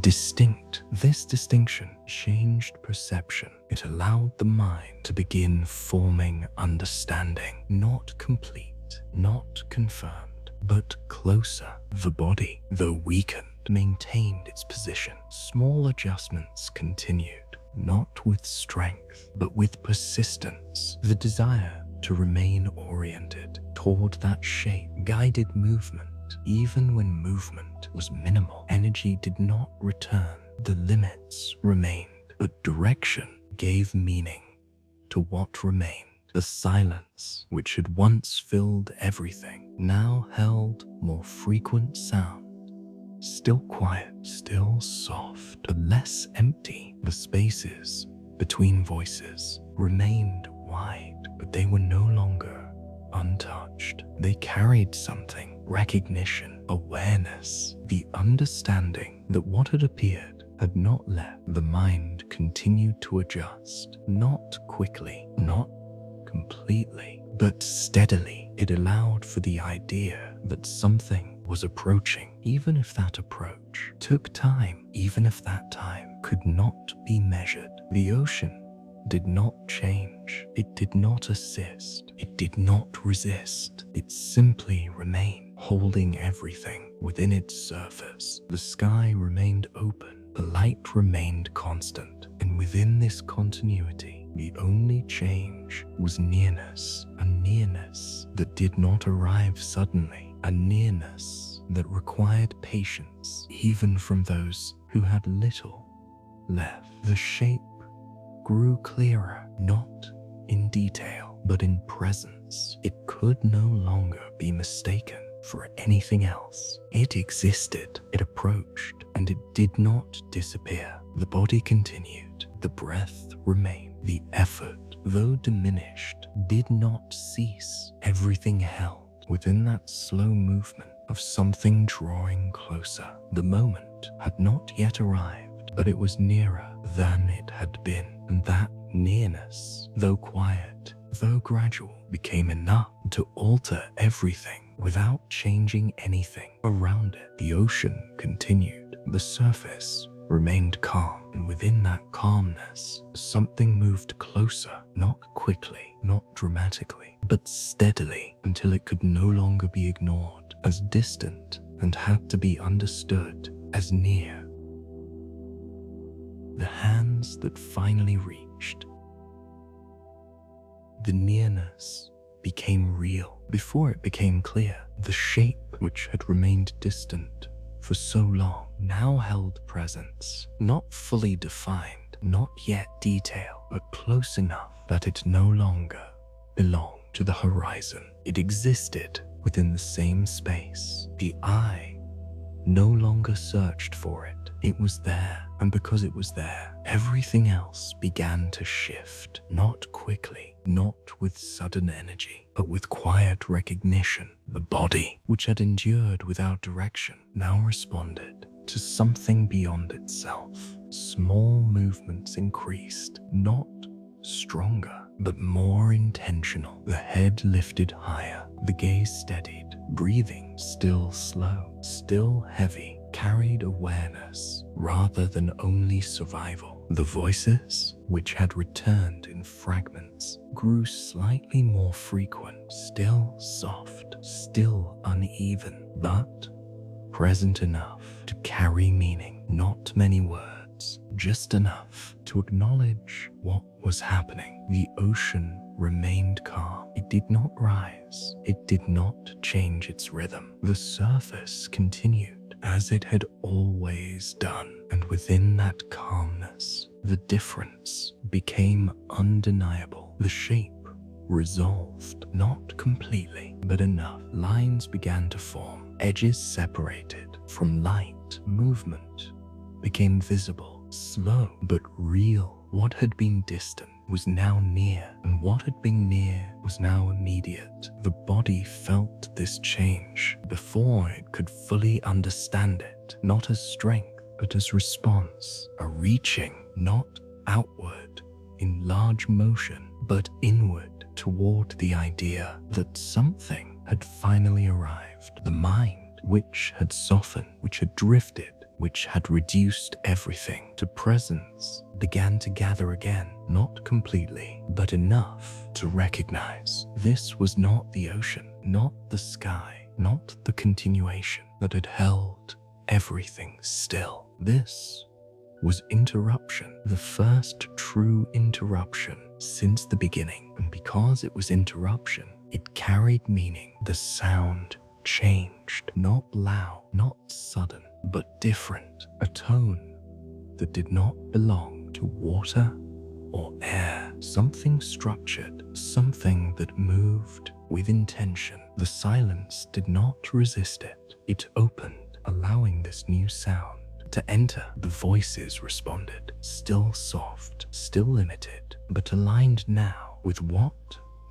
distinct. This distinction changed perception. It allowed the mind to begin forming understanding. Not complete, not confirmed, but closer. The body, though weakened, maintained its position. Small adjustments continued, not with strength, but with persistence. The desire to remain oriented toward that shape guided movement. Even when movement was minimal, energy did not return. The limits remained, but direction gave meaning to what remained. The silence, which had once filled everything, now held more frequent sound. Still quiet, still soft, but less empty. The spaces between voices remained wide, but they were no longer untouched. They carried something: recognition, awareness, the understanding that what had appeared had not left. The mind continued to adjust, not quickly, not completely, but steadily. It allowed for the idea that something was approaching, even if that approach took time, even if that time could not be measured. The ocean did not change. It did not assist. It did not resist. It simply remained, holding everything within its surface. The sky remained open. The light remained constant. And within this continuity, the only change was nearness. A nearness that did not arrive suddenly. A nearness that required patience, even from those who had little left. The shape grew clearer, not in detail, but in presence. It could no longer be mistaken for anything else. It existed, it approached, and it did not disappear. The body continued, the breath remained, the effort, though diminished, did not cease. Everything held within that slow movement of something drawing closer. The moment had not yet arrived, but it was nearer than it had been, and that nearness, though quiet, though gradual, became enough to alter everything without changing anything around it. The ocean continued. The surface remained calm, and within that calmness, something moved closer, not quickly, not dramatically, but steadily, until it could no longer be ignored as distant and had to be understood as near. The hands that finally reached. The nearness became real before it became clear. The shape, which had remained distant for so long, now held presence, not fully defined, not yet detailed, but close enough that it no longer belonged to the horizon. It existed within the same space. The eye no longer searched for it. It was there, and because it was there, everything else began to shift, not quickly, not with sudden energy, but with quiet recognition. The body, which had endured without direction, now responded to something beyond itself. Small movements increased, not stronger, but more intentional. The head lifted higher, the gaze steadied, breathing still slow, still heavy, carried awareness rather than only survival. The voices, which had returned in fragments, grew slightly more frequent, still soft, still uneven, but present enough to carry meaning. Not many words, just enough to acknowledge what was happening. The ocean remained calm. It did not rise. It did not change its rhythm. The surface continued as it had always done, and within that calmness, the difference became undeniable. The shape resolved, not completely, but enough. Lines began to form, edges separated from light. Movement became visible, slow but real. What had been distant was now near, and what had been near was now immediate. The body felt this change before it could fully understand it, not as strength, but as response, a reaching, not outward in large motion, but inward toward the idea that something had finally arrived. The mind, which had softened, which had drifted, which had reduced everything to presence, began to gather again, not completely, but enough to recognize this was not the ocean, not the sky, not the continuation that had held everything still. This was interruption, the first true interruption since the beginning. And because it was interruption, it carried meaning. The sound changed, not loud, not sudden, but different, a tone that did not belong to water or air, something structured, something that moved with intention. The silence did not resist it. It opened, allowing this new sound to enter. The voices responded, still soft, still limited, but aligned now with what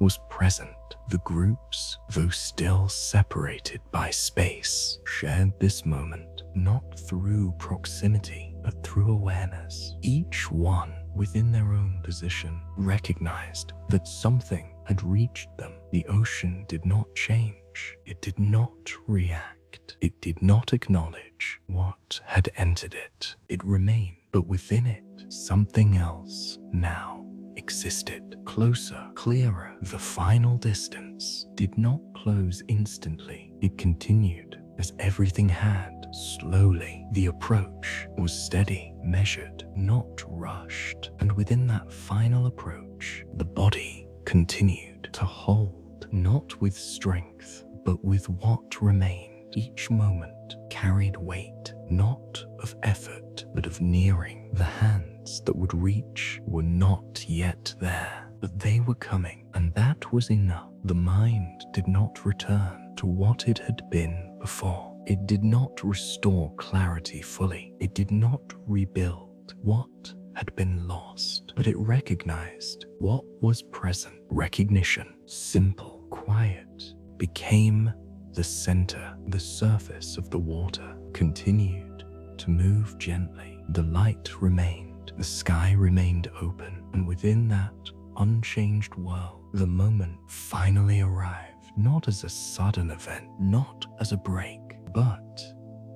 was present. The groups, though still separated by space, shared this moment, not through proximity, but through awareness. Each one, within their own position, recognized that something had reached them. The ocean did not change. It did not react. It did not acknowledge what had entered it. It remained, but within it, something else now existed, closer, clearer. The final distance did not close instantly. It continued as everything had, slowly. The approach was steady, measured, not rushed. And within that final approach, the body continued to hold, not with strength, but with what remained. Each moment carried weight, not of effort, but of nearing. The hands that would reach were not yet there, but they were coming, and that was enough. The mind did not return to what it had been before. It did not restore clarity fully. It did not rebuild what had been lost, but it recognized what was present. Recognition, simple, quiet, became the center. The surface of the water continued to move gently. The light remained. The sky remained open, and within that unchanged world, the moment finally arrived, not as a sudden event, not as a break, but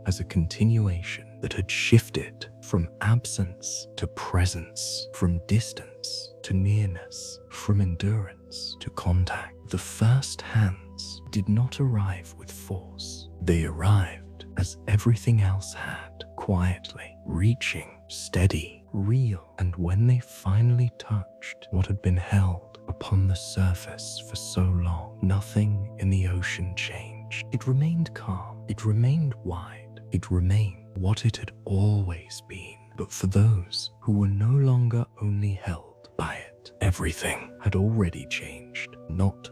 as a continuation that had shifted from absence to presence, from distance to nearness, from endurance to contact. The first hands did not arrive with force. They arrived as everything else had, quietly, reaching, steady, real. And when they finally touched what had been held upon the surface for so long, nothing in the ocean changed. It remained calm. It remained wide. It remained what it had always been. But for those who were no longer only held by it, everything had already changed. Not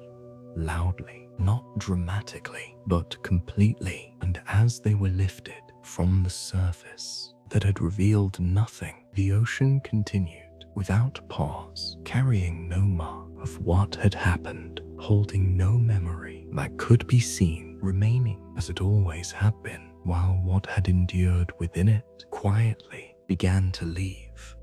loudly, not dramatically, but completely. And as they were lifted from the surface that had revealed nothing, the ocean continued without pause, carrying no mark of what had happened, holding no memory that could be seen, remaining as it always had been, while what had endured within it quietly began to leave.